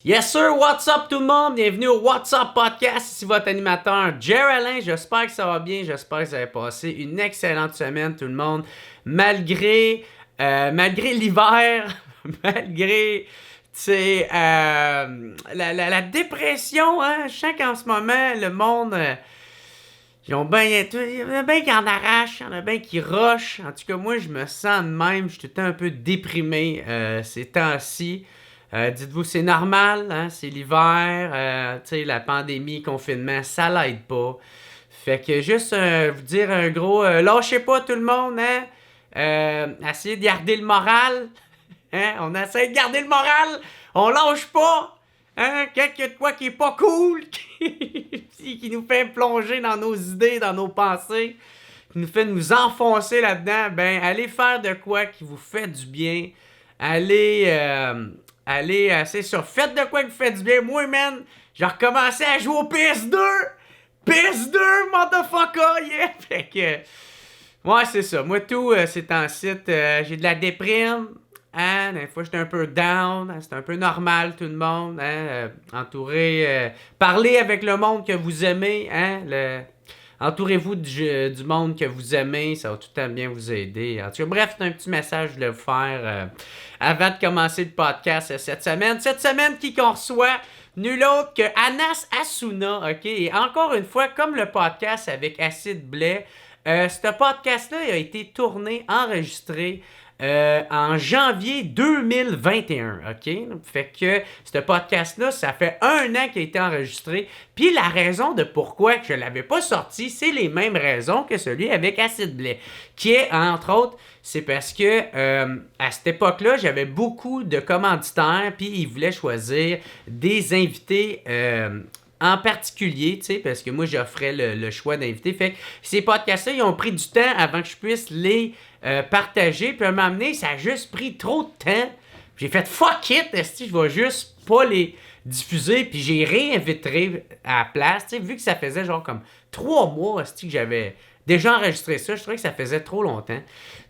Yes sir, what's up tout le monde? Bienvenue au What's Up Podcast, ici votre animateur Jerry Alain. J'espère que ça va bien, j'espère que vous avez passé une excellente semaine tout le monde. Malgré l'hiver, malgré la dépression, hein? Je sens qu'en ce moment le monde... il y en a bien qui en arrachent, il y en a bien qui rushent. En tout cas, moi, je me sens de même. Je suis tout le temps un peu déprimé ces temps-ci. Dites-vous, c'est normal, hein? C'est l'hiver. Tu sais, la pandémie, confinement, ça l'aide pas. Fait que juste vous dire un gros... lâchez pas tout le monde, hein? Essayez de garder le moral. Hein? On essaie de garder le moral. On lâche pas. Hein? Quelque de quoi qui est pas cool, qui nous fait plonger dans nos idées, dans nos pensées, qui nous fait nous enfoncer là-dedans, ben allez faire de quoi qui vous fait du bien. Allez, c'est sûr, faites de quoi qui vous fait du bien. Moi, man, j'ai recommencé à jouer au PS2. PS2, motherfucker, yeah! Fait que, ouais, c'est ça. Moi, tout, c'est en site, j'ai de la déprime. Hein, des fois, j'étais un peu down. Hein, c'est un peu normal, tout le monde. Hein, entouré, parlez avec le monde que vous aimez. Hein, entourez-vous du monde que vous aimez. Ça va tout le temps bien vous aider. En tout cas, bref, c'est un petit message que je voulais vous faire avant de commencer le podcast cette semaine. Cette semaine, qui qu'on reçoit? Nul autre que Anas Asuna. OK? Et encore une fois, comme le podcast avec Acid Blais, ce podcast-là a été tourné, enregistré en janvier 2021, OK? Fait que ce podcast-là, ça fait 1 an qu'il a été enregistré. Puis la raison de pourquoi je ne l'avais pas sorti, c'est les mêmes raisons que celui avec Acid Blais. Qui est, entre autres, c'est parce que à cette époque-là, j'avais beaucoup de commanditaires, puis ils voulaient choisir des invités en particulier, tu sais, parce que moi, j'offrais le choix d'invités. Fait que ces podcasts-là, ils ont pris du temps avant que je puisse les partager. Puis à un moment donné, ça a juste pris trop de temps. J'ai fait fuck it, esti, je vais juste pas les diffuser. Puis j'ai réinvité à la place, tu sais, vu que ça faisait genre comme 3 mois, esti, que j'avais déjà enregistré ça. Je trouvais que ça faisait trop longtemps.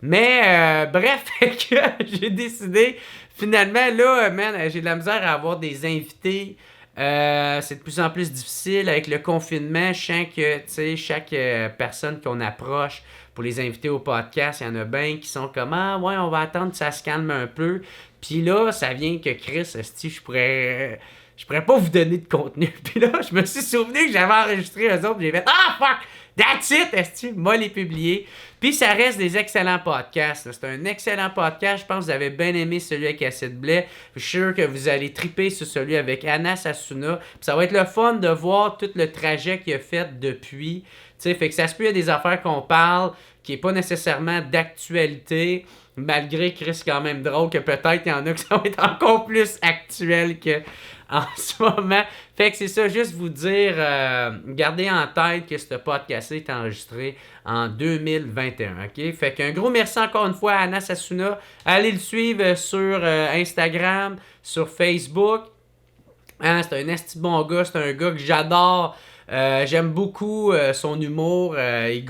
Mais bref, fait que j'ai décidé, finalement, là, man, j'ai de la misère à avoir des invités. C'est de plus en plus difficile avec le confinement. Je sens que, tu sais, chaque personne qu'on approche pour les inviter au podcast, il y en a bien qui sont comme « Ah, ouais, on va attendre que ça se calme un peu. » Puis là, ça vient que Chris, esti, je pourrais pas vous donner de contenu. Puis là, je me suis souvenu que j'avais enregistré eux autres, j'ai fait « Ah, fuck! That's it, esti! » Moi, les publier. Puis ça reste des excellents podcasts. Là. C'est un excellent podcast. Je pense que vous avez bien aimé celui avec Acid Blais. Je suis sûr que vous allez triper sur celui avec Anas Asuna. Puis ça va être le fun de voir tout le trajet qu'il a fait depuis. T'sais, fait que ça se peut, il y a des affaires qu'on parle qui n'est pas nécessairement d'actualité. Malgré que c'est quand même drôle que peut-être il y en a qui ça va être encore plus actuel que en ce moment. Fait que c'est ça, juste vous dire, gardez en tête que ce podcast est enregistré en 2021, OK? Fait qu'un gros merci encore une fois à Anas Asuna. Allez le suivre sur Instagram, sur Facebook. Hein, c'est un esti bon gars, c'est un gars que j'adore. J'aime beaucoup son humour. Il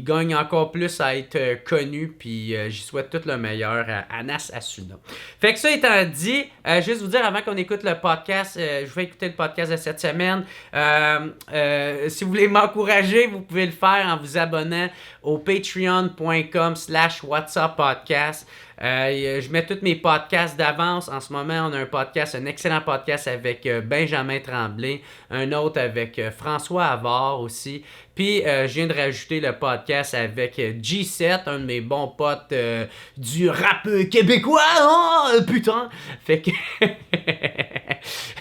gagne encore plus à être connu. Puis j'y souhaite tout le meilleur à Anas Asuna. Fait que ça étant dit, juste vous dire avant qu'on écoute le podcast, je vais écouter le podcast de cette semaine. Si vous voulez m'encourager, vous pouvez le faire en vous abonnant au patreon.com/whatsuppodcast. Je mets tous mes podcasts d'avance. En ce moment, on a un excellent podcast avec Benjamin Tremblay, un autre avec François Havard aussi. Puis, je viens de rajouter le podcast avec G7, un de mes bons potes du rap québécois. Oh, putain! Fait que...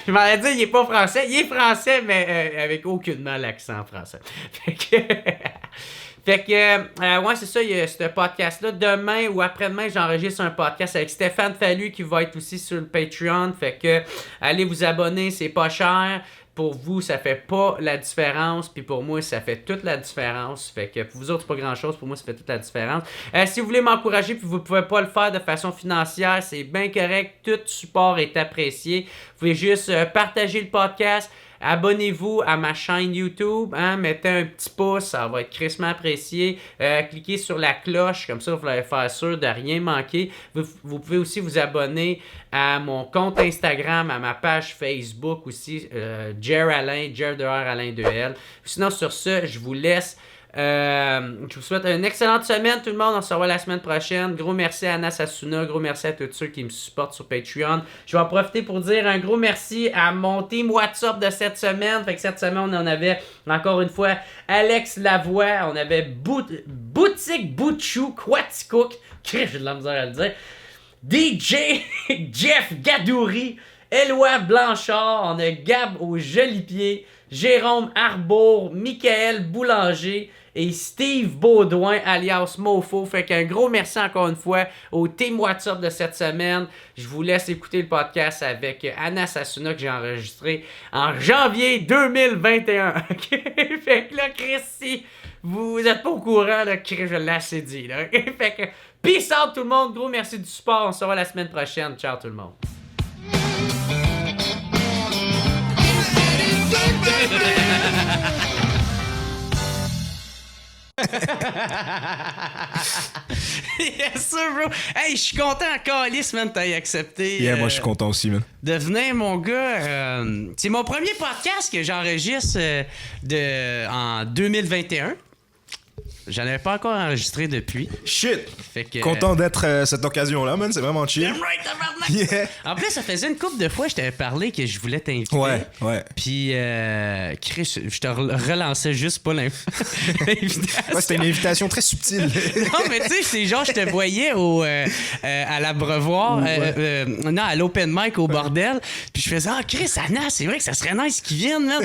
je m'en ai dit, il est pas français. Il est français, mais avec aucunement l'accent français. Fait que... Fait que, ouais, c'est ça, il y a ce podcast-là. Demain ou après-demain, j'enregistre un podcast avec Stéphane Fallu qui va être aussi sur le Patreon. Fait que, allez vous abonner, c'est pas cher. Pour vous, ça fait pas la différence. Puis pour moi, ça fait toute la différence. Fait que pour vous autres, c'est pas grand-chose. Pour moi, ça fait toute la différence. Si vous voulez m'encourager puis vous pouvez pas le faire de façon financière, c'est bien correct. Tout support est apprécié. Vous pouvez juste partager le podcast. Abonnez-vous à ma chaîne YouTube, hein, mettez un petit pouce, ça va être crissement apprécié. Cliquez sur la cloche, comme ça vous allez faire sûr de rien manquer. Vous pouvez aussi vous abonner à mon compte Instagram, à ma page Facebook aussi, Jer Alain, Jer de R, Alain de L. Sinon sur ce, je vous laisse. Je vous souhaite une excellente semaine tout le monde, on se revoit la semaine prochaine. Gros merci à Anna Sassouna, gros merci à tous ceux qui me supportent sur Patreon. Je vais en profiter pour dire un gros merci à mon team WhatsApp de cette semaine. Fait que cette semaine on en avait encore une fois Alex Lavoie, on avait Boutique Boutchou, Quaticook, j'ai de la misère à le dire, DJ Jeff Gadouri, Éloi Blanchard, on a Gab au Jolipied, Jérôme Arbour, Michael Boulanger et Steve Baudouin alias Mofo. Fait qu'un gros merci encore une fois au team WhatsApp de cette semaine. Je vous laisse écouter le podcast avec Anna Sassouna que j'ai enregistré en janvier 2021. Fait que là, Chris, si vous êtes pas au courant, là, Chris, je l'ai assez dit. Là. Fait que peace out tout le monde. Gros merci du support. On se revoit la semaine prochaine. Ciao tout le monde. Yes sir bro. Hey, je suis content encore Alice man t'as accepté. Yeah, moi je suis content aussi man. De venir mon gars. C'est mon premier podcast que j'enregistre en 2021. J'en avais pas encore enregistré depuis. Shit! Fait que, content d'être cette occasion-là, man. C'est vraiment chill. Right, tabarnak! Yeah. En plus, ça faisait une couple de fois que je t'avais parlé que je voulais t'inviter. Ouais. Puis, Chris, je te relançais juste pas l'invitation. Ouais, c'était une invitation très subtile. Non, mais tu sais, c'est genre, je te voyais à l'abreuvoir, non, à l'open mic au bordel. Puis je faisais, Chris, Anna, c'est vrai que ça serait nice qu'ils viennent, man.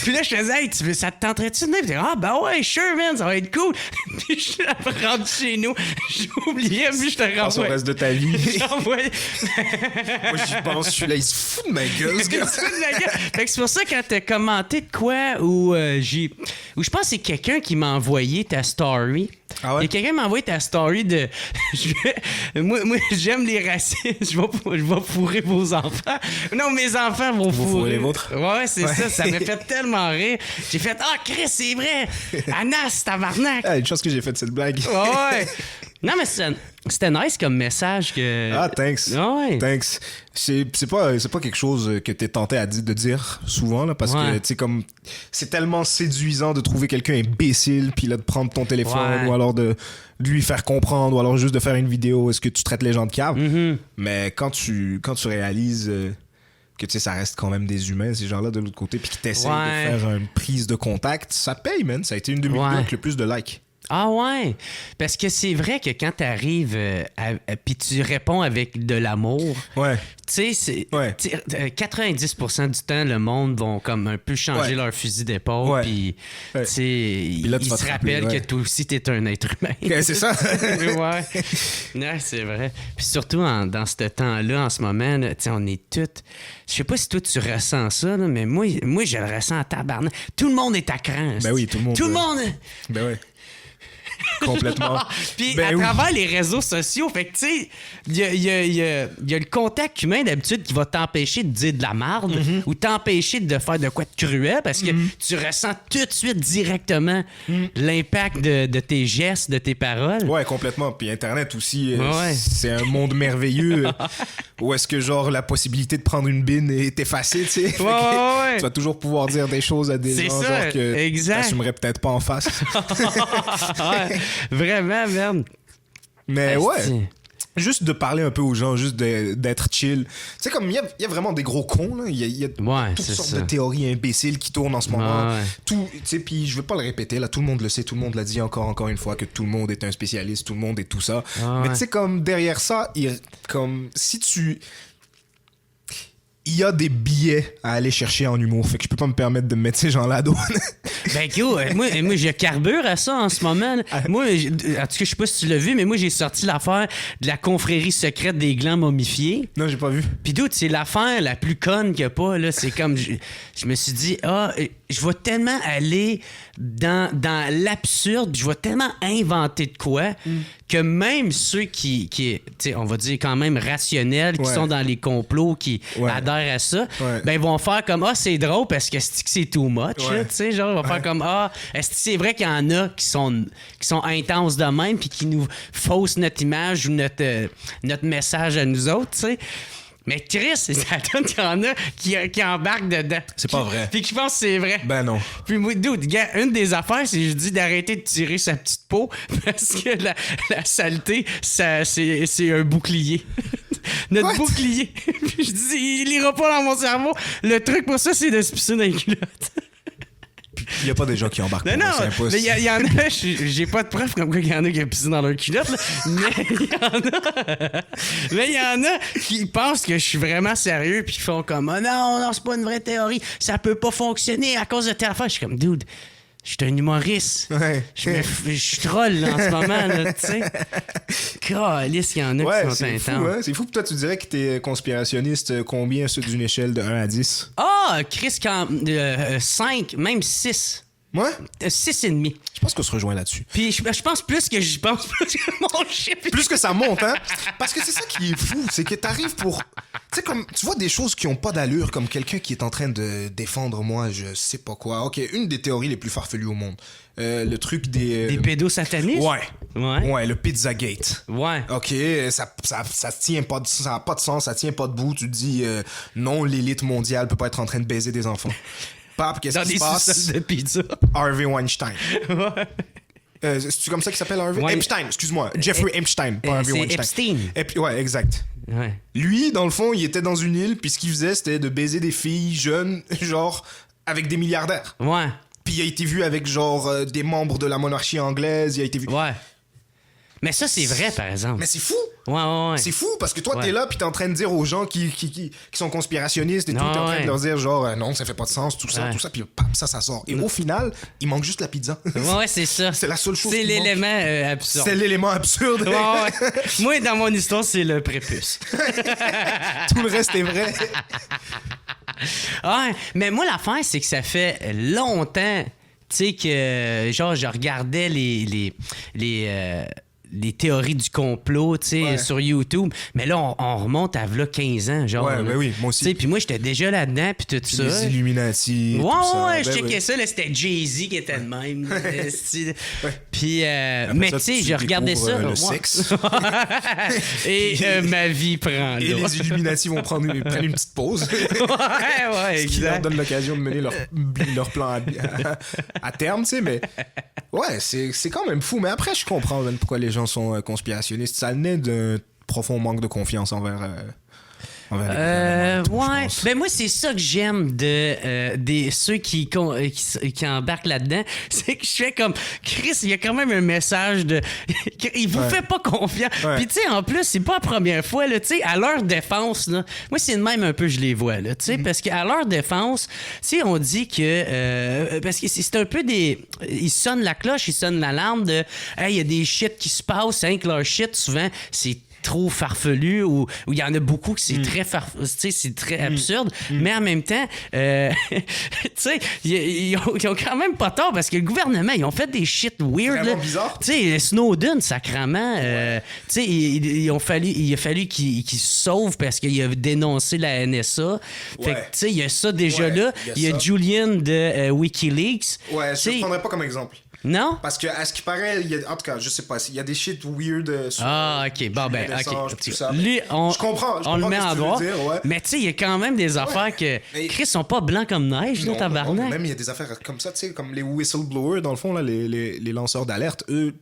Puis là, je faisais, hey, ça te tenterait-tu de venir? Ben ouais, sure, man, ça va être cool. Puis je suis rendu chez nous, j'oubliais, puis je te renvoie. Dans le reste de ta vie. J'envoie. Moi, j'y pense, je suis là, il se fout de ma gueule, ce gars. Fait que c'est pour ça, quand t'as commenté de quoi, ou je pense que c'est quelqu'un qui m'a envoyé ta story. Ah ouais? Et quelqu'un m'a envoyé ta story de. Moi, j'aime les racistes. Je vais fourrer vos enfants. Non, mes enfants vont fourrer les vôtres. Ouais, c'est ça. Ça m'a fait tellement rire. J'ai fait, Chris, c'est vrai. Anas, tabarnak. Une chose que j'ai fait cette blague. Ouais. Non, mais c'était nice comme message que. Ah, thanks. Ouais. Thanks. C'est pas quelque chose que t'es tenté de dire souvent, là, parce que, tu sais, comme, c'est tellement séduisant de trouver quelqu'un imbécile, puis là, de prendre ton téléphone, ou alors de lui faire comprendre, ou alors juste de faire une vidéo, est-ce que tu traites les gens de cave? Mm-hmm. Mais quand tu réalises que, tu sais, ça reste quand même des humains, ces gens-là, de l'autre côté, puis qui t'essayent de faire une prise de contact, ça paye, man. Ça a été une de mes vidéos avec le plus de likes. Ah ouais, parce que c'est vrai que quand t'arrives puis tu réponds avec de l'amour, tu sais, c'est 90% du temps, le monde vont comme un peu changer leur fusil d'épaule, puis tu sais, ils se rappellent que toi aussi t'es un être humain. C'est ça. Ouais, c'est vrai. Puis surtout dans ce temps-là, en ce moment, tu sais, on est tous. Je sais pas si toi tu ressens ça, là, mais moi je le ressens en tabarnak. Tout le monde est à cran. Ben oui, tout le monde. Tout le monde. Ben ouais. Complètement. Puis à travers les réseaux sociaux, fait que tu sais, il y a le contact humain d'habitude qui va t'empêcher de dire de la marde ou t'empêcher de faire de quoi de cruel parce que tu ressens tout de suite directement l'impact de tes gestes, de tes paroles. Ouais, complètement. Puis Internet aussi, c'est un monde merveilleux où est-ce que genre la possibilité de prendre une bine est effacée, tu sais. Tu vas toujours pouvoir dire des choses à des gens genre que t'assumerais peut-être pas en face. Vraiment, merde. Mais juste de parler un peu aux gens, juste d'être chill. Tu sais, comme il y a vraiment des gros cons, là. Il y a toutes sortes de théories imbéciles qui tournent en ce moment. Tout, tu sais, puis je veux pas le répéter, là, tout le monde le sait, tout le monde l'a dit encore une fois, que tout le monde est un spécialiste, tout le monde est tout ça. Mais tu sais, comme derrière ça, comme si tu... Il y a des billets à aller chercher en humour. Fait que je peux pas me permettre de me mettre ces gens-là à dos. Ben, moi, je carbure à ça en ce moment. Moi, en tout cas, je sais pas si tu l'as vu, mais moi, j'ai sorti l'affaire de la confrérie secrète des glands momifiés. Non, j'ai pas vu. Puis d'autres, c'est l'affaire la plus conne qu'il y a pas, là. C'est comme, je me suis dit, je vais tellement aller dans l'absurde, je vais tellement inventer de quoi que même ceux qui on va dire quand même rationnels, qui sont dans les complots, qui adhèrent à ça, ben ils vont faire comme c'est drôle parce que c'est too much, tu sais, genre ils vont faire comme est-ce que c'est vrai qu'il y en a qui sont intenses de même puis qui nous faussent notre image ou notre message à nous autres, tu sais. Mais Chris, ça donne qu'il y en a qui embarquent dedans. C'est pas vrai. Puis qui pensent que c'est vrai. Ben non. Puis moi, dude, gars, une des affaires, c'est que je dis d'arrêter de tirer sa petite peau parce que la saleté, c'est un bouclier. Notre bouclier. Puis je dis, il ira pas dans mon cerveau. Le truc pour ça, c'est de se pisser dans les culottes. Il n'y a pas des gens qui embarquent. Non, mais il y en a, j'ai pas de preuve comme quoi il y en a qui ont pissé dans leur culotte, là, mais il y en a qui pensent que je suis vraiment sérieux puis qui font comme non, c'est pas une vraie théorie, ça peut pas fonctionner à cause de telle affaire. Je suis comme, dude, je suis un humoriste. Je troll là, en ce moment, là, tu sais. Calisse, il y en a qui sont intenses. Hein? C'est fou que toi, tu dirais que t'es conspirationniste combien d'une échelle de 1 à 10? Chris, 5, même 6. Ouais? 6,5. Je pense qu'on se rejoint là-dessus. Puis je pense plus que j'y pense, plus que mon chiffre. Plus que ça monte, hein? Parce que c'est ça qui est fou, c'est que t'arrives pour... Tu sais, comme, tu vois des choses qui ont pas d'allure, comme quelqu'un qui est en train de défendre, moi, je sais pas quoi. OK, une des théories les plus farfelues au monde. Le truc des... Des pédosatanistes? Ouais, le Pizzagate. Ouais. OK, ça tient pas ça a pas de sens, ça tient pas debout. Tu te dis, non, l'élite mondiale peut pas être en train de baiser des enfants. Pape, qu'est-ce qui se passe? Dans des sous-sols de pizza. Harvey Weinstein. Ouais. C'est comme ça qu'il s'appelle, Harvey? Epstein, excuse-moi. Jeffrey Epstein, pas Harvey Weinstein. Epstein. Ouais, exact. Ouais. Lui, dans le fond, il était dans une île, puis ce qu'il faisait, c'était de baiser des filles jeunes, genre, avec des milliardaires. Ouais. Puis il a été vu avec, genre, des membres de la monarchie anglaise, il a été vu... Ouais. Mais ça, c'est vrai, par exemple. Mais c'est fou! Ouais. C'est fou parce que toi, t'es là, puis t'es en train de dire aux gens qui sont conspirationnistes et tout, t'es en train de leur dire, genre, non, ça fait pas de sens, tout ça, puis pam, ça sort. Et au final, il manque juste la pizza. Ouais, c'est ça. C'est la seule chose qui manque. C'est l'élément absurde. C'est l'élément absurde. Ouais. Moi, dans mon histoire, c'est le prépuce. Tout le reste est vrai. Ouais, mais moi, l'affaire, c'est que ça fait longtemps, tu sais, que, genre, je regardais les théories du complot, tu sais, sur YouTube. Mais là, on remonte à là 15 ans, genre. Ouais, ben oui, moi aussi. Puis moi, j'étais déjà là-dedans, puis tout ça. Les Illuminati, ouais, je checkais ça, là, c'était Jay-Z qui était de même. Puis, mais tu sais, je regardais ça. Le sexe. Et ma vie prend Et les Illuminati vont prendre une petite pause. Ouais, exact. Ce qui leur donne l'occasion de mener leur plan à terme, tu sais, mais... Ouais, c'est quand même fou. Mais après, je comprends pourquoi les gens sont conspirationnistes. Ça naît d'un profond manque de confiance envers ouais. Ben moi, c'est ça que j'aime de ceux qui embarquent là-dedans. C'est que je fais comme Chris, il y a quand même un message de. Il vous fait pas confiance. Puis tu sais, en plus, c'est pas la première fois, là, tu sais, à leur défense, là. Moi, c'est de même un peu, je les vois, là, tu sais, parce qu'à leur défense, tu sais, on dit que. Parce que c'est un peu des. Ils sonnent la cloche, ils sonnent l'alarme de. Hey, il y a des shit qui se passent, hein, que leur shit, souvent, c'est trop farfelu ou il y en a beaucoup que c'est très c'est très absurde, mais en même temps tu sais ils ont quand même pas tort parce que le gouvernement ils ont fait des shit weird vraiment bizarre. Tu sais Snowden sacrément tu sais il a fallu qu'il se sauve parce qu'il a dénoncé la NSA. Fait que tu sais il y a ça déjà là, il y a Julian de WikiLeaks. Ouais, je le prendrais pas comme exemple. Non? Parce que, à ce qui paraît, en tout cas, je sais pas, il y a des shit weird sur ok. Bon, ben, ok. Tout ça. Lui, je comprends on le met en droit. Ouais. Mais tu sais, il y a quand même des affaires que. Chris sont pas blancs comme neige, là, tabarnak. Non, même il y a des affaires comme ça, tu sais, comme les whistleblowers, dans le fond, là, les lanceurs d'alerte, eux,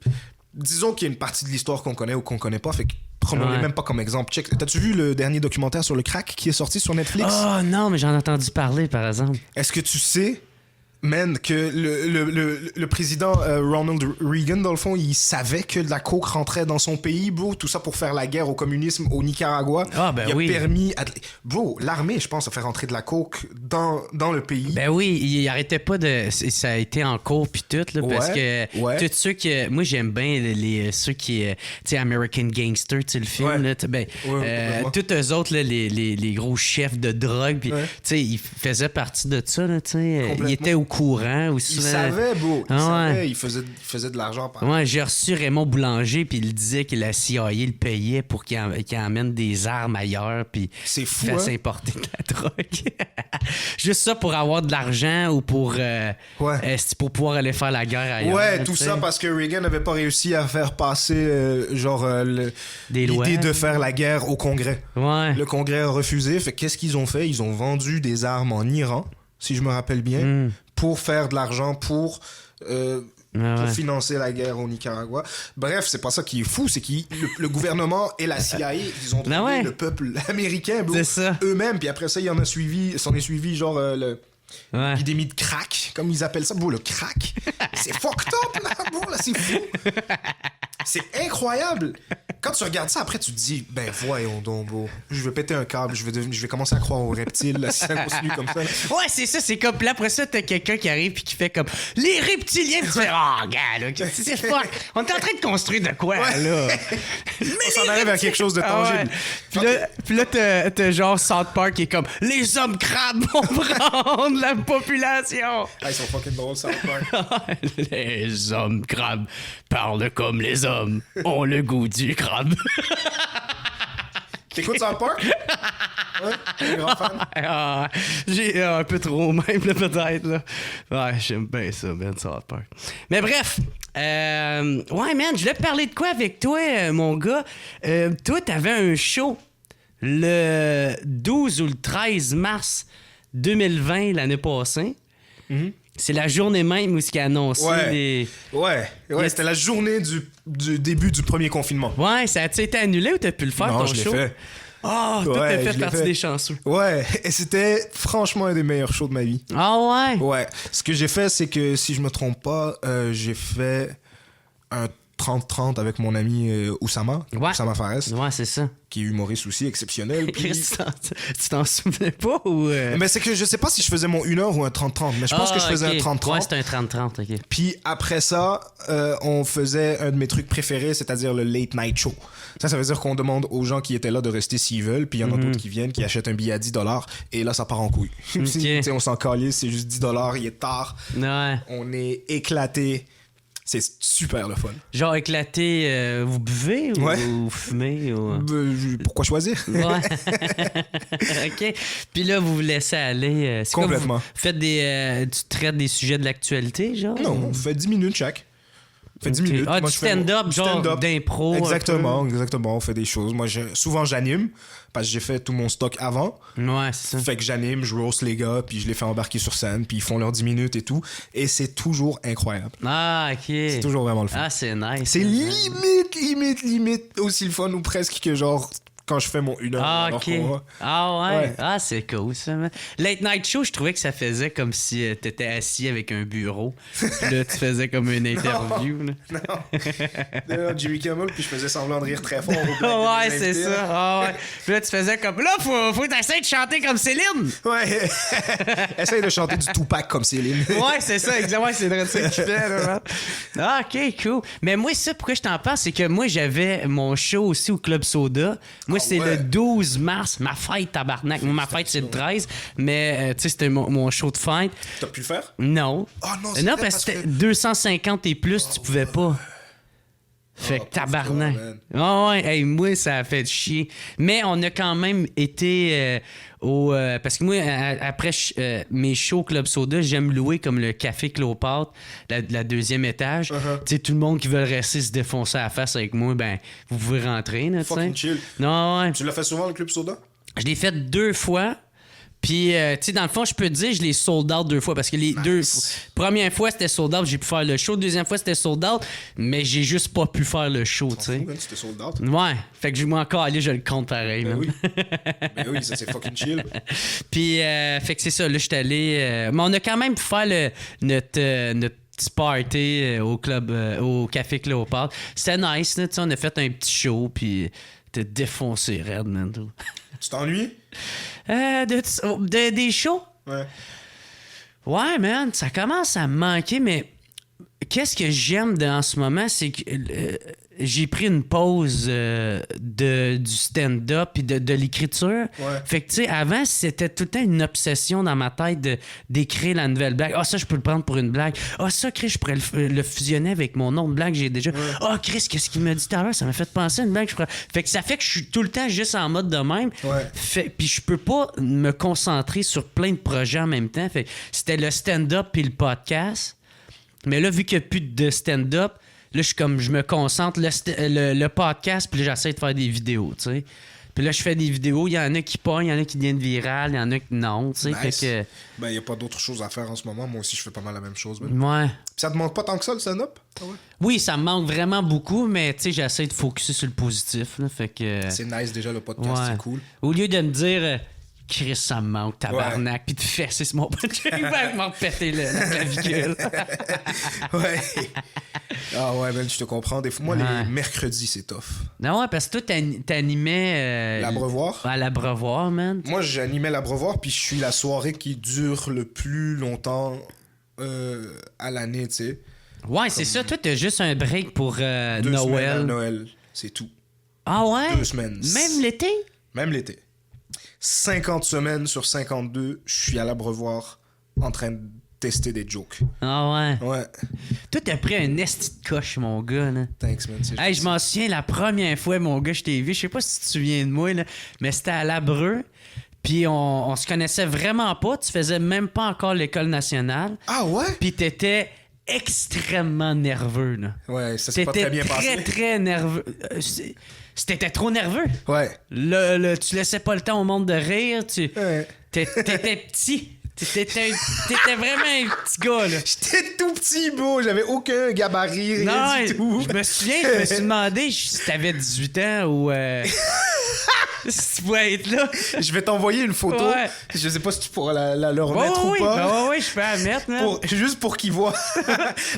disons qu'il y a une partie de l'histoire qu'on connaît ou qu'on connaît pas, fait que prenons-les même pas comme exemple. Check. T'as-tu vu le dernier documentaire sur le crack qui est sorti sur Netflix? Oh non, mais j'en ai entendu parler, par exemple. Est-ce que tu sais... Man, que le président Ronald Reagan, dans le fond, il savait que de la coke rentrait dans son pays, bro. Tout ça pour faire la guerre au communisme au Nicaragua. Ah, ben il a permis... Bro, l'armée, je pense, a fait rentrer de la coke dans le pays. Ben oui, il arrêtait pas de... Ça a été en cours puis tout, là, parce que tous ceux que... Moi, j'aime bien ceux qui... Tu sais, American Gangster, tu sais, le film, là. Ben, tous eux autres, là, les gros chefs de drogue, puis tu sais, ils faisaient partie de ça, là, tu sais. Ils étaient au courant. Ou il savait, bro. Il savait. Il faisait de l'argent par Ouais, j'ai reçu Raymond Boulanger, puis il disait que la CIA le payait pour qu'il emmène des armes ailleurs, puis c'est fou, qu'il fasse importer de la drogue. Juste ça pour avoir de l'argent ou pour pouvoir aller faire la guerre ailleurs. Ouais, tout ça parce que Reagan n'avait pas réussi à faire passer l'idée de faire la guerre au Congrès. Ouais. Le Congrès a refusé. Fait qu'est-ce qu'ils ont fait? Ils ont vendu des armes en Iran, si je me rappelle bien, pour faire de l'argent pour financer la guerre au Nicaragua. Bref, c'est pas ça qui est fou, c'est que le gouvernement et la CIA, ils ont trouvé le peuple américain, eux-mêmes, puis après ça, s'en est suivi genre l'épidémie de crack, comme ils appellent ça. Bro, le crack, c'est fucked up, là, bro, là, c'est fou. C'est incroyable. Quand tu regardes ça, après, tu te dis, ben voyons donc, bro. Je vais péter un câble, je vais commencer à croire aux reptiles, là, si ça continue comme ça. Là. Ouais, c'est ça, c'est comme. Puis après ça, t'as quelqu'un qui arrive puis qui fait comme les reptiliens. Tu fais, oh, gars, là, c'est fuck. On est en train de construire de quoi, là? Mais on s'en arrive à quelque chose de tangible. Puis là, t'as genre South Park qui est comme les hommes crabes vont prendre la population. Ils sont fucking drôles, South Park. Les hommes crabes parlent comme les hommes ont le goût du crabe. T'écoutes South Park? Ouais, t'es un grand fan? J'ai un peu trop même, là, peut-être. Là. Ouais, j'aime bien ça, Ben, South Park. Mais bref, ouais, man, je voulais te parler de quoi avec toi, mon gars? Toi, t'avais un show le 12 ou le 13 mars 2020, l'année passée. Mm-hmm. C'est la journée même où il a annoncé les... Ouais, c'était la journée du début du premier confinement. Ouais, ça a-tu été annulé ou t'as pu le faire, ton show? Non, je l'ai fait. Ah, toi, t'as fait partie des chanceux. Ouais, et c'était franchement un des meilleurs shows de ma vie. Ah ouais? Ouais. Ce que j'ai fait, c'est que, si je me trompe pas, j'ai fait un 30-30 avec mon ami Oussama Fares. Ouais, c'est ça. Qui est humoriste aussi, exceptionnel. Puis... tu t'en souvenais pas ou... Mais c'est que je sais pas si je faisais mon 1 heure ou un 30-30, mais je pense que je faisais un 30-30. Ouais, c'était un 30-30, ok. Puis après ça, on faisait un de mes trucs préférés, c'est-à-dire le late night show. Ça veut dire qu'on demande aux gens qui étaient là de rester s'ils veulent, puis il y en a d'autres qui viennent, qui achètent un billet à $10, et là, ça part en couille. Okay. On s'en calisse, c'est juste $10, il est tard. Ouais. On est éclaté. C'est super le fun. Genre éclaté, vous buvez ou vous fumez? Ou... Pourquoi choisir? Ouais. OK. Puis là, vous vous laissez aller. Complètement. Vous faites tu traites des sujets de l'actualité, genre? Non, on fait 10 minutes chaque. On fait 10 minutes. Ah, du stand-up, genre d'impro. Exactement. On fait des choses. Moi, souvent, j'anime parce que j'ai fait tout mon stock avant. Ouais, c'est ça. Fait que j'anime, je roast les gars, puis je les fais embarquer sur scène, puis ils font leurs 10 minutes et tout. Et c'est toujours incroyable. Ah, OK. C'est toujours vraiment le fun. Ah, c'est nice. C'est limite aussi le fun ou presque que genre... quand je fais mon 1 heure. Ah, OK. Ah, ouais. Ah, c'est cool, ça. Man. Late Night Show, je trouvais que ça faisait comme si t'étais assis avec un bureau. Puis là, tu faisais comme une interview. Non. Jimmy Kimmel, puis je faisais semblant de rire très fort. Ouais, c'est ça. Ah, ouais. Puis là, tu faisais comme... Là, faut que t'essayes de chanter comme Céline. Ouais. Essaye de chanter du Tupac comme Céline. Ouais, c'est ça. Exactement. C'est vrai ça que tu fais, là. Ah, OK, cool. Mais moi, ça, pourquoi je t'en parle, c'est que moi, j'avais mon show aussi au Club Soda. Moi, c'est le 12 mars, ma fête, tabarnak. Moi, ma fête, c'est le 13, mais tu sais, c'était mon show de fête. T'as pu le faire? Non. Oh non, non, parce que c'était 250 et plus, tu pouvais pas. Fait que tabarnak. Ah ouais, hey, moi, ça a fait chier. Mais on a quand même été parce que moi, après mes shows Club Soda, j'aime louer comme le Café Cléopâtre, la deuxième étage. Tu sais, tout le monde qui veut rester se défoncer à la face avec moi, ben, vous pouvez rentrer, là, tu sais. Fucking chill. Non, ouais. Tu l'as fait souvent, le Club Soda? Je l'ai fait 2 fois. Puis, tu sais, dans le fond, je peux te dire, je l'ai sold out 2 fois parce que les première fois, c'était sold out, j'ai pu faire le show. Deuxième fois, c'était sold out, mais j'ai juste pas pu faire le show, tu sais. C'était sold out. Ouais. Fait que je m'en encore aller, je le compte pareil, ben oui. Ben oui, ça, c'est fucking chill. Puis, fait que c'est ça, là, je suis allé... mais on a quand même pu faire notre petit party au club, au Café Cléopâtre. C'était nice, là, tu sais, on a fait un petit show, puis t'es défoncé, raide, man. Tu t'ennuies? Des shows? Ouais. Ouais, man, ça commence à me manquer, mais qu'est-ce que j'aime en ce moment, c'est que j'ai pris une pause du stand-up et de l'écriture. Ouais. Fait que, tu sais, avant, c'était tout le temps une obsession dans ma tête d'écrire la nouvelle blague. Ah, ça, je peux le prendre pour une blague. Ah, ça, Chris, je pourrais le fusionner avec mon autre blague que j'ai déjà. Ah, Chris, qu'est-ce qu'il m'a dit tout à l'heure? Ça m'a fait penser à une blague. Fait que ça fait que je suis tout le temps juste en mode de même. Ouais. Puis je peux pas me concentrer sur plein de projets en même temps. Fait que c'était le stand-up puis le podcast. Mais là, vu qu'il n'y a plus de stand-up, là, je me concentre le podcast, puis là, j'essaie de faire des vidéos, tu sais. Puis là, je fais des vidéos, il y en a qui pognent, il y en a qui deviennent virales, il y en a qui non, tu sais. Nice. Fait que... Ben, il n'y a pas d'autre chose à faire en ce moment. Moi aussi, je fais pas mal la même chose. Ben. Ouais. Puis ça te manque pas tant que ça, le stand-up? Ah ouais. Oui, ça me manque vraiment beaucoup, mais tu sais, j'essaie de focusser sur le positif, là, fait que... C'est nice, déjà, le podcast, Ouais. c'est cool. Au lieu de me dire... Chris, ça me manque, tabarnak, pis de fesser sur mon pote. Il va m'en péter la clavicule. Ouais. Ah ouais, ben, je te comprends. Des fois, moi, les mercredis, c'est tough. Non, ouais, parce que toi, t'animais... L'Abreuvoir? À l'Abreuvoir, man. Moi, j'animais l'Abreuvoir, puis je suis la soirée qui dure le plus longtemps à l'année, tu sais. Ouais, c'est ça. Toi, t'as juste un break pour 2 Noël. semaines à Noël, c'est tout. Ah ouais? 2 semaines. Même l'été? Même l'été. 50 semaines sur 52, je suis à l'Abreuvoir en train de tester des jokes. Ah ouais? Ouais. Toi, t'as pris un esti de coche, mon gars, là. Thanks, man. Hey, je m'en souviens, la première fois, mon gars, je t'ai vu, je sais pas si tu te souviens de moi, là, mais c'était à l'Abreu, puis on se connaissait vraiment pas, tu faisais même pas encore l'école nationale. Ah ouais? Puis t'étais extrêmement nerveux, là. Ouais, ça s'est pas très bien passé. T'étais très nerveux. T'étais trop nerveux. Ouais. Tu laissais pas le temps au monde de rire. Ouais. T'étais petit. T'étais vraiment un petit gars, là. J'étais tout petit, bro. J'avais aucun gabarit, rien du tout. Je me souviens, je me suis demandé si t'avais 18 ans ou... si tu pouvais être là. Je vais t'envoyer une photo. Ouais. Je sais pas si tu pourras la remettre ou pas. Oui, je peux la mettre, man. Juste pour qu'ils voient.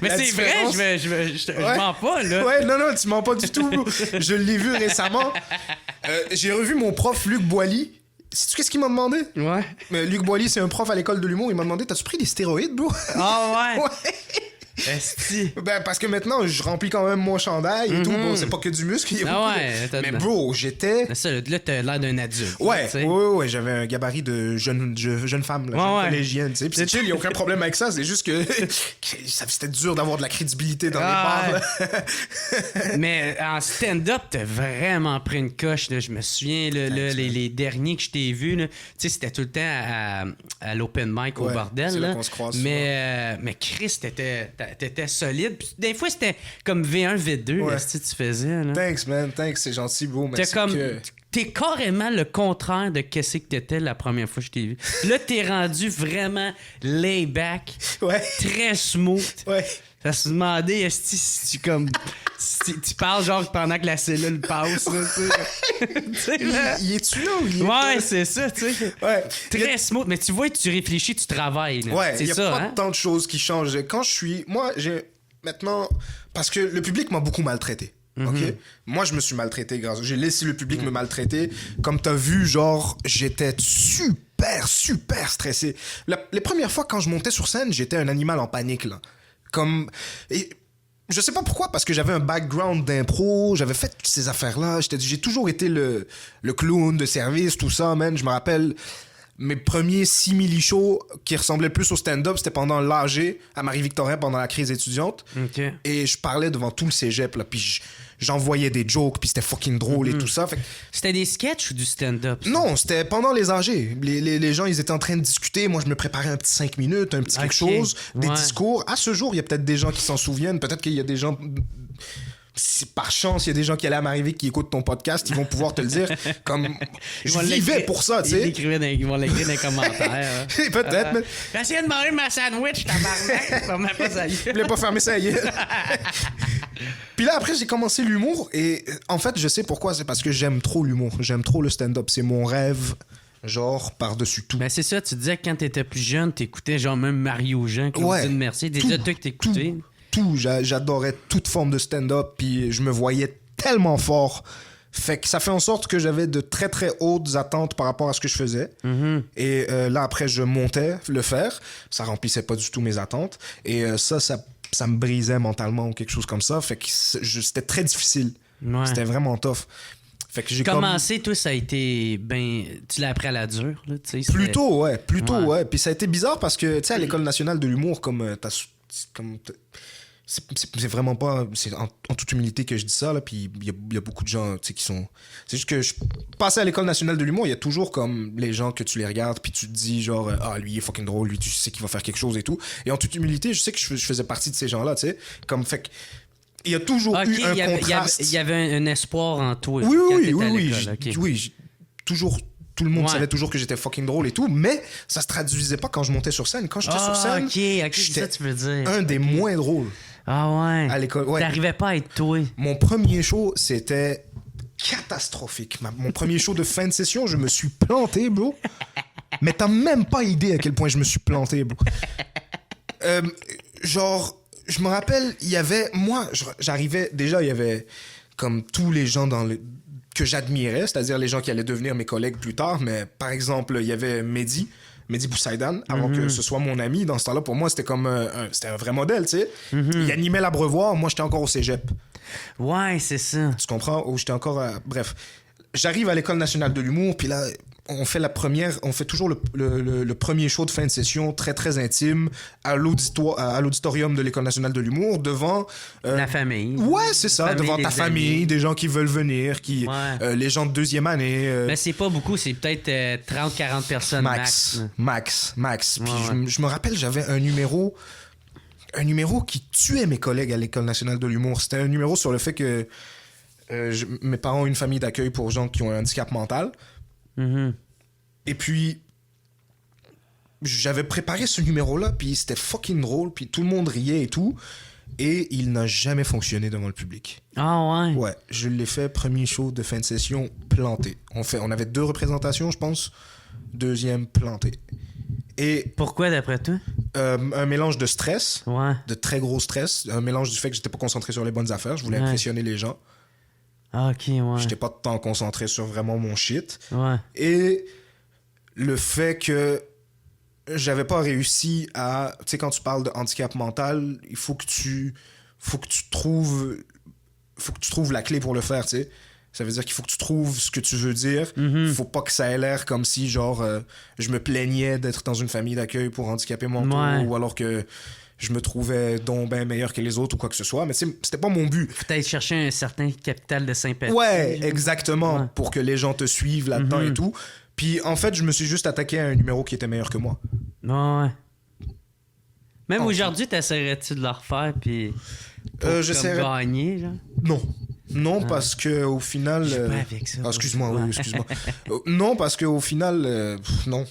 Mais c'est différence. vrai, je mens pas, là. Ouais, non, tu mens pas du tout, bro. Je l'ai vu récemment. J'ai revu mon prof Luc Boilly. Sais-tu qu'est-ce qu'il m'a demandé? Ouais. Luc Boilly, c'est un prof à l'école de l'humour. Il m'a demandé, t'as-tu pris des stéroïdes, bro? Ah ouais? Ouais. Esti. Ben, parce que maintenant, je remplis quand même mon chandail et tout. Bon, c'est pas que du muscle. Ah ouais. Mais bro, j'étais... Ça, là, t'as l'air d'un adulte. Ouais, j'avais un gabarit de jeune femme, là, collégienne, tu sais. Puis c'est chill, il n'y a aucun problème avec ça. C'est juste que c'était dur d'avoir de la crédibilité dans les bars, là. Mais en stand-up, t'as vraiment pris une coche, là. Je me souviens, là, les derniers que je t'ai vus, là, tu sais, c'était tout le temps à l'open mic au bordel, c'est là. là qu'on se croise. Mais Chris, t'étais solide. Puis des fois, c'était comme V1, V2, là, tu faisais, là. Thanks, man. Thanks, c'est gentil, bro. Mais t'es carrément le contraire de qu'est-ce que t'étais la première fois que je t'ai vu. Là, t'es rendu vraiment lay-back. Ouais. Très smooth. Ouais. Ça se demandait si tu comme... tu parles genre pendant que la cellule passe, là, tu sais. Il est-tu là ou il est c'est ça, tu sais. Ouais. Très smooth, mais tu vois, tu réfléchis, tu travailles. Là. Ouais, il y a ça, pas tant de choses qui changent. Quand je suis... Moi, j'ai... Maintenant... Parce que le public m'a beaucoup maltraité. OK? Moi, je me suis maltraité grâce... J'ai laissé le public me maltraiter. Comme t'as vu, genre, j'étais super stressé. Les premières fois, quand je montais sur scène, j'étais un animal en panique, là. Comme... Et je sais pas pourquoi, parce que j'avais un background d'impro, j'avais fait toutes ces affaires-là. J'ai toujours été le clown de service, tout ça, man. Je me rappelle... Mes premiers 6 milli shows qui ressemblaient plus au stand-up, c'était pendant l'AG à Marie-Victorin pendant la crise étudiante. Okay. Et je parlais devant tout le cégep, là, puis j'envoyais des jokes, puis c'était fucking drôle et tout ça. Fait que... C'était des sketchs ou du stand-up? Ça? Non, c'était pendant les AG. Les gens, ils étaient en train de discuter. Moi, je me préparais un petit 5 minutes, un petit quelque chose, des discours. À ce jour, il y a peut-être des gens qui s'en souviennent. Peut-être qu'il y a des gens... Si par chance, il y a des gens qui allaient à m'arriver qui écoutent ton podcast, ils vont pouvoir te le dire. Comme je vivais pour ça, tu sais. Ils vont l'écrire dans les commentaires. Peut-être, mais... J'ai essayé de manger ma sandwich, tabarnak. Je voulais pas fermer ça gueule. Puis là, après, j'ai commencé l'humour. Et en fait, je sais pourquoi. C'est parce que j'aime trop l'humour. J'aime trop le stand-up. C'est mon rêve, genre, par-dessus tout. Ben c'est ça, tu disais que quand t'étais plus jeune, t'écoutais genre même Mario Jean, Claudine Mercier. Déjà, toi que t'écoutais. Tout, j'adorais toute forme de stand-up, puis je me voyais tellement fort. Fait que ça fait en sorte que j'avais de très très hautes attentes par rapport à ce que je faisais. Et là, après, je montais le faire. Ça remplissait pas du tout mes attentes. Et ça ça me brisait mentalement ou quelque chose comme ça. Fait que c'était très difficile. Ouais. C'était vraiment tough. Fait que j'ai commencé, toi, ça a été tu l'as appris à la dure, là, tu sais. Plutôt, ouais. Puis ça a été bizarre parce que, tu sais, à l'École nationale de l'humour, c'est vraiment pas... C'est en toute humilité que je dis ça, là, puis il y a beaucoup de gens, tu sais, qui sont... C'est juste que je passais à l'École nationale de l'humour, il y a toujours comme les gens que tu les regardes, puis tu te dis genre, lui, il est fucking drôle, lui, tu sais qu'il va faire quelque chose et tout. Et en toute humilité, je sais que je faisais partie de ces gens-là, tu sais. Comme, fait que... Il y a toujours eu un contraste. Il y avait un espoir en toi. Oui. Toujours... Tout le monde savait toujours que j'étais fucking drôle et tout, mais ça se traduisait pas quand je montais sur scène. Quand j'étais sur scène, j'étais ça, tu veux dire. Un des moins drôles. Ah ouais. À l'école. Ouais. T'arrivais pas à être toi. Mon premier show, c'était catastrophique. Mon premier show de fin de session, je me suis planté, bro. Mais t'as même pas idée à quel point je me suis planté, bro. Genre, je me rappelle, il y avait... Moi, j'arrivais... Déjà, il y avait comme tous les gens que j'admirais, c'est-à-dire les gens qui allaient devenir mes collègues plus tard, mais par exemple, il y avait Mehdi Boussaïdan, avant que ce soit mon ami. Dans ce temps-là, pour moi, c'était comme c'était un vrai modèle, tu sais. Il animait l'Abreuvoir, moi, j'étais encore au cégep. Ouais, c'est ça. Tu comprends? Ou j'étais encore... Bref. J'arrive à l'École nationale de l'humour, puis là, on fait toujours le premier show de fin de session, très, très intime, à l'auditorium de l'École nationale de l'humour, devant... la famille. Ouais, c'est ça, devant ta famille, des gens qui veulent venir, les gens de deuxième année. Mais c'est pas beaucoup, c'est peut-être 30-40 personnes max. Puis je me rappelle, j'avais un numéro qui tuait mes collègues à l'École nationale de l'humour. C'était un numéro sur le fait que mes parents ont une famille d'accueil pour gens qui ont un handicap mental. Et puis, j'avais préparé ce numéro-là, puis c'était fucking drôle, puis tout le monde riait et tout, et il n'a jamais fonctionné devant le public. Ah ouais? Ouais, je l'ai fait, premier show de fin de session, planté. On avait 2 représentations, je pense, deuxième, planté. Et pourquoi, d'après toi? Un mélange de stress, de très gros stress, un mélange du fait que j'étais pas concentré sur les bonnes affaires, je voulais impressionner les gens. Ah, ok, ouais. J'étais pas tant concentré sur vraiment mon shit. Ouais. Et le fait que j'avais pas réussi à... Tu sais, quand tu parles de handicap mental, il faut que tu trouves la clé pour le faire, tu sais. Ça veut dire qu'il faut que tu trouves ce que tu veux dire. Faut pas que ça ait l'air comme si, genre, je me plaignais d'être dans une famille d'accueil pour handicapés mentaux, ou alors que je me trouvais donc bien meilleur que les autres ou quoi que ce soit, mais c'était pas mon but. Peut-être chercher un certain capital de sympathie. Ouais, exactement, pour que les gens te suivent là-dedans et tout. Puis en fait, je me suis juste attaqué à un numéro qui était meilleur que moi. Ouais. Même aujourd'hui, t'essaierais-tu de le refaire puis j'essaierais... gagner, genre? Non, parce que au final... Je suis pas avec ça. Excuse-moi. Non, parce que au final, non,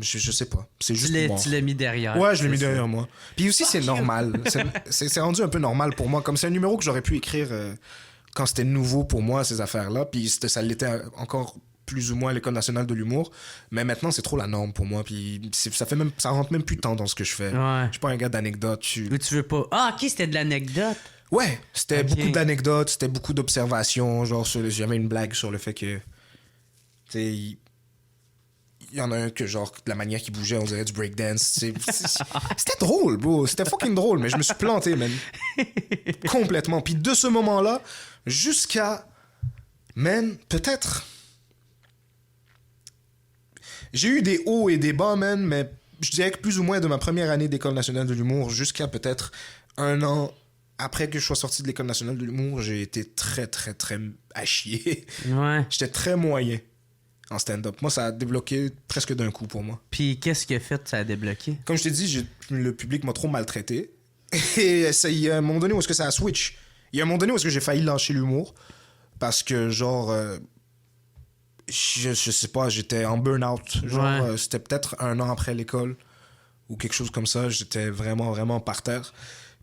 je sais pas. C'est juste tu l'as mis derrière. Ouais, je l'ai mis derrière moi. Puis aussi, c'est normal. C'est rendu un peu normal pour moi. Comme c'est un numéro que j'aurais pu écrire quand c'était nouveau pour moi, ces affaires-là. Puis ça l'était encore plus ou moins à l'École nationale de l'humour. Mais maintenant, c'est trop la norme pour moi. Puis ça rentre même plus tant dans ce que je fais. Ouais. Je suis pas un gars d'anecdotes. Mais tu veux pas... Ah, ok, c'était de l'anecdote. Ouais, c'était beaucoup d'anecdotes, c'était beaucoup d'observations. Genre, j'avais une blague sur le fait que... Tu sais, il y en a un que, genre, de la manière qu'il bougeait, on dirait du breakdance. C'était drôle, bro. C'était fucking drôle, mais je me suis planté, man. Complètement. Puis de ce moment-là, jusqu'à... Man, peut-être... J'ai eu des hauts et des bas, man, mais je dirais que plus ou moins de ma première année d'École nationale de l'humour jusqu'à peut-être 1 an... Après que je sois sorti de l'École nationale de l'humour, j'ai été très, très, très à chier. Ouais. J'étais très moyen en stand-up. Moi, ça a débloqué presque d'un coup pour moi. Puis qu'est-ce qui a fait que ça a débloqué? Comme je t'ai dit, le public m'a trop maltraité. Et il y a un moment donné où est-ce que ça a switch. Il y a un moment donné où est-ce que j'ai failli lâcher l'humour. Parce que, genre... je sais pas, j'étais en burn-out. Genre, c'était peut-être 1 an après l'école. Ou quelque chose comme ça. J'étais vraiment, vraiment par terre.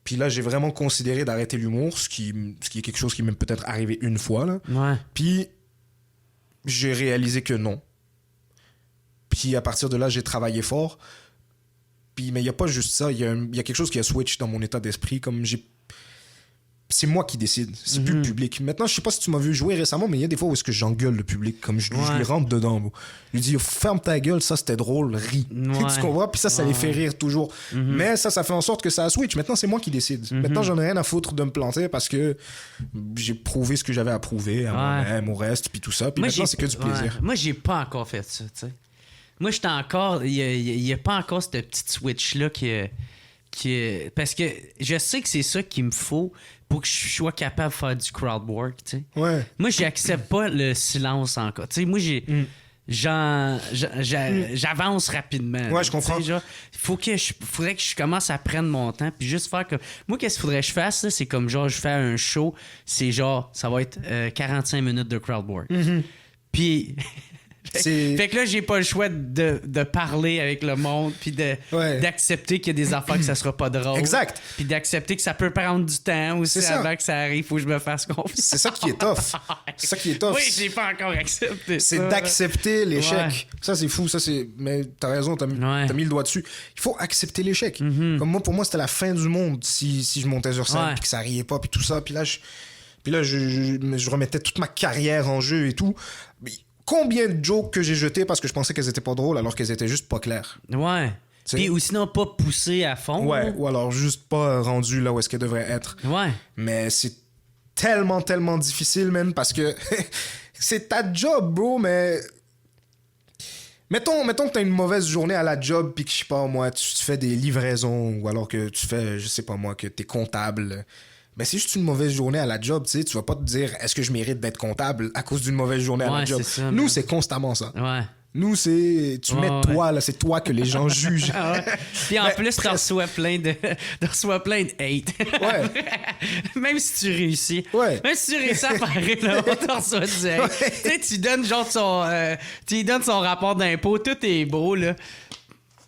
Puis là, j'ai vraiment considéré d'arrêter l'humour, ce qui est quelque chose qui m'est peut-être arrivé 1 fois. Là. Ouais. Puis j'ai réalisé que non. Puis à partir de là, j'ai travaillé fort. Puis, mais il n'y a pas juste ça. Il y a quelque chose qui a switch dans mon état d'esprit. Comme c'est moi qui décide. C'est plus le public. Maintenant, je sais pas si tu m'as vu jouer récemment, mais il y a des fois où est-ce que j'engueule le public, comme je les rentre dedans. Bro. Je lui dis, ferme ta gueule, ça c'était drôle, ris. Tu comprends? Puis ça les fait rire toujours. Mais ça fait en sorte que ça switch. Maintenant, c'est moi qui décide. Maintenant, j'en ai rien à foutre de me planter parce que j'ai prouvé ce que j'avais à prouver à moi-même, au reste, puis tout ça. Puis maintenant, c'est que du plaisir. Moi, j'ai pas encore fait ça, tu sais. Moi, j'étais encore... Il y a pas encore cette petite switch-là parce que je sais que c'est ça qu'il me faut pour que je sois capable de faire du crowd work, tu sais. Ouais. Moi, j'accepte pas le silence encore. Tu sais, moi, j'avance rapidement. Ouais, je comprends. Genre, faudrait que je commence à prendre mon temps puis juste faire comme... Moi, qu'est-ce qu'il faudrait que je fasse, là, c'est comme genre, je fais un show, c'est genre, ça va être 45 minutes de crowd work. Puis... Fait que là, j'ai pas le choix de parler avec le monde, puis d'accepter qu'il y a des affaires que ça sera pas drôle. Exact. Puis d'accepter que ça peut prendre du temps aussi avant que ça arrive. Faut que je me fasse confiance. C'est ça qui est tough. C'est ça qui est tough. Oui, j'ai pas encore accepté ça. C'est d'accepter l'échec. Ouais. Ça, c'est fou. Mais t'as raison, t'as mis le doigt dessus. Il faut accepter l'échec. Comme pour moi, c'était la fin du monde si je montais sur scène, puis que ça riait pas, puis tout ça. Puis là, je remettais toute ma carrière en jeu et tout. Combien de jokes que j'ai jetés parce que je pensais qu'elles étaient pas drôles alors qu'elles étaient juste pas claires. Ouais. Puis ou sinon pas poussées à fond. Ouais, ou alors juste pas rendues là où est-ce qu'elles devraient être. Ouais. Mais c'est tellement, tellement difficile, man, parce que c'est ta job, bro, mais... Mettons que t'as une mauvaise journée à la job puis que, je sais pas, moi, tu fais des livraisons ou alors que tu fais, je sais pas moi, que t'es comptable... Mais c'est juste une mauvaise journée à la job, tu sais. Tu vas pas te dire, est-ce que je mérite d'être comptable à cause d'une mauvaise journée à la job? Ça, nous, c'est constamment ça. Ouais. Nous, c'est... Tu mets toi, là, c'est toi que les gens jugent. Puis en plus, t'en reçois plein de hate. Ouais. Même si tu réussis. Ouais. Même si tu réussis à faire rire, là, t'en reçois du hate. Tu sais, tu donnes tu lui donnes son rapport d'impôt, tout est beau, là.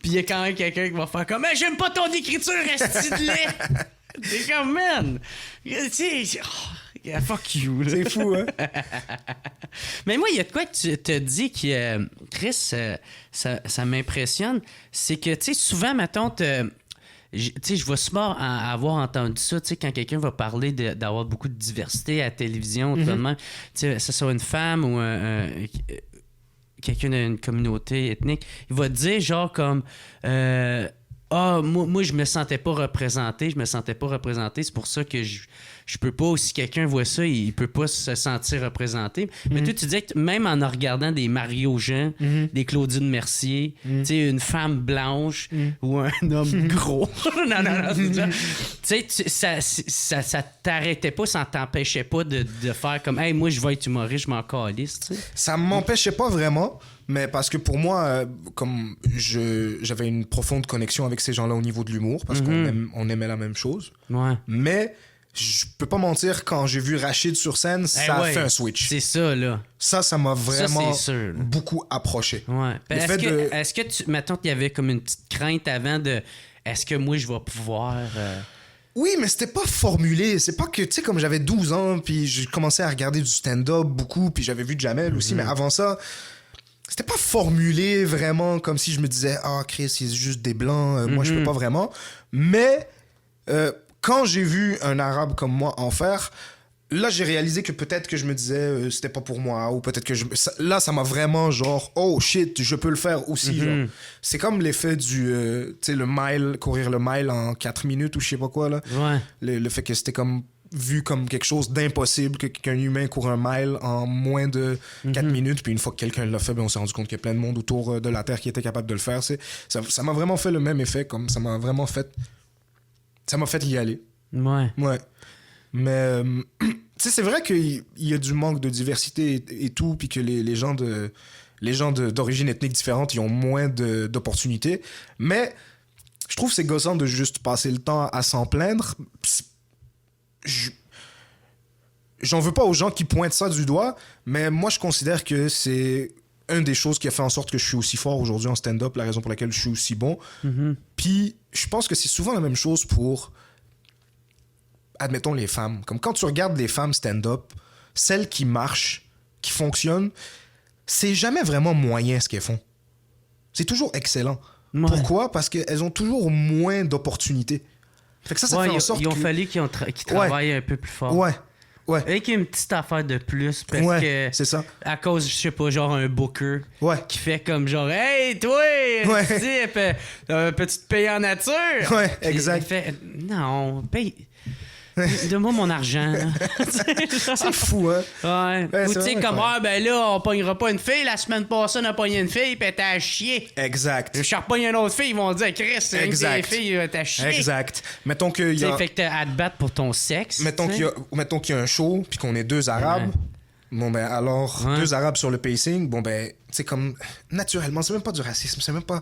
Puis il y a quand même quelqu'un qui va faire comme, mais j'aime pas ton écriture, reste de lait. T'es comme, man, tu sais, fuck you, là. C'est fou, hein? Mais moi, il y a de quoi que tu te dis que, Chris, ça m'impressionne, c'est que, tu sais, souvent, mettons, tu sais, je vois souvent avoir entendu ça, tu sais, quand quelqu'un va parler d'avoir beaucoup de diversité à la télévision, tu sais, que ce soit une femme ou quelqu'un d'une communauté ethnique, il va te dire, genre, comme... moi, je me sentais pas représenté. C'est pour ça que je peux pas, si quelqu'un voit ça, il peut pas se sentir représenté. Mais toi, tu disais que même en regardant des Mario Jean, des Claudine Mercier, tu sais, une femme blanche ou un homme gros. non. Tu sais, ça t'arrêtait pas, ça t'empêchait pas de faire comme, hey, moi, je vais être humoriste, je m'en calisse, tu sais. Ça m'empêchait pas vraiment. Mais parce que pour moi, comme j'avais une profonde connexion avec ces gens-là au niveau de l'humour, parce qu'on aimait la même chose. Ouais. Mais je peux pas mentir, quand j'ai vu Rachid sur scène, ça a fait un switch. C'est ça, là. Ça m'a vraiment sûr, beaucoup approché. Ouais. Est-ce que tu... Mettons qu'il y avait comme une petite crainte avant de... Est-ce que moi, je vais pouvoir... Oui, mais c'était pas formulé. C'est pas que, tu sais, comme j'avais 12 ans, puis j'ai commencé à regarder du stand-up beaucoup, puis j'avais vu Jamel aussi, mais avant ça... C'était pas formulé vraiment comme si je me disais « Ah, Chris, c'est juste des blancs, moi je peux pas vraiment. » Mais quand j'ai vu un arabe comme moi en faire, là j'ai réalisé que peut-être que je me disais c'était pas pour moi, ou peut-être que là ça m'a vraiment genre « Oh shit, je peux le faire aussi. Genre. C'est comme l'effet du, tu sais, le mile, courir le mile en 4 minutes ou je sais pas quoi là. Ouais. Le fait que c'était comme... vu comme quelque chose d'impossible qu'un humain court un mile en moins de 4 minutes, puis une fois que quelqu'un l'a fait, ben on s'est rendu compte qu'il y a plein de monde autour de la Terre qui était capable de le faire. Ça m'a vraiment fait le même effet, comme ça m'a fait y aller. Ouais. Mais tu sais, c'est vrai qu'il y a du manque de diversité et tout, puis que les gens d'origine ethnique différente, ils ont moins d'opportunités, mais je trouve que c'est gossant de juste passer le temps à s'en plaindre. J'en veux pas aux gens qui pointent ça du doigt, mais moi je considère que c'est une des choses qui a fait en sorte que je suis aussi fort aujourd'hui en stand-up, la raison pour laquelle je suis aussi bon. Puis je pense que c'est souvent la même chose pour, admettons, les femmes. Comme quand tu regardes les femmes stand-up, celles qui marchent, qui fonctionnent, c'est jamais vraiment moyen ce qu'elles font. C'est toujours excellent. Ouais. Pourquoi? Parce qu'elles ont toujours moins d'opportunités. Fait que ça fait en sorte ils ont fallu qu'ils travaillent un peu plus fort. Ouais. Avec une petite affaire de plus, parce que... c'est ça. À cause, je sais pas, genre un booker qui fait comme genre « Hey, toi, peux-tu te payer en nature? » Ouais, exact. Il fait « Non, paye... Donne-moi mon argent. » C'est fou, hein? Ouais. Ou tu sais, comme, ben là, on pognera pas une fille. La semaine passée, on a pogné une fille, puis elle était à chier. Exact. Je repogne une autre fille, ils vont dire, Chris, c'est une des filles, elle était à chier. Exact. Mettons qu'il y a... Fait que t'as à te battre pour ton sexe. Mettons qu'il y a un show, puis qu'on est 2 Arabes. Ouais. Bon, ben alors, 2 Arabes sur le pacing, bon, ben, c'est comme, naturellement, c'est même pas du racisme, c'est même pas...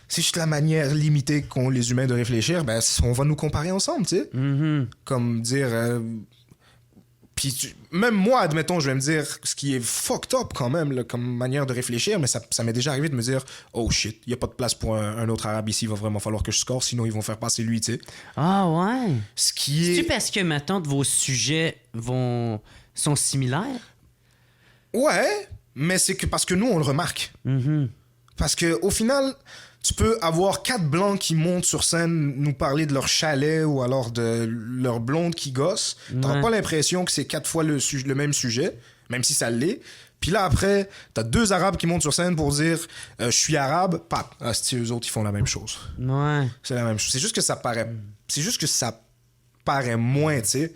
C'est juste la manière limitée qu'ont les humains de réfléchir, ben, on va nous comparer ensemble, tu sais. Mm-hmm. Comme dire... Puis même moi, admettons, je vais me dire ce qui est fucked up quand même, là, comme manière de réfléchir, mais ça m'est déjà arrivé de me dire « Oh shit, il n'y a pas de place pour un autre Arabe ici, il va vraiment falloir que je score, sinon ils vont faire passer lui, tu sais. » Ah ouais? Ce qui est... C'est-tu parce que, maintenant, vos sujets sont similaires? Ouais, mais c'est que parce que nous, on le remarque. Mm-hmm. Parce que au final... Tu peux avoir 4 blancs qui montent sur scène nous parler de leur chalet ou alors de leur blonde qui gosse. T'auras pas l'impression que c'est 4 fois le même sujet, même si ça l'est. Puis là, après, t'as 2 Arabes qui montent sur scène pour dire « Je suis arabe », pap. Ah, si eux autres, ils font la même chose. Ouais. C'est la même chose. C'est juste que ça paraît... C'est juste que ça paraît moins, tu sais.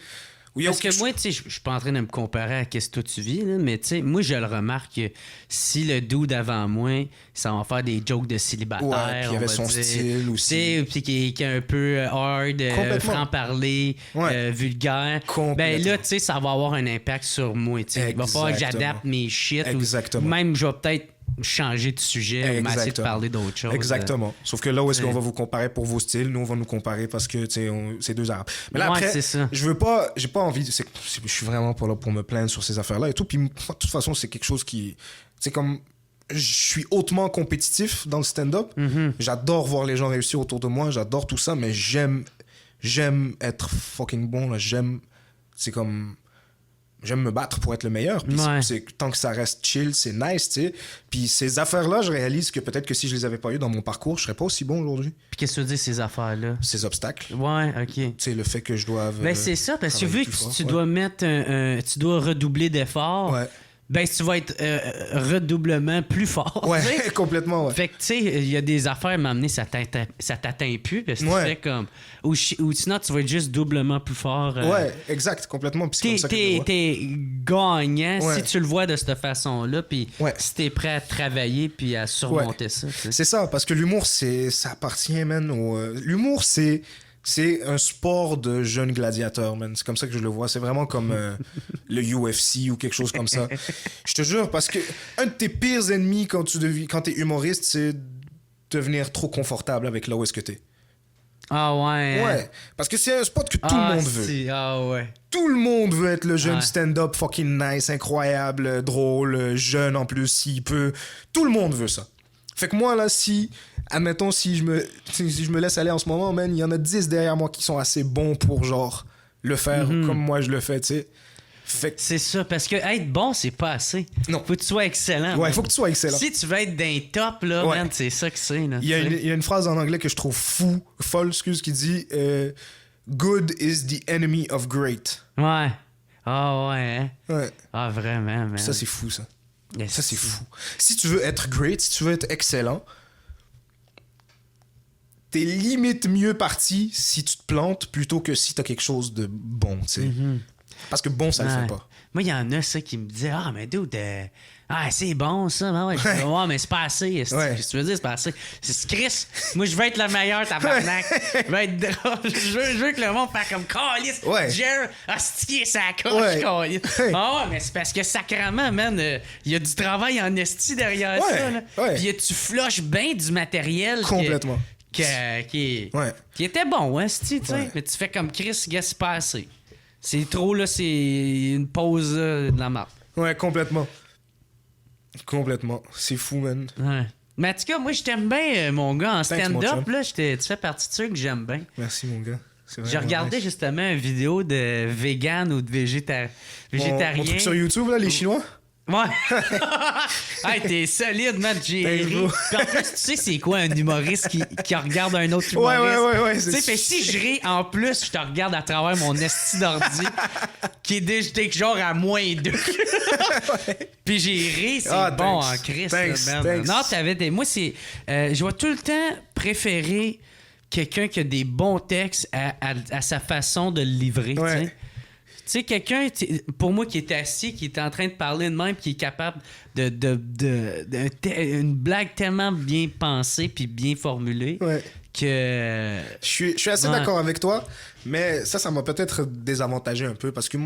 Oui, parce que moi, tu sais, je suis pas en train de me comparer à ce que toi tu vis, là, mais tu sais, moi, je le remarque que si le dude avant moi, ça va faire des jokes de célibataire, ouais, puis il avait son style aussi. Puis qui est un peu hard, franc-parler, vulgaire. Ben là, tu sais, ça va avoir un impact sur moi, tu sais. Il va falloir que j'adapte mes shit. Ou même, je vais peut-être changer de sujet, mais essayer de parler d'autre chose. Exactement. Sauf que là où est-ce qu'on va vous comparer pour vos styles, nous on va nous comparer parce que c'est 2 Arabes. Mais là après, j'ai pas envie, je suis vraiment pas là pour me plaindre sur ces affaires-là et tout. Puis de toute façon, c'est quelque chose qui, c'est comme, je suis hautement compétitif dans le stand-up. Mm-hmm. J'adore voir les gens réussir autour de moi, j'adore tout ça, mais j'aime être fucking bon là. J'aime me battre pour être le meilleur. Puis tant que ça reste chill, c'est nice, tu sais. Puis ces affaires-là, je réalise que peut-être que si je les avais pas eues dans mon parcours, je serais pas aussi bon aujourd'hui. Puis qu'est-ce que tu veux dire, ces affaires-là? Ces obstacles. Ouais, OK. Tu sais, le fait que je dois... Ben c'est ça, parce que vu que tu dois mettre tu dois redoubler d'efforts... Ouais. Ben, tu vas être redoublement plus fort. Ouais, t'sais. Complètement, ouais. Fait que, tu sais, il y a des affaires à m'amener, ça t'atteint plus. Parce que tu fais comme. Ou sinon, tu vas être juste doublement plus fort. Ouais, exact, complètement. Puis c'est comme ça que je le vois. T'es gagnant si tu le vois de cette façon-là. Puis si t'es prêt à travailler puis à surmonter ça. T'sais. C'est ça, parce que l'humour, ça appartient, man. L'humour, c'est un sport de jeunes gladiateurs, man. C'est comme ça que je le vois. C'est vraiment comme le UFC ou quelque chose comme ça. Je te jure, parce que un de tes pires ennemis quand t'es humoriste, c'est devenir trop confortable avec là où est-ce que t'es. Ah ouais. Ouais, parce que c'est un sport que tout le monde veut. Ah ouais. Tout le monde veut être le jeune stand-up fucking nice, incroyable, drôle, jeune en plus, s'il peut. Tout le monde veut ça. Fait que moi, là, admettons, si je me laisse aller en ce moment, man, il y en a 10 derrière moi qui sont assez bons pour, genre, le faire comme moi je le fais, tu sais. Fait que... C'est ça, parce que être bon, c'est pas assez. Non. Faut que tu sois excellent. Ouais, faut que tu sois excellent. Si tu veux être d'un top, là, man, c'est ça que c'est. Là, il y a une phrase en anglais que je trouve folle, qui dit Good is the enemy of great. Ouais. Ah ouais, hein? Ouais. Ah, vraiment, man. Ça, c'est fou, ça. Ça, c'est fou. Si tu veux être great, si tu veux être excellent, t'es limite mieux parti si tu te plantes plutôt que si t'as quelque chose de bon, tu sais. Parce que bon, ça le fait pas. Moi, il y en a, ça, qui me disaient « Ah, mais dude, c'est bon, ça. » Ben ouais, je dis, ouais, mais c'est pas assez. Qu'est-ce que tu veux dire, c'est pas assez? C'est Chris. Moi, je veux être le meilleur, tabarnak. Je veux être drôle. Je veux que le monde fasse comme calice. Jer, astier sa coche, calice. Ah ouais, mais c'est parce que sacrément, man, il y a du travail en esti derrière ça. Là. Puis tu flushes bien du matériel. Complètement. Qui était bon, hein, tu sais. Mais tu fais comme Chris, gars, c'est pas assez. C'est trop, là, c'est une pause de la marque. Ouais, complètement. Complètement. C'est fou, man. Ouais. Mais en tout cas, moi, je t'aime bien, mon gars. En stand-up, là, tu fais partie de ceux que j'aime bien. Merci, mon gars. J'ai regardé justement une vidéo de vegan ou de végétarien. Mon truc sur YouTube, là, les Chinois? Ouais. Hey, t'es solide, man. J'ai ri. Puis en plus, tu sais, c'est quoi un humoriste qui regarde un autre humoriste? Ouais. Tu sais, fait si je ris, en plus, je te regarde à travers mon esti d'ordi qui est déjà genre à -2. Puis j'ai ri, c'est bon en Christ. Thanks. Non, t'avais des... Moi, c'est... je vais tout le temps préférer quelqu'un qui a des bons textes à sa façon de le livrer, tu sais. Tu sais, quelqu'un, pour moi, qui est assis, qui est en train de parler de même, qui est capable une blague tellement bien pensée puis bien formulée que... Je suis assez d'accord avec toi, mais ça m'a peut-être désavantagé un peu parce que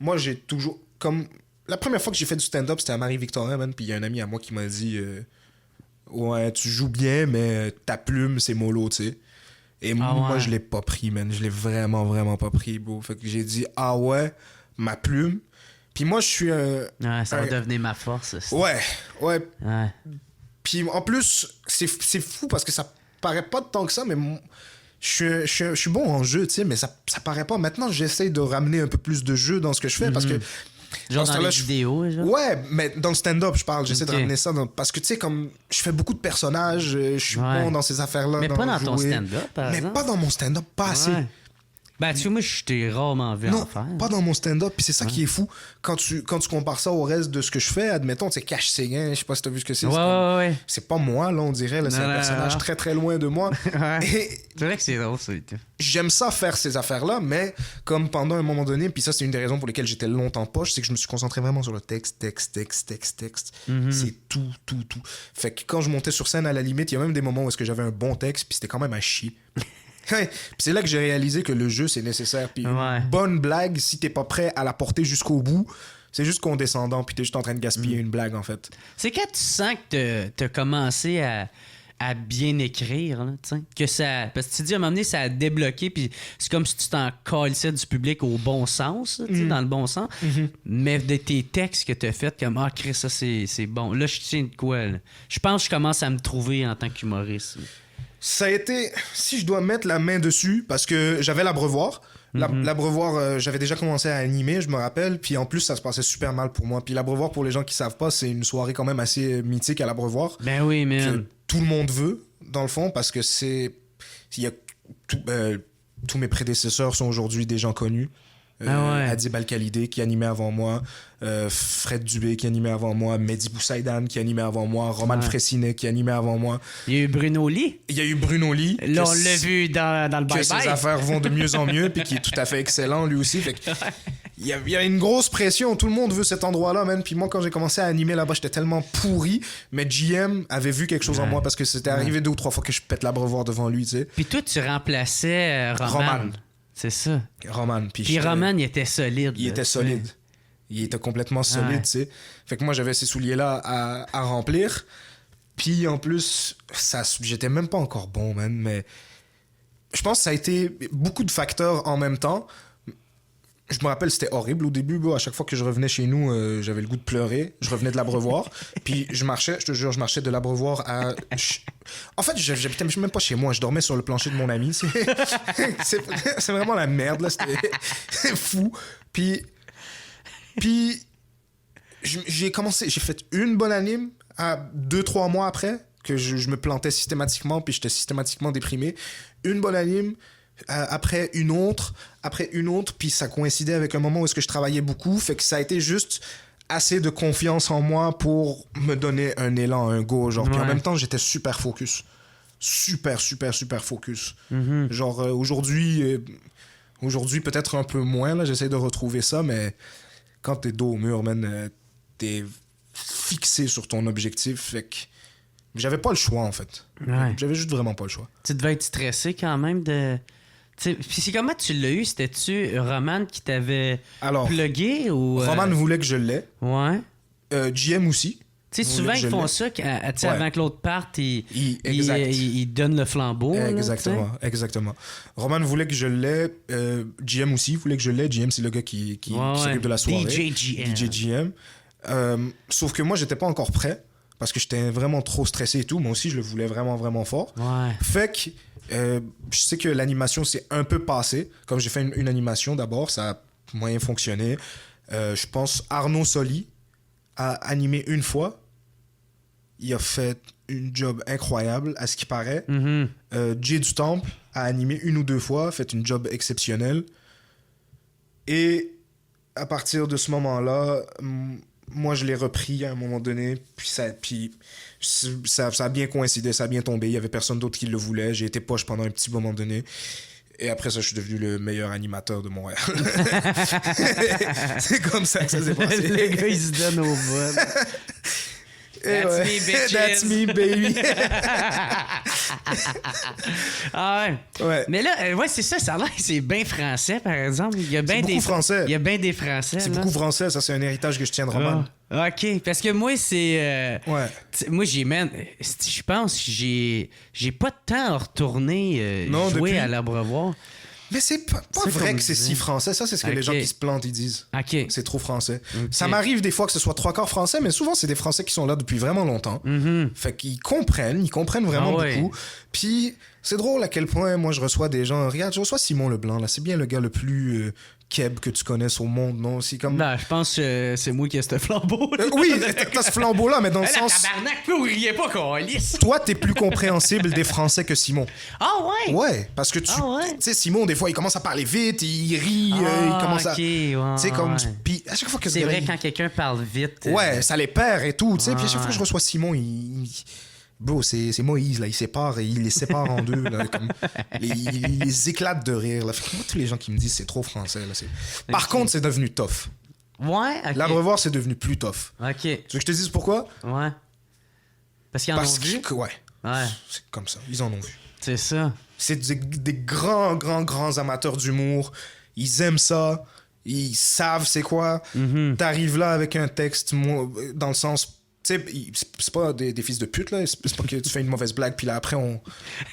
moi, j'ai toujours... Comme la première fois que j'ai fait du stand-up, c'était à Marie-Victorin, man, puis il y a un ami à moi qui m'a dit ouais, tu joues bien, mais ta plume, c'est mollo, tu sais. Et moi, je l'ai pas pris, man. Je l'ai vraiment, vraiment pas pris, bro. Fait que j'ai dit, ah ouais, ma plume. Puis moi, je suis ça va devenir ma force. Ouais. Puis en plus, c'est fou parce que ça paraît pas tant que ça, mais je suis bon en jeu, tu sais, mais ça paraît pas. Maintenant, j'essaie de ramener un peu plus de jeu dans ce que je fais parce que... Genre dans les vidéos, genre? Ouais, mais dans le stand-up, je parle. J'essaie de ramener ça parce que, tu sais, comme je fais beaucoup de personnages, je suis bon dans ces affaires-là. Mais pas dans ton stand-up, par exemple? Mais pas dans mon stand-up, pas assez. Ben, tu vois, moi, je t'ai rarement vu en faire. Non, pas dans mon stand-up. Puis c'est ça qui est fou. Quand tu compares ça au reste de ce que je fais, admettons, tu sais, Cash Séguin, je sais pas si t'as vu ce que c'est. Ouais. C'est pas moi, là, on dirait. Là, c'est un personnage très, très loin de moi. Et c'est vrai que c'est drôle, ça. J'aime ça faire ces affaires-là, mais comme pendant un moment donné, puis ça, c'est une des raisons pour lesquelles j'étais longtemps poche, c'est que je me suis concentré vraiment sur le texte. C'est tout. Fait que quand je montais sur scène, à la limite, il y a même des moments où est-ce que j'avais un bon texte, puis c'était quand même à chier. Puis c'est là que j'ai réalisé que le jeu, c'est nécessaire. Puis une bonne blague, si t'es pas prêt à la porter jusqu'au bout, c'est juste condescendant, puis t'es juste en train de gaspiller une blague, en fait. C'est quand tu sens que t'as commencé à bien écrire, là, tu sais, que ça... Parce que tu dis, à un moment donné, ça a débloqué, puis c'est comme si tu t'en calissais du public au bon sens, tu sais, dans le bon sens, mais de tes textes que t'as fait, comme, ah, Chris, ça, c'est bon. Là, je tiens de quoi, là? Je pense que je commence à me trouver en tant qu'humoriste. Ça a été, si je dois mettre la main dessus, parce que j'avais l'Abreuvoir. L'Abreuvoir, j'avais déjà commencé à animer, je me rappelle. Puis en plus, ça se passait super mal pour moi. Puis l'Abreuvoir, pour les gens qui savent pas, c'est une soirée quand même assez mythique à l'Abreuvoir. Ben oui, man. Que tout le monde veut, dans le fond, parce que c'est... tous mes prédécesseurs sont aujourd'hui des gens connus. Adib Al-Khalidé qui animait avant moi, Fred Dubé qui animait avant moi, Mehdi Boussaïdan qui animait avant moi, Roman Fressinet qui animait avant moi. Il y a eu Bruno Lee. Là, on l'a vu dans le bye-bye. Que ses affaires vont de mieux en mieux, puis qui est tout à fait excellent lui aussi. Fait que il y a une grosse pression, tout le monde veut cet endroit-là, man. Puis moi, quand j'ai commencé à animer là-bas, j'étais tellement pourri, mais GM avait vu quelque chose en moi parce que c'était arrivé 2 ou 3 fois que je pète l'Abreuvoir devant lui, tu sais. Puis toi, tu remplaçais Roman. C'est ça. Roman. Puis Roman, il était solide. Il était solide. Il était complètement solide, tu sais. Fait que moi, j'avais ces souliers-là à remplir. Puis en plus, j'étais même pas encore bon, man. Mais je pense que ça a été beaucoup de facteurs en même temps. Je me rappelle, c'était horrible au début. À chaque fois que je revenais chez nous, j'avais le goût de pleurer. Je revenais de l'Abreuvoir. Puis je marchais, je te jure, je marchais de l'Abreuvoir à... En fait, j'habitais même pas chez moi. Je dormais sur le plancher de mon ami. C'est vraiment la merde, là. C'est fou. Puis j'ai fait une bonne anime à 2-3 mois après que je me plantais systématiquement, puis j'étais systématiquement déprimé. Une bonne anime... après une autre, puis ça coïncidait avec un moment où est-ce que je travaillais beaucoup, fait que ça a été juste assez de confiance en moi pour me donner un élan, un go, genre. Puis en même temps, j'étais super focus. Super focus. Genre, aujourd'hui, peut-être un peu moins, là, j'essaie de retrouver ça, mais quand t'es dos au mur, man, t'es fixé sur ton objectif, fait que j'avais pas le choix, en fait. J'avais juste vraiment pas le choix. Tu devais être stressé quand même de... Puis c'est comment tu l'as eu? C'était-tu Roman qui t'avait plugué ou... Roman voulait que je l'aie. Ouais. GM aussi. Tu sais, souvent ils font ça avant que l'autre parte, ils donnent le flambeau. Exactement. Roman voulait que je l'aie. GM aussi voulait que je l'aie. GM, c'est le gars qui s'occupe de la soirée. DJ GM. Sauf que moi, j'étais pas encore prêt parce que j'étais vraiment trop stressé et tout. Moi aussi, je le voulais vraiment, vraiment fort. Fait que je sais que l'animation s'est un peu passée. Comme j'ai fait une animation d'abord, ça a moyen fonctionné. Je pense Arnaud Soli a animé une fois. Il a fait une job incroyable, à ce qui paraît. Jay du Temple a animé 1 ou 2 fois, fait une job exceptionnelle. Et à partir de ce moment-là, moi, je l'ai repris à un moment donné. Puis ça a bien coïncidé, ça a bien tombé. Il n'y avait personne d'autre qui le voulait. J'ai été poche pendant un petit moment donné. Et après ça, je suis devenu le meilleur animateur de Montréal. C'est comme ça que ça s'est passé. Le gars, il se donne au vol. That's me, bitches. That's me, baby. Ah ouais. Ouais. Mais là, ouais, c'est ça a l'air que c'est bien français, par exemple. Il y a bien beaucoup français. Il y a bien des français. C'est là. beaucoup français, ça, c'est un héritage que je tiens de Roman. Ah, OK, parce que moi, c'est... Ouais. Moi, je pense que j'ai pas de temps à retourner jouer à l'Abreuvoir. Mais c'est pas vrai que c'est si français. Ça, c'est ce que les gens qui se plantent, ils disent. OK. C'est trop français. Okay. Ça m'arrive des fois que ce soit 3/4 français, mais souvent, c'est des Français qui sont là depuis vraiment longtemps. Fait qu'ils comprennent vraiment beaucoup. Puis, c'est drôle à quel point, moi, je reçois des gens... Regarde, je reçois Simon Leblanc, là. C'est bien le gars le plus... Keb que tu connaisses au monde, non? C'est comme... Non, je pense que c'est moi qui ai ce flambeau. Oui, t'as ce flambeau-là, mais dans le sens... Tabarnak, vous riez pas qu'on lisse. Toi, t'es plus compréhensible des Français que Simon. Ah ouais? Ouais, parce que tu sais, Simon, des fois, il commence à parler vite, il rit, il commence à... Tu sais, comme... Puis à chaque fois que c'est vrai, quand quelqu'un parle vite... Ouais, ça les perd et tout, tu sais. Puis à chaque fois que je reçois Simon, Bro, c'est Moïse, là, il les sépare en deux, là, comme... il les éclate de rire, là. Fait que moi, tous les gens qui me disent c'est trop français, là, Par contre, c'est devenu tough. Ouais, OK. L'Abreuvoir, c'est devenu plus tough. OK. Tu veux que je te dise pourquoi? Ouais. Parce qu'ils en ont vu? Ouais. Ouais. C'est comme ça, ils en ont vu. C'est ça. C'est des grands amateurs d'humour. Ils aiment ça. Ils savent c'est quoi. T'arrives là avec un texte, dans le sens... Tu sais, c'est pas des fils de pute, là. C'est pas que tu fais une mauvaise blague, puis là, après, on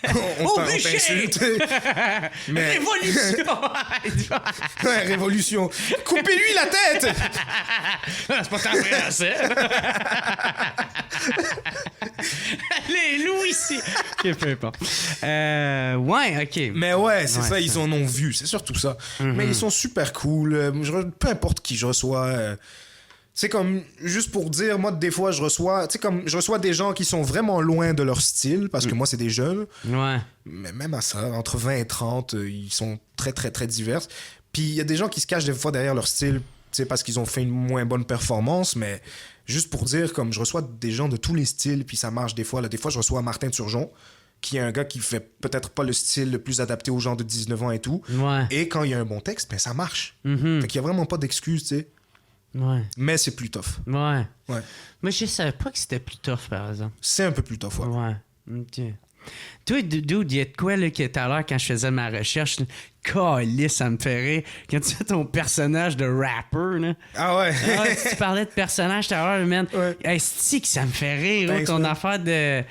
t'insulte. Mais... Révolution! Ouais, révolution. Coupez-lui la tête! C'est pas tant français. Allez, Louis ici. OK, peu importe. Ouais, OK. Mais ouais, c'est ça, ils en ont vu. C'est surtout ça. Mais ils sont super cool. Peu importe qui je reçois... C'est comme, juste pour dire, moi, des fois, je reçois des gens qui sont vraiment loin de leur style, parce que moi, c'est des jeunes. Ouais. Mais même à ça, entre 20 et 30, ils sont très, très, très divers. Puis il y a des gens qui se cachent des fois derrière leur style, parce qu'ils ont fait une moins bonne performance, mais juste pour dire, comme, je reçois des gens de tous les styles, puis ça marche des fois. Là, des fois, je reçois Martin Turgeon, qui est un gars qui fait peut-être pas le style le plus adapté aux gens de 19 ans et tout. Ouais. Et quand il y a un bon texte, ben ça marche. Fait qu'il y a vraiment pas d'excuses, tu sais. Ouais. Mais c'est plus tough. Ouais. Ouais. Mais je savais pas que c'était plus tough, par exemple. C'est un peu plus tough, ouais. Ouais. OK. Toi, dude, il y a de quoi, là, qui tout à l'heure, quand je faisais ma recherche, calisse, ça me fait rire. Quand tu fais ton personnage de rapper, là. Ah ouais? Tu parlais de personnage tout à l'heure, man. Ouais. Est-ce que ça me fait rire, Thanks, ton man. affaire de...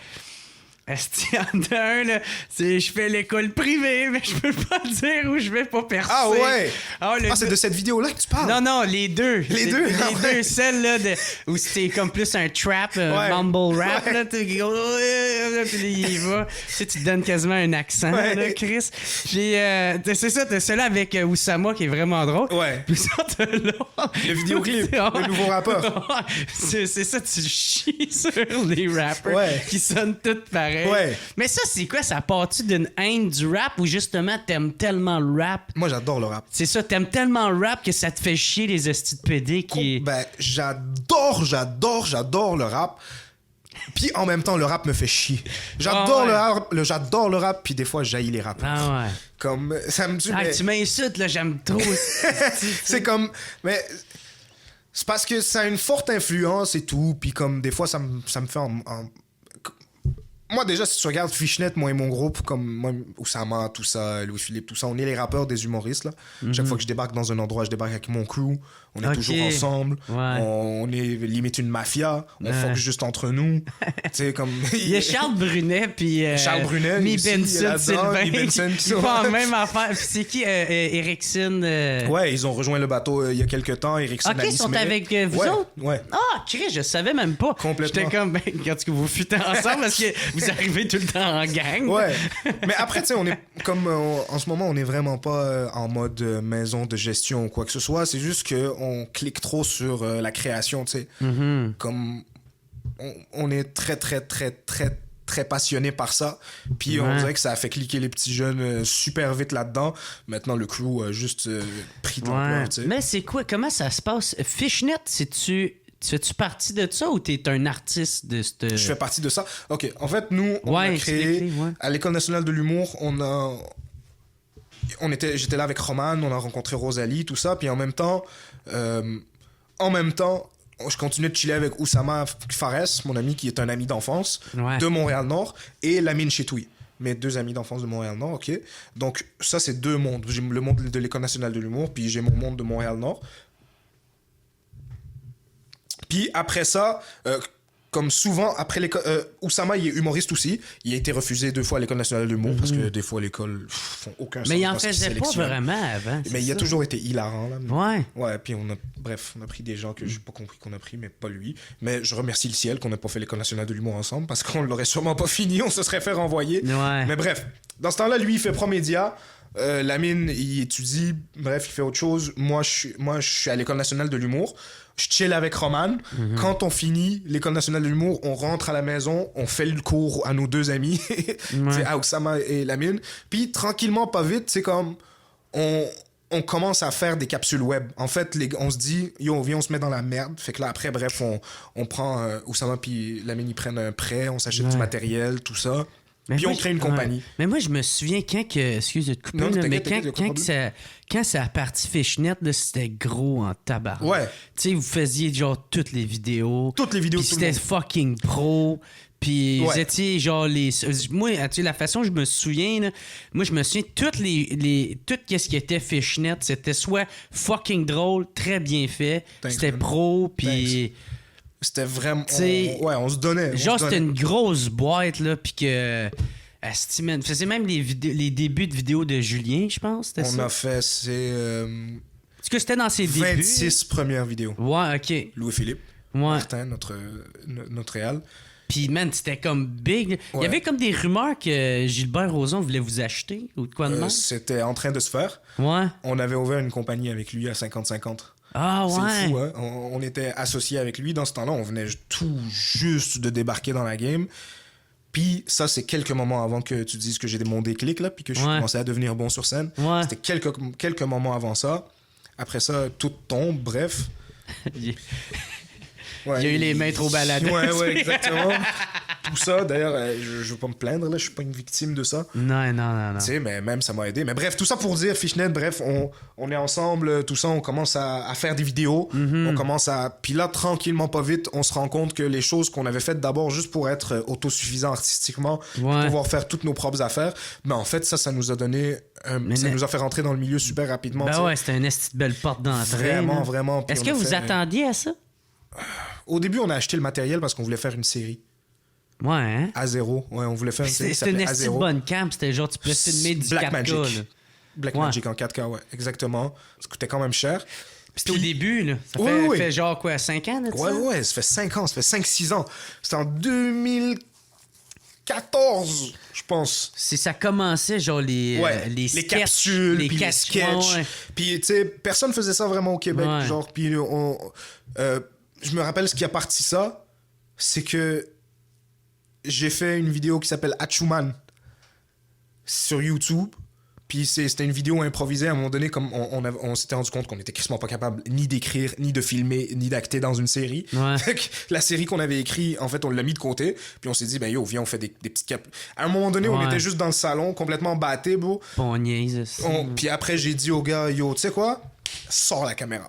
Est-ce en un, là, je fais l'école privée, mais je peux pas dire où je vais pas percer. Ah ouais? Ah, c'est de cette vidéo-là que tu parles? Non, les deux. Les deux? Les Ah ouais. deux, celle-là où c'était comme plus un trap, mumble rap, Ouais. là, puis il y va. Tu sais, tu te donnes quasiment un accent, Ouais. là, Chris. Puis, c'est ça, t'as celui-là avec Oussama qui est vraiment drôle. Ouais. Puis ça, t'as l'autre. Le vidéoclip, le nouveau rappeur. C'est ça, tu chies sur les rappers Ouais. qui sonnent tous pareil. Ouais. Mais ça, c'est quoi? Ça part-tu d'une haine du rap ou justement t'aimes tellement le rap? Moi, j'adore le rap. C'est ça, t'aimes tellement le rap que ça te fait chier les hosties de PD qui... Ben, j'adore le rap. Puis en même temps, le rap me fait chier. J'adore j'adore le rap, puis des fois, j'haïs les rappeurs. Ah ouais. Comme, ça me tue, Ah, mais... tu m'insultes, là, j'aime trop. C'est comme... Mais... C'est parce que ça a une forte influence et tout, puis comme, des fois, ça me fait Moi, déjà, si tu regardes Fishnet, moi et mon groupe, comme moi, Oussama, tout ça, Louis-Philippe, tout ça, on est les rappeurs des humoristes, là. Chaque fois que je débarque dans un endroit, je débarque avec mon crew. On est toujours ensemble. Ouais. On est limite une mafia. On fuck juste entre nous. Tu sais, comme... Il y a Charles Brunet, puis... Charles Brunet, Mi aussi, Benson, Sylvain. Mi Benson qui Ils sont font la même affaire. Puis c'est qui, Erickson? Ouais, ils ont rejoint le bateau il y a quelques temps. Erickson, OK, ils sont avec vous autres? Ouais. Ah, Chris, je savais même pas. Complètement. J'étais comme, quand vous futez ensemble, parce que vous Vous arrivez tout le temps en gang. Ouais. Mais après, tu sais, on est comme en ce moment, on est vraiment pas en mode maison de gestion ou quoi que ce soit. C'est juste qu'on clique trop sur la création, tu sais. Mm-hmm. Comme on est très passionné par ça. Puis on dirait que ça a fait cliquer les petits jeunes super vite là-dedans. Maintenant, le crew a juste pris de l'ampleur, tu sais. Mais c'est quoi? Comment ça se passe? Fishnet, fais-tu partie de ça ou t'es un artiste de cette... Je fais partie de ça. OK. En fait, nous, on a créé... À l'École nationale de l'humour, j'étais là avec Roman, on a rencontré Rosalie, tout ça. Puis en même temps, je continuais de chiller avec Oussama Fares, mon ami qui est un ami d'enfance de Montréal-Nord, et Lamine Chetoui, mes 2 amis d'enfance de Montréal-Nord, OK? Donc, ça, c'est 2 mondes. J'ai le monde de l'École nationale de l'humour, puis j'ai mon monde de Montréal-Nord. Puis après ça, comme souvent, après l'école... Oussama, il est humoriste aussi. Il a été refusé 2 fois à l'École nationale de l'humour parce que des fois, l'école font aucun sens. Mais il en faisait pas vraiment avant. Mais il a toujours été hilarant. Là. Ouais. Ouais, puis on a pris des gens que j'ai pas compris qu'on a pris, mais pas lui. Mais je remercie le ciel qu'on n'a pas fait l'École nationale de l'humour ensemble parce qu'on l'aurait sûrement pas fini. On se serait fait renvoyer. Ouais. Mais bref, dans ce temps-là, lui, il fait Promédia. Lamine, il étudie. Bref, il fait autre chose. Moi, je suis à l'École nationale de l'humour. Je chill avec Roman. Mm-hmm. Quand on finit l'École nationale de l'humour, on rentre à la maison, on fait le cours à nos 2 amis, à Oussama et Lamine. Puis tranquillement, pas vite, c'est comme on commence à faire des capsules web. En fait, on se dit, yo, viens, on se met dans la merde. Fait que là, après, bref, on prend Oussama puis Lamine, ils prennent un prêt, on s'achète du matériel, tout ça. Puis on crée une compagnie. Ouais. Mais moi, je me souviens excuse de te couper, mais quand ça a parti Fishnet, là, c'était gros en tabac. Ouais. Tu sais, vous faisiez genre toutes les vidéos. Toutes les vidéos. Puis c'était fucking pro. Puis vous étiez genre moi, tu sais, la façon dont je me souviens, là, moi, je me souviens, tout ce qui était Fishnet, c'était soit fucking drôle, très bien fait, c'était pro, puis... C'était vraiment... on se donnait. C'était une grosse boîte, là, puis que... Asti, faisait même les débuts de vidéos de Julien, je pense. On a fait Est-ce que c'était dans ses 26 premières vidéos. Ouais, OK. Louis-Philippe. Martin, notre réal. Puis, man, c'était comme big. Il y avait comme des rumeurs que Gilbert Rozon voulait vous acheter ou de quoi de même. C'était en train de se faire. Ouais. On avait ouvert une compagnie avec lui à 50-50. Ah ouais. C'est fou, hein? On était associés avec lui. Dans ce temps-là, on venait tout juste de débarquer dans la game. Puis ça, c'est quelques moments avant que tu dises que j'ai mon déclic, là, puis que je commençais à devenir bon sur scène. Ouais. C'était quelques moments avant ça. Après ça, tout tombe, bref. Il y a eu les mains trop baladées. Ouais, exactement. Tout ça, d'ailleurs, je veux pas me plaindre, là, je suis pas une victime de ça. Non. Tu sais, mais même ça m'a aidé. Mais bref, tout ça pour dire, Fishnet, bref, on est ensemble, tout ça, on commence à faire des vidéos. Mm-hmm. On commence à... Puis là, tranquillement, pas vite, on se rend compte que les choses qu'on avait faites d'abord juste pour être autosuffisant artistiquement, pour pouvoir faire toutes nos propres affaires, mais en fait, ça nous a donné... ça nous a fait rentrer dans le milieu super rapidement. Ben ouais, c'était une belle porte d'entrée. Vraiment. Est-ce que vous attendiez à ça? Au début, on a acheté le matériel parce qu'on voulait faire une série. Ouais, hein? À zéro. Ouais, on voulait faire une série. C'était une estime bonne cam. C'était genre, tu peux filmer du Black 4K. Magic. Black Magic en 4K, ouais, exactement. Ça coûtait quand même cher. C'était au début, là. Ça fait genre quoi, 5 ans, là? Ouais, ça fait 5 ans, ça fait 5-6 ans. C'était en 2014, je pense. Ça commençait, genre, les sketchs, capsules, les sketchs. Puis, tu sais, personne faisait ça vraiment au Québec. Genre, puis je me rappelle ce qui a parti ça, c'est que j'ai fait une vidéo qui s'appelle Hachuman sur YouTube. Puis c'était une vidéo improvisée. À un moment donné, comme on s'était rendu compte qu'on était crissement pas capable ni d'écrire, ni de filmer, ni d'acter dans une série. Ouais. Fait que la série qu'on avait écrite, en fait, on l'a mis de côté. Puis on s'est dit, ben yo, viens, on fait des petites cap. À un moment donné, on était juste dans le salon, complètement batté, bro. Bon, niaise. Puis après, j'ai dit au gars, yo, tu sais quoi? Sors la caméra.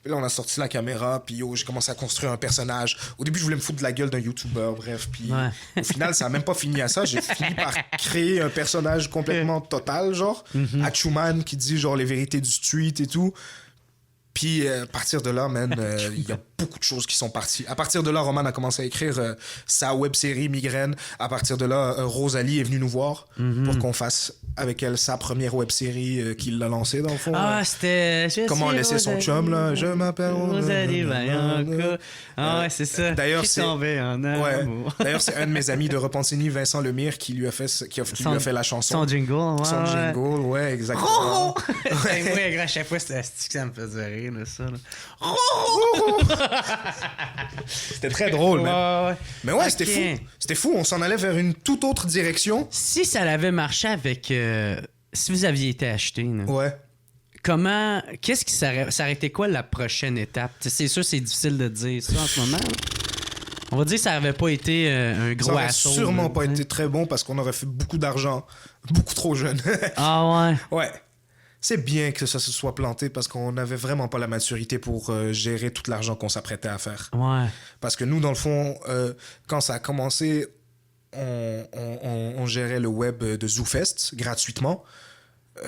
Puis là, on a sorti la caméra, puis yo, j'ai commencé à construire un personnage. Au début, je voulais me foutre de la gueule d'un YouTuber, bref. Puis au final, ça a même pas fini à ça. J'ai fini par créer un personnage complètement total, genre. Hachuman qui dit, genre, les vérités du street et tout. Puis à partir de là, man, il y a beaucoup de choses qui sont parties. À partir de là, Roman a commencé à écrire sa web-série Migraine. À partir de là, Rosalie est venue nous voir pour qu'on fasse avec elle sa première web-série qu'il a lancée, dans le fond. Ah, c'était... Comment laisser son chum, là. Je m'appelle... Rosalie Vaillancourt. Ah ouais, c'est ça. D'ailleurs, c'est... tombé en amour. Ouais. D'ailleurs, c'est un de mes amis de Repentigny, Vincent Lemire, qui lui a fait la chanson. Son jingle, ouais. Son jingle, ouais, exactement. Ouais. Moi, à chaque fois, c'était que ça me faisait rire, là, ça. Là. C'était très drôle, man. Ouais. Mais ouais, c'était fou. C'était fou. On s'en allait vers une toute autre direction. Si ça avait marché avec... si vous aviez été acheté, là, ouais. comment... Qu'est-ce qui ça aurait été quoi la prochaine étape? C'est sûr, c'est difficile de dire ça en ce moment. On va dire que ça n'avait pas été un gros assaut. Ça aurait sûrement pas été très bon parce qu'on aurait fait beaucoup d'argent beaucoup trop jeune. Ah ouais? Ouais. C'est bien que ça se soit planté parce qu'on n'avait vraiment pas la maturité pour gérer tout l'argent qu'on s'apprêtait à faire. Ouais. Parce que nous, dans le fond, quand ça a commencé, on gérait le web de ZooFest gratuitement.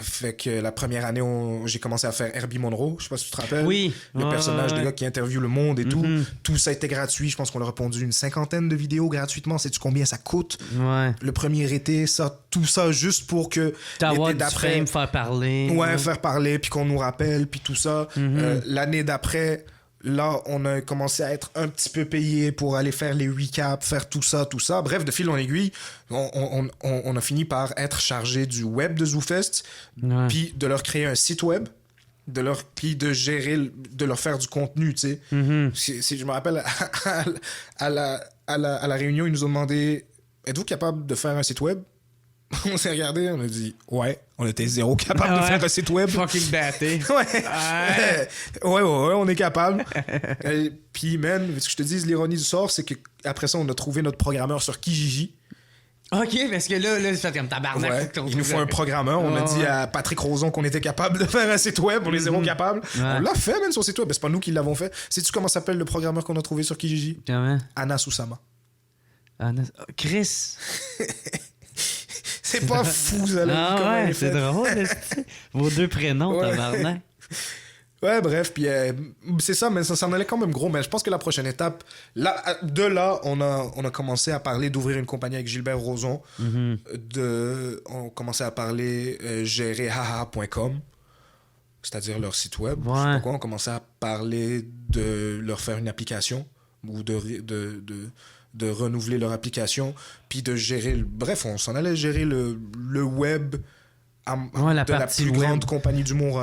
Fait que la première année, j'ai commencé à faire Herbie Monroe. Je sais pas si tu te rappelles. Oui. Le personnage de gars qui interviewe le monde et tout. Tout ça a été gratuit. Je pense qu'on a répondu une 50aine de vidéos gratuitement. Sais-tu combien ça coûte? Ouais. Le premier été, tout ça juste pour que... T'avoir du frame, faire parler. Ouais, faire parler, puis qu'on nous rappelle, puis tout ça. L'année d'après... Là, on a commencé à être un petit peu payé pour aller faire les recaps, faire tout ça. Bref, de fil en aiguille, on a fini par être chargé du web de ZooFest, puis de leur créer un site web, puis de gérer, de leur faire du contenu, tu sais. Je me rappelle, à la réunion, ils nous ont demandé « Êtes-vous capable de faire un site web? » On s'est regardé, on a dit « Ouais. » On était zéro capable de faire un site web. Fucking batté. Ouais, on est capable. Puis, man, ce que je te dis, l'ironie du sort, c'est qu'après ça, on a trouvé notre programmeur sur Kijiji. OK, parce que là c'est fait comme tabarnak. Ouais, il nous faut un programmeur. On a dit à Patrick Rozon qu'on était capable de faire un site web. On est zéro capable. On l'a fait, même, sur le site web. Mais c'est pas nous qui l'avons fait. Sais-tu comment s'appelle le programmeur qu'on a trouvé sur Kijiji? Comment? Anna Susama. Chris. C'est pas fou, ça, là. Ah ouais, c'est drôle. Vos deux prénoms, tabarnak. Ouais, bref, puis c'est ça, mais ça s'en allait quand même gros. Mais je pense que la prochaine étape, on a commencé à parler d'ouvrir une compagnie avec Gilbert Rozon. On commençait à parler gérer haha.com, c'est-à-dire leur site web. Ouais. Je sais pas quoi, on commençait à parler de leur faire une application ou de renouveler leur application, puis de gérer... Bref, on s'en allait gérer le web la de la plus grande compagnie d'humour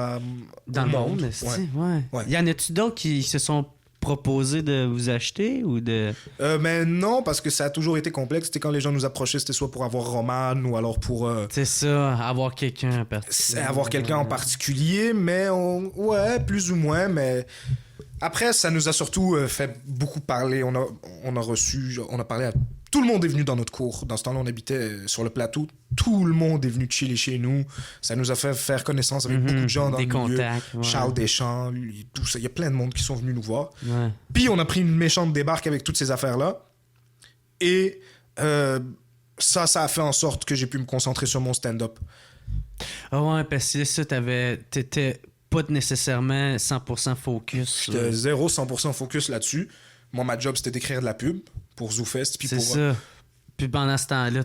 dans le monde. Ouais. Y en a-tu d'autres qui se sont proposés de vous acheter ou de... Mais non, parce que ça a toujours été complexe. C'était quand les gens nous approchaient, c'était soit pour avoir Roman ou alors pour... C'est ça, avoir quelqu'un en particulier. Avoir quelqu'un en particulier, mais ouais, plus ou moins, mais... Après, ça nous a surtout fait beaucoup parler. On a parlé à... Tout le monde est venu dans notre cours. Dans ce temps-là, on habitait sur le plateau. Tout le monde est venu chiller chez nous. Ça nous a fait faire connaissance avec beaucoup de gens dans le milieu. Ouais. Charles Deschamps, tout ça. Il y a plein de monde qui sont venus nous voir. Ouais. Puis, on a pris une méchante débarque avec toutes ces affaires-là. Et ça a fait en sorte que j'ai pu me concentrer sur mon stand-up. Ah ouais, parce que ça, t'étais... pas nécessairement 100% focus. J'étais 100% focus là-dessus. Moi, ma job, c'était d'écrire de la pub pour ZooFest. C'est ça. Puis pendant ce temps-là,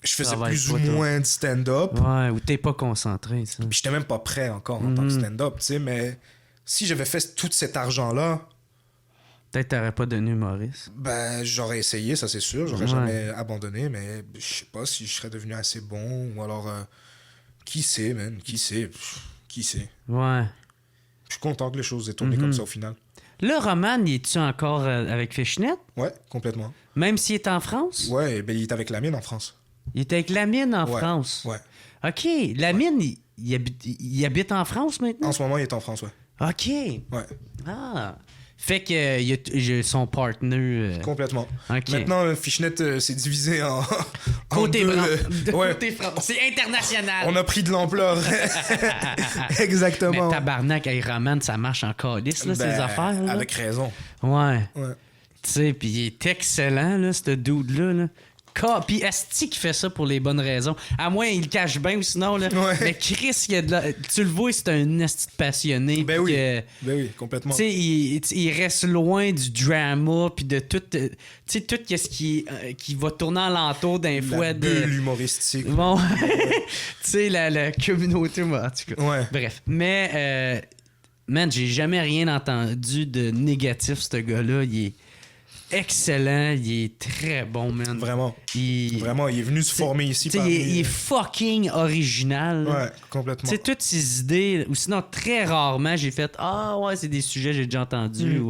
je faisais plus ou moins de stand-up. Ouais, ou t'es pas concentré, ça. Puis j'étais même pas prêt encore en tant que stand-up, tu sais, mais si j'avais fait tout cet argent-là... Peut-être t'aurais pas devenu humoriste. Ben, j'aurais essayé, ça c'est sûr. J'aurais jamais abandonné, mais je sais pas si je serais devenu assez bon ou alors... qui sait, man? Qui sait? Ouais. Je suis content que les choses aient tourné comme ça au final. Là, Roman, es-tu encore avec Fishnet? Ouais, complètement. Même s'il est en France? Ouais, ben il est avec Lamine en France. Il est avec Lamine en France? Ouais. OK. Lamine, il habite en France maintenant? En ce moment, il est en France, ouais. OK. Ouais. Ah. Fait que j'ai son partner. Complètement. Okay. Maintenant, Fishnet s'est divisé en côté deux. Côté France. C'est international. On a pris de l'ampleur. Exactement. Mais tabarnak, hey, Roman, ça marche en calice, là, ces affaires. Là. Avec raison. Ouais. Tu sais, puis il est excellent, là, ce dude-là. Là. Puis asti qui fait ça pour les bonnes raisons. À moins il le cache bien ou sinon là. Ouais. Mais Chris, tu le vois, c'est un asti passionné. Ben oui. Ben oui, complètement. Tu sais, il reste loin du drama puis de tout. Tu sais, tout ce qui va tourner alentour d'un fois de l'humoristique. Bon, tu sais, la communauté, en tout cas. Ouais. Bref, mais man, j'ai jamais rien entendu de négatif, ce gars-là. Il est excellent, il est très bon, man. Vraiment. Vraiment, il est venu se former ici. Il est fucking original. Ouais, complètement. Tu sais, toutes ses idées, ou sinon, très rarement, j'ai fait « Ah ouais, c'est des sujets que j'ai déjà entendus.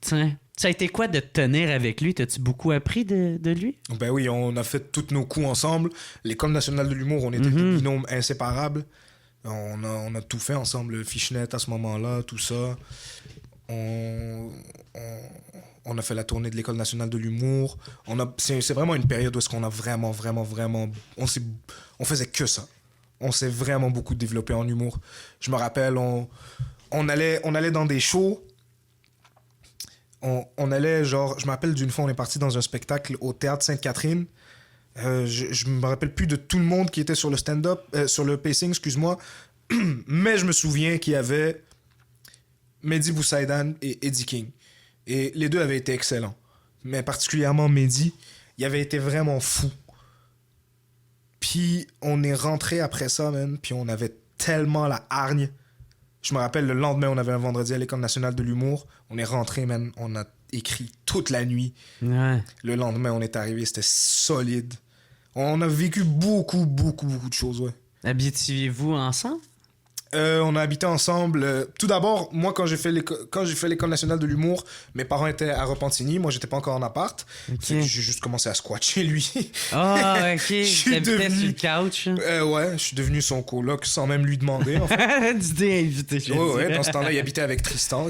Tiens, ça a été quoi de te tenir avec lui? T'as-tu beaucoup appris de lui? Ben oui, on a fait tous nos coups ensemble. L'École nationale de l'humour, on était des binômes inséparables. On a tout fait ensemble, le Fishnet à ce moment-là, tout ça. On a fait la tournée de l'École nationale de l'humour. C'est vraiment une période où est-ce qu'on a vraiment... On faisait que ça. On s'est vraiment beaucoup développé en humour. Je me rappelle, on allait dans des shows. On allait, genre... Je me rappelle d'une fois, on est parti dans un spectacle au Théâtre Sainte-Catherine. Je me rappelle plus de tout le monde qui était sur le stand-up, sur le pacing, excuse-moi. Mais je me souviens qu'il y avait Mehdi Boussaïdan et Eddie King. Et les deux avaient été excellents. Mais particulièrement Mehdi, il avait été vraiment fou. Puis on est rentré après ça, man, puis on avait tellement la hargne. Je me rappelle, le lendemain, on avait un vendredi à l'École nationale de l'humour. On est rentré, man, on a écrit toute la nuit. Ouais. Le lendemain, on est arrivé, c'était solide. On a vécu beaucoup de choses, ouais. Habitiez-vous ensemble? On a habité ensemble. Tout d'abord, moi, quand j'ai fait l'École nationale de l'humour, mes parents étaient à Repentigny. Moi, j'étais pas encore en appart. Okay. J'ai juste commencé à squatter chez lui. Ah, OK. T'habitais sur le couch. Ouais, je suis devenu son coloc sans même lui demander, en fait. Tu t'es invité chez lui. Ouais, dans ce temps-là, il habitait avec Tristan,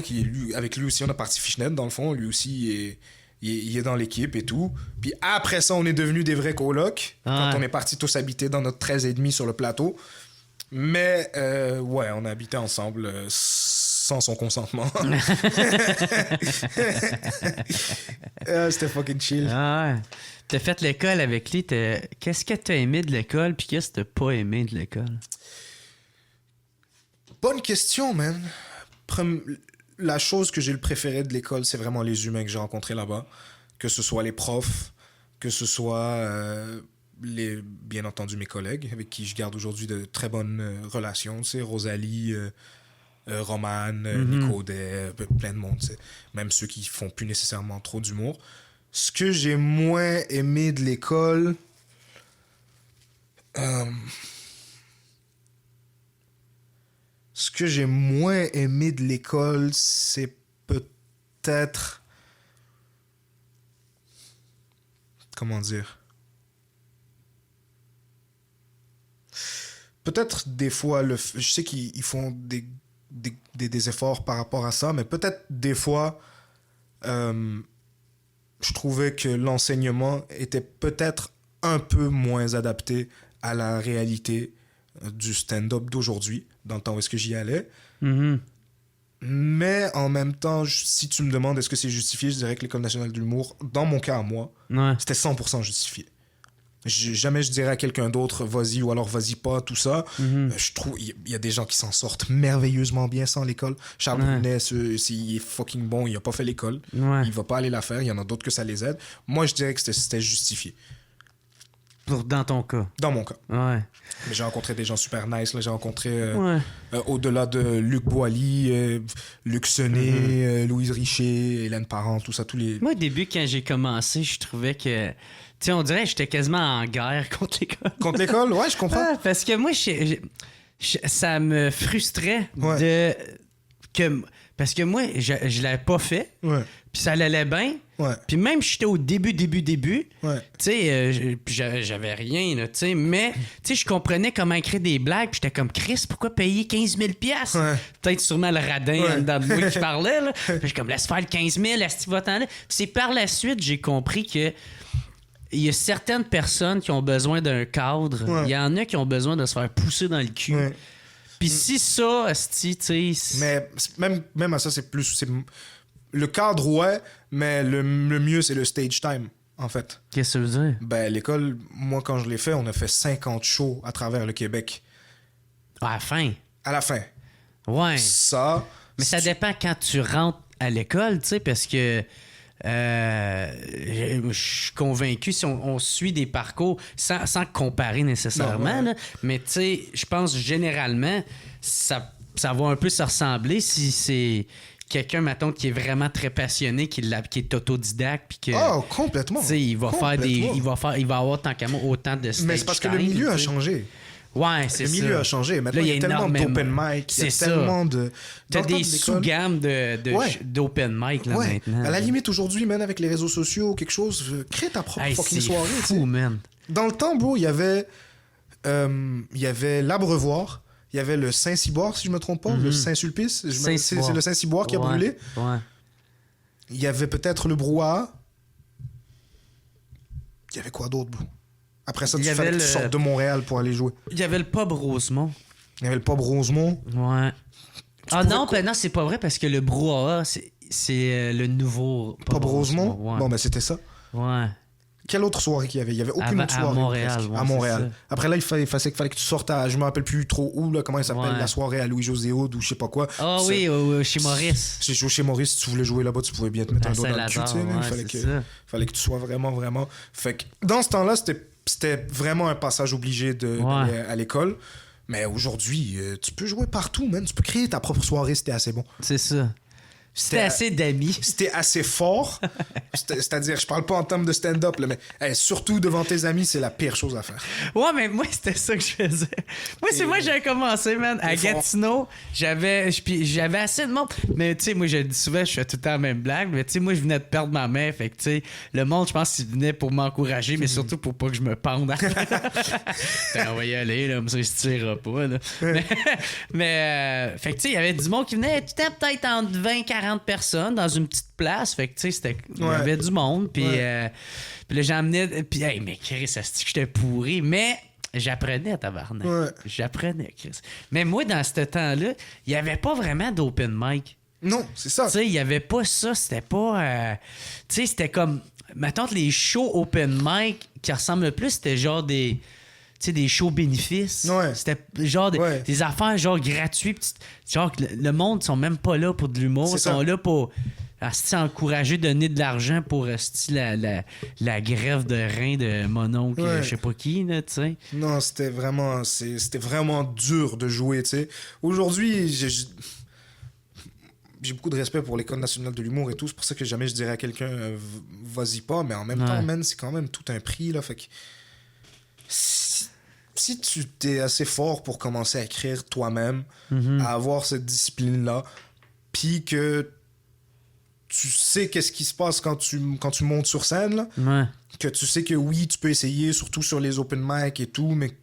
avec lui aussi, on a parti Fishnet, dans le fond. Lui aussi, il est dans l'équipe et tout. Puis après ça, on est devenus des vrais colocs. Quand on est partis tous habiter dans notre 13,5 sur le plateau. Mais, ouais, on a habité ensemble sans son consentement. C'était fucking chill. Ah ouais. T'as fait l'école avec lui. Qu'est-ce que t'as aimé de l'école puis qu'est-ce que t'as pas aimé de l'école? Bonne question, man. La chose que j'ai le préféré de l'école, c'est vraiment les humains que j'ai rencontrés là-bas. Que ce soit les profs, que ce soit... bien entendu mes collègues avec qui je garde aujourd'hui de très bonnes relations, tu sais, Rosalie, Romane, Nicodé, plein de monde, tu sais. Même ceux qui font plus nécessairement trop d'humour. Ce que j'ai moins aimé de l'école, c'est peut-être... Comment dire? Peut-être des fois, je sais qu'ils font des efforts par rapport à ça, mais peut-être des fois, je trouvais que l'enseignement était peut-être un peu moins adapté à la réalité du stand-up d'aujourd'hui, dans le temps où est-ce que j'y allais. Mm-hmm. Mais en même temps, si tu me demandes est-ce que c'est justifié, je dirais que l'École nationale de l'humour, dans mon cas à moi, c'était 100% justifié. Jamais je dirais à quelqu'un d'autre vas-y ou alors vas-y pas, tout ça. Je trouve il y a des gens qui s'en sortent merveilleusement bien sans l'école. Charles Brunet, il est fucking bon, il a pas fait l'école. Il va pas aller la faire, il y en a d'autres que ça les aide. Moi, je dirais que c'était justifié. Dans ton cas? Dans mon cas. Ouais. Mais j'ai rencontré des gens super nice. Là. J'ai rencontré, au-delà de Luc Boilly, Luc Senet, Louise Richer, Hélène Parent, tout ça, tous les... Moi, au début, quand j'ai commencé, je trouvais que... Tu sais, on dirait que j'étais quasiment en guerre contre l'école. Contre l'école? Ouais, je comprends. Ah, parce que moi, ça me frustrait parce que moi, je l'avais pas fait. Ouais. Puis ça allait bien. Ouais. Puis même si j'étais au début, tu sais, j'avais rien, tu sais, mais tu sais, je comprenais comment écrire des blagues, puis j'étais comme, Chris, pourquoi payer 15 000 $? Ouais. Peut-être sûrement le radin dans de moi qui parlait, là. Puis je suis comme, laisse faire le 15 000, est-ce que tu vas t'en aller? Puis c'est par la suite, j'ai compris que il y a certaines personnes qui ont besoin d'un cadre. Il y en a qui ont besoin de se faire pousser dans le cul. Ouais. Puis si ça, tu sais... Mais même à ça, c'est plus... Le cadre, ouais, mais le mieux, c'est le stage time. en fait. Qu'est-ce que ça veut dire? Ben, l'école, moi, quand je l'ai fait, on a fait 50 shows à travers le Québec. À la fin? À la fin. Ouais. Ça... Mais ça dépend quand tu rentres à l'école, tu sais, parce que je suis convaincu, si on suit des parcours, sans comparer nécessairement, là, mais tu sais, je pense généralement, ça va un peu se ressembler si c'est quelqu'un, mettons, qui est vraiment très passionné, qui est autodidacte, puis que... Oh, complètement. Tu sais, il va faire des... Il va avoir tant qu'à moi autant de stage. Mais c'est parce que le milieu a changé. Ouais, c'est ça. Le milieu a changé. Maintenant, il y a tellement d'open mic. Il y a tellement de... T'as des sous-gammes d'open mic, là, maintenant. À la limite, aujourd'hui, même avec les réseaux sociaux ou quelque chose, crée ta propre fucking soirée. C'est fou, man. Dans le temps, bro, il y avait l'Abreuvoir, il y avait le Saint-Cyboire, si je me trompe pas, le Saint-Sulpice. C'est le Saint-Cyboire qui a brûlé. Ouais. Il y avait peut-être le Brouhaha. Il y avait quoi d'autre, bro? Après ça, tu fallait que tu sortes de Montréal pour aller jouer. Il y avait le pub Rosemont. Il y avait le pub Rosemont. Ouais. Non, c'est pas vrai parce que le Brouhaha, c'est le nouveau pub Rosemont. Ouais. Bon, ben c'était ça. Ouais. Quelle autre soirée qu'il y avait? Il y avait aucune autre soirée. À Montréal. Ouais, à Montréal. Après là, il fallait que tu sortes à... Je me rappelle plus trop où, là, comment elle s'appelle, la soirée à Louis-José Aude ou je sais pas quoi. Ah oui, chez Maurice. J'ai joué chez Maurice. Si tu voulais jouer là-bas, tu pouvais bien te mettre un doigt dans le cul. Fallait que tu sois vraiment... Fait que dans ce temps-là, c'était vraiment un passage obligé d'aller à l'école. Mais aujourd'hui, tu peux jouer partout, man. Tu peux créer ta propre soirée si t'es assez bon. C'est ça. C'était assez d'amis. C'était assez fort. C'est-à-dire, je parle pas en termes de stand-up, là, mais surtout devant tes amis, c'est la pire chose à faire. Ouais, mais moi, c'était ça que je faisais. Moi, j'avais commencé, man. À Gatineau, j'avais assez de monde. Mais tu sais, moi, je dis souvent, je fais tout le temps la même blague. Mais tu sais, moi, je venais de perdre ma mère. Fait que tu sais, le monde, je pense qu'il venait pour m'encourager, mais surtout pour pas que je me pende. On va y aller, là. Ça, il se tirera pas, là. Mais fait que tu sais, il y avait du monde qui venait tout le temps, peut-être entre 20-40 personnes dans une petite place. Fait que, tu sais, il y avait du monde. Puis là, j'emmenais... Puis, hey, mais Chris, ça se dit que j'étais pourri. Mais j'apprenais à tabarnak. Ouais. J'apprenais, Chris. Mais moi, dans ce temps-là, il n'y avait pas vraiment d'open mic. Non, c'est ça. Tu sais, il n'y avait pas ça. C'était pas... tu sais, c'était comme... Mettons que les shows open mic qui ressemblent le plus, c'était genre des... Tu sais, des shows bénéfices. Ouais. C'était genre des affaires genre gratuites. Genre que le monde sont même pas là pour de l'humour. Ils sont là pour encourager, donner de l'argent pour la grève de rein de mon oncle, je sais pas qui, là, tu sais. Non, c'était vraiment dur de jouer, tu sais. Aujourd'hui, j'ai beaucoup de respect pour l'École nationale de l'humour et tout. C'est pour ça que jamais je dirais à quelqu'un vas-y pas. Mais en même temps, man, c'est quand même tout un prix, là. Fait que... Si tu t'es assez fort pour commencer à écrire toi-même, à avoir cette discipline-là, puis que tu sais qu'est-ce qui se passe quand tu montes sur scène, là, que tu sais que oui, tu peux essayer, surtout sur les open mic et tout, mais tu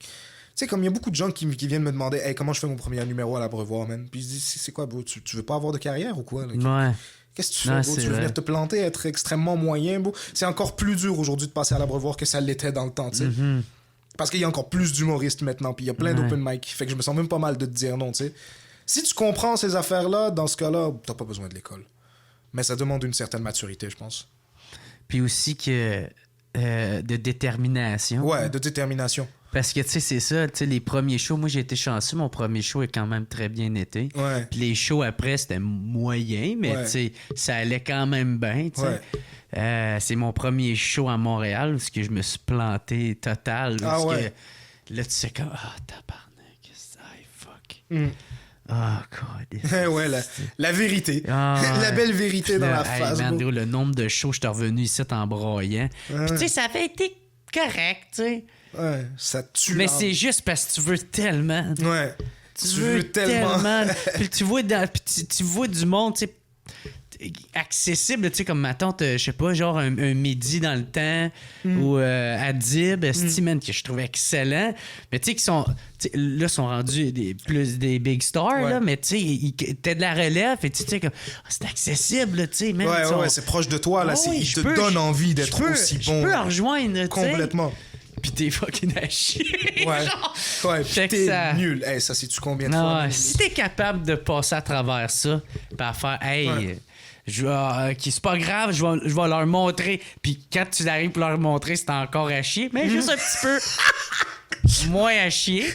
sais, comme il y a beaucoup de gens qui viennent me demander hey, comment je fais mon premier numéro à l'Abreuvoir, man? Puis je dis, c'est quoi, bro? Tu veux pas avoir de carrière ou quoi? Là? Qu'est-ce que tu fais, bro? Tu veux venir te planter, être extrêmement moyen, bro? C'est encore plus dur aujourd'hui de passer à l'Abreuvoir que ça l'était dans le temps, tu sais. Parce qu'il y a encore plus d'humoristes maintenant, puis il y a plein d'open mic. Fait que je me sens même pas mal de te dire non, tu sais. Si tu comprends ces affaires-là, dans ce cas-là, t'as pas besoin de l'école. Mais ça demande une certaine maturité, je pense. Puis aussi que de détermination. Ouais, de détermination. Parce que, tu sais, c'est ça, tu sais, les premiers shows, moi, j'ai été chanceux, mon premier show est quand même très bien été. Ouais. Puis les shows après, c'était moyen, mais, tu sais, ça allait quand même bien, tu sais. Ouais. C'est mon premier show à Montréal, parce que je me suis planté total. Parce que là, tu sais comme, tabarnak, fuck. God. Ouais, la vérité. La belle vérité dans la face. Man, le nombre de shows, je suis revenu ici en broyant. Puis tu sais, ça avait été correct, tu sais. Ouais, ça tue. Mais c'est juste parce que tu veux tellement. Ouais. Tu veux tellement. Puis tu vois du monde, tu sais, accessible, tu sais, comme ma tante, je sais pas, genre un midi dans le temps ou Adib, man, que je trouvais excellent. Mais tu sais, qui sont. Là, sont rendus des big stars, là, mais tu sais, t'as de la relève et tu sais, comme. C'est accessible, tu sais, même. Ouais, c'est proche de toi, là. Ils te donnent envie d'être aussi bon. Je peux en rejoindre, complètement. Pis t'es fucking à chier. Ouais, pis t'es nul. Hey, ça, sais-tu combien de fois? Si t'es capable de passer à travers ça, pis à faire, c'est pas grave, je vais leur montrer. Puis quand tu arrives pour leur montrer, c'est encore à chier, mais juste un petit peu moins à chier.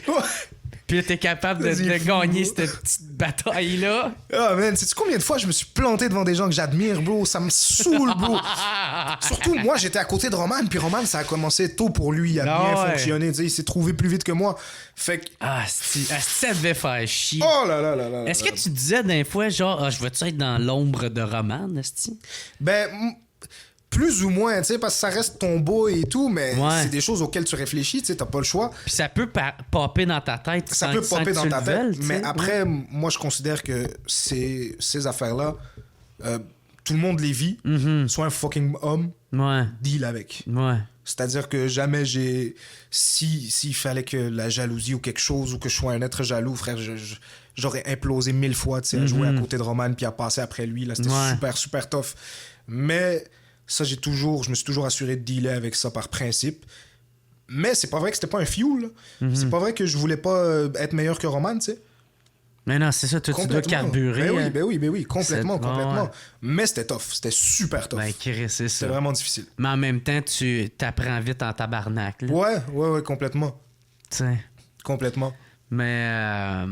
Puis là, t'es capable de gagner cette petite bataille-là. Ah, man, sais-tu combien de fois je me suis planté devant des gens que j'admire, bro? Ça me saoule, bro. Surtout, moi, j'étais à côté de Roman, puis Roman, ça a commencé tôt pour lui. Il a bien fonctionné, tu sais, il s'est trouvé plus vite que moi. Fait que... ça devait faire chier. Oh là là là là. Est-ce que tu disais d'un fois, genre, je veux-tu être dans l'ombre de Roman, esti? Ben... Plus ou moins, tu sais, parce que ça reste ton boy et tout, mais c'est des choses auxquelles tu réfléchis, tu sais, t'as pas le choix. Puis ça peut popper dans ta tête. Ça peut popper dans ta tête, mais après, moi, je considère que ces affaires-là, tout le monde les vit. Sois un fucking homme, deal avec. C'est-à-dire que jamais s'il fallait que la jalousie ou quelque chose, ou que je sois un être jaloux, frère, j'aurais implosé 1000 fois, tu sais, à jouer à côté de Roman puis à passer après lui. Là, c'était super, super tough. Mais... ça, je me suis toujours assuré de dealer avec ça par principe. Mais c'est pas vrai que c'était pas un fuel. C'est pas vrai que je voulais pas être meilleur que Roman, tu sais. Mais non, c'est ça, tu dois carburer. Ben oui, complètement. Mais c'était tough, c'était super tough. Ben, Chris, c'est ça. C'était vraiment difficile. Mais en même temps, tu t'apprends vite en tabarnak. Là. Ouais, complètement. Tu sais. Complètement. Mais...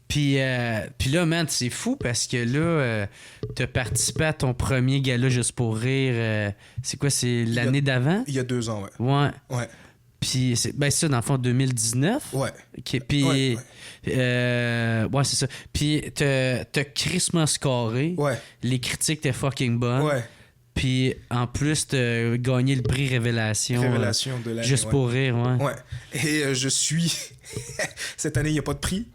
Puis là, man, c'est fou parce que là, t'as participé à ton premier gala juste pour rire. C'est quoi, c'est l'année d'avant? Il y a 2 ans, ouais. Ouais. Puis c'est ça, dans le fond, 2019? Ouais. OK, puis... ouais, c'est ça. Puis t'as crissement scoré. Ouais. Les critiques étaient fucking bonnes. Ouais. Puis en plus, t'as gagné le prix Révélation. Révélation de l'année, juste pour rire, ouais. Ouais. Et je suis... Cette année, il n'y a pas de prix.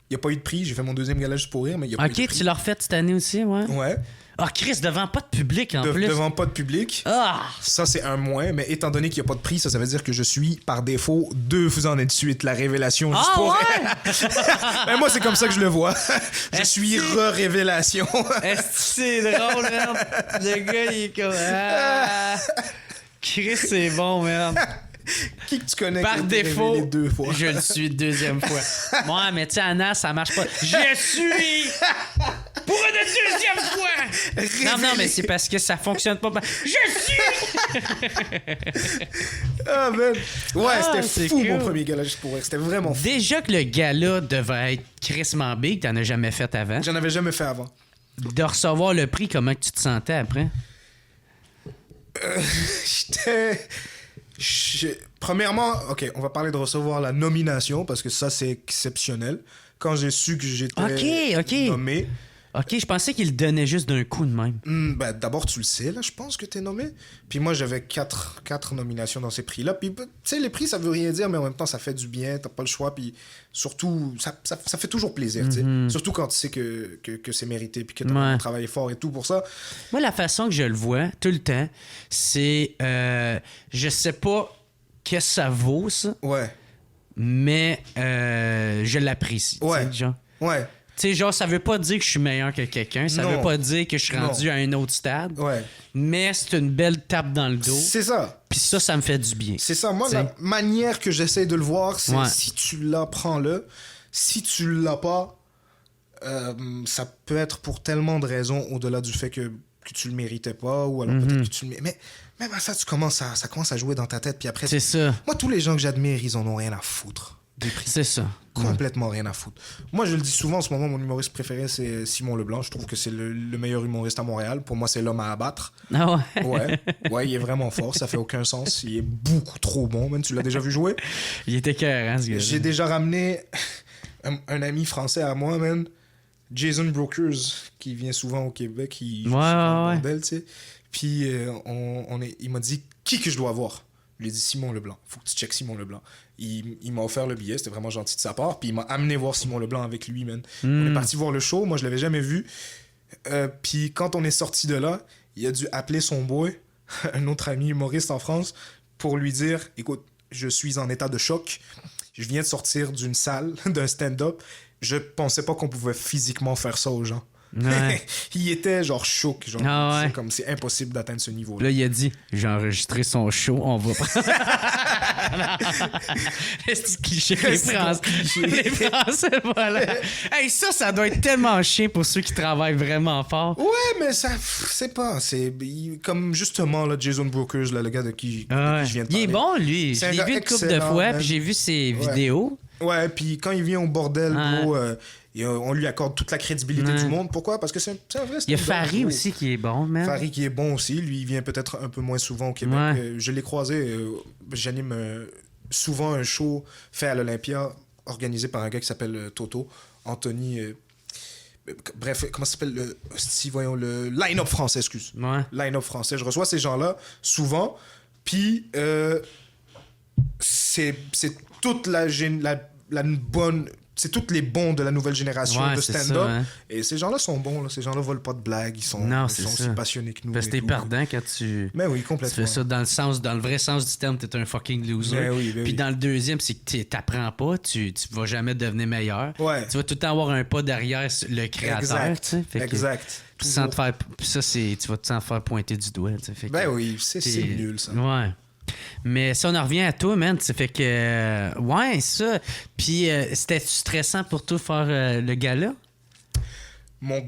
Il n'y a pas eu de prix. J'ai fait mon 2e gala juste pour rire, mais il n'y a pas eu de prix. OK, tu l'as refait cette année aussi, ouais? Ouais. Ah, Chris, devant pas de public, en plus. Devant pas de public. Ah! Ça, c'est un moins, mais étant donné qu'il n'y a pas de prix, ça veut dire que je suis, par défaut, 2 années de suite la révélation juste pour rire. Ben, moi, c'est comme ça que je le vois. Je suis révélation. Est-ce que c'est drôle, merde? Le gars, il est comme... Ah! Chris, c'est bon, merde. Qui que tu connais par défaut, 2 fois? Je le suis 2e fois. Moi, mais tu sais, Anna, ça marche pas. Je suis pour une 2e fois. Non, mais c'est parce que ça fonctionne pas. Je suis. Ah, man. Ouais, c'était fou, cool. Mon premier gala juste pour rire. C'était vraiment fou. Déjà que le gala devait être crissement big, t'en as jamais fait avant. J'en avais jamais fait avant. De recevoir le prix, comment tu te sentais après? Premièrement, OK, on va parler de recevoir la nomination parce que ça, c'est exceptionnel. Quand j'ai su que j'étais nommé... OK, je pensais qu'il le donnait juste d'un coup de même. Ben, d'abord, tu le sais, là, je pense que t'es nommé. Puis moi, j'avais 4 nominations dans ces prix-là. Puis, tu sais, les prix, ça veut rien dire, mais en même temps, ça fait du bien, t'as pas le choix. Puis surtout, ça fait toujours plaisir, tu sais. Surtout quand tu sais que c'est mérité, puis que t'as travaillé fort et tout pour ça. Moi, la façon que je le vois, tout le temps, c'est... je sais pas qu'est-ce que ça vaut, ça. Ouais. Mais je l'apprécie. Ouais. Genre. Ouais. Tu sais, genre, ça veut pas dire que je suis meilleur que quelqu'un. Ça veut pas dire que je suis rendu à un autre stade. Ouais. Mais c'est une belle tape dans le dos. C'est ça. Puis ça me fait du bien. C'est ça. Moi, la manière que j'essaie de le voir, c'est si tu l'as, prends-le. Si tu l'as pas, ça peut être pour tellement de raisons au-delà du fait que tu le méritais pas ou alors peut-être que tu le méritais. Mais même à ça, ça commence à jouer dans ta tête. Puis après, c'est ça. Moi, tous les gens que j'admire, ils en ont rien à foutre. C'est ça. Complètement rien à foutre. Moi, je le dis souvent en ce moment, mon humoriste préféré, c'est Simon Leblanc. Je trouve que c'est le meilleur humoriste à Montréal. Pour moi, c'est l'homme à abattre. Ah ouais? Ouais, il est vraiment fort. Ça fait aucun sens. Il est beaucoup trop bon, man. Tu l'as déjà vu jouer? Il était écœurant, ce gars-là. J'ai déjà ramené un ami français à moi, man. Jason Brokers, qui vient souvent au Québec. Il joue bordel, tu sais. Puis, il m'a dit qui que je dois voir. Je lui ai dit Simon Leblanc. Faut que tu checkes Simon Leblanc. Il m'a offert le billet, c'était vraiment gentil de sa part. Puis il m'a amené voir Simon Leblanc avec lui, man. On est parti voir le show, moi je l'avais jamais vu. Puis quand on est sorti de là, il a dû appeler son boy, un autre ami humoriste en France, pour lui dire écoute, je suis en état de choc. Je viens de sortir d'une salle, d'un stand-up. Je pensais pas qu'on pouvait physiquement faire ça aux gens. Ouais. Il était genre choqué. Genre, Ah ouais. c'est comme c'est impossible d'atteindre ce niveau-là. Là, il a dit, j'ai enregistré son show, on va prendre. C'est cliché, les Français, voilà. Hey, ça doit être tellement chiant pour ceux qui travaillent vraiment fort. Ouais, mais ça, c'est pas. Comme justement, là, Jason Brokers, là, le gars de qui je viens de parler. Il est bon, lui. C'est Je l'ai vu une couple de fois, puis j'ai vu ses vidéos. Ouais, puis quand il vient au bordel, gros, on lui accorde toute la crédibilité du monde. Pourquoi? Parce que c'est un vrai. Il y a Farid aussi qui est bon, man. Farid qui est bon aussi. Lui, il vient peut-être un peu moins souvent au Québec. Ouais. Je l'ai croisé. J'anime souvent un show fait à l'Olympia, organisé par un gars qui s'appelle Toto. Anthony. Bref, comment ça s'appelle le line-up français, excuse. Ouais. Line-up français. Je reçois ces gens-là souvent. Puis, c'est toute la bonne. C'est tous les bons de la nouvelle génération de stand-up. Ça, hein. Et ces gens-là sont bons. Là. Ces gens-là volent pas de blagues. Ils sont aussi passionnés que nous. Parce que t'es perdant quand tu. Mais oui, complètement. Tu fais ça dans le vrai sens du terme, t'es un fucking loser. Puis dans le deuxième, c'est que t'apprends pas, tu vas jamais devenir meilleur. Ouais. Tu vas tout le temps avoir un pas derrière le créateur. Exact. Tu vas te sentir faire pointer du doigt. Oui, c'est nul ça. Ouais. Mais ça, on en revient à toi, man. Ça fait que. Ouais, ça. Puis, c'était-tu stressant pour toi faire le gala? Mon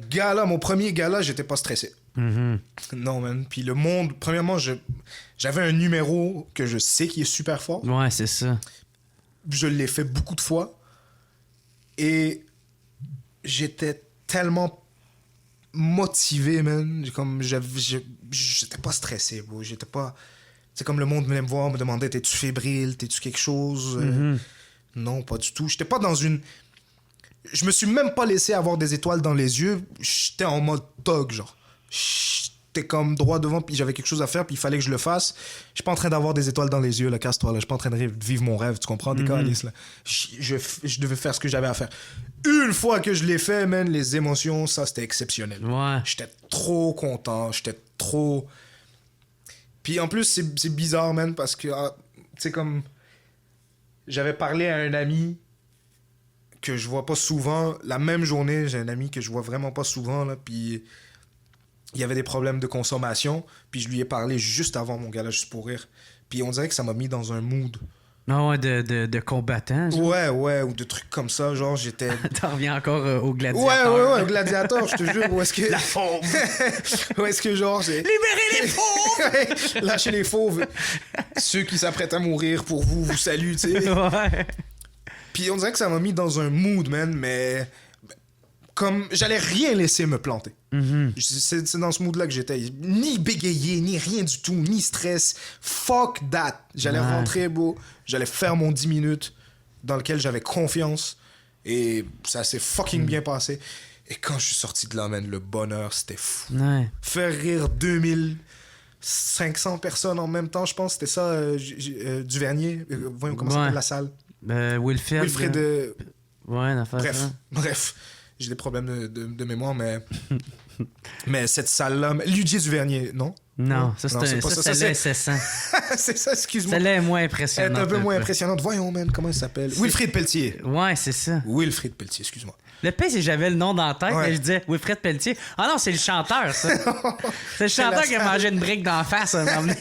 premier gala, j'étais pas stressé. Mm-hmm. Non, man. Puis le monde, premièrement, j'avais un numéro que je sais qui est super fort. Ouais, c'est ça. Je l'ai fait beaucoup de fois. Et j'étais tellement motivé, man. Comme j'étais pas stressé, bro. J'étais pas. C'est comme le monde venait me voir, me demandait t'es-tu fébrile, t'es-tu quelque chose? Non, pas du tout. J'étais pas dans une. Je me suis même pas laissé avoir des étoiles dans les yeux. J'étais en mode thug, genre. J'étais comme droit devant, puis j'avais quelque chose à faire, puis il fallait que je le fasse. Je suis pas en train d'avoir des étoiles dans les yeux, là, casse-toi, là. Je suis pas en train de vivre mon rêve, tu comprends? Des calices, là. Je devais faire ce que j'avais à faire. Une fois que je l'ai fait, man, les émotions, ça, c'était exceptionnel. Ouais. J'étais trop content, j'étais trop. Puis en plus, c'est bizarre, man, parce que, tu sais, comme. J'avais parlé à un ami que je vois pas souvent. La même journée, j'ai un ami que je vois vraiment pas souvent, là, puis il y avait des problèmes de consommation, puis je lui ai parlé juste avant mon gala, juste pour rire. Puis on dirait que ça m'a mis dans un mood. Ah ouais, de combattant. Genre. Ouais, ou de trucs comme ça, genre j'étais... T'en reviens encore au gladiateur. Ouais, au gladiateur, je te jure, où est-ce que... La fauve! Où est-ce que genre j'ai... Libérez les fauves! Lâchez les fauves! Ceux qui s'apprêtent à mourir pour vous saluent, tu sais. Ouais. Puis on dirait que ça m'a mis dans un mood, man, mais... Comme j'allais rien laisser me planter. C'est dans ce mood-là que j'étais. Ni bégayé, ni rien du tout, ni stress. Fuck that. J'allais rentrer, beau. J'allais faire mon 10 minutes dans lequel j'avais confiance. Et ça s'est fucking bien passé. Et quand je suis sorti de là, man, le bonheur, c'était fou. Ouais. Faire rire 2500 personnes en même temps, je pense. C'était ça, Duvernier. Voyons comment s'appelle la salle. Wilfred. Ouais, Bref. J'ai des problèmes de mémoire, mais cette salle-là... Ludier Duvernier, non? Non, ça c'est SSN. C'est ça, excuse-moi. Celle-là est moins impressionnante. Elle est un peu moins impressionnante. Voyons, man, comment il s'appelle? Wilfrid Pelletier. Ouais, c'est ça. Wilfrid Pelletier, excuse-moi. Le pire, c'est que j'avais le nom dans la tête, et je disais Wilfrid Pelletier. Ah non, c'est le chanteur, ça. C'est le chanteur qui a mangé une brique d'en face un moment donné.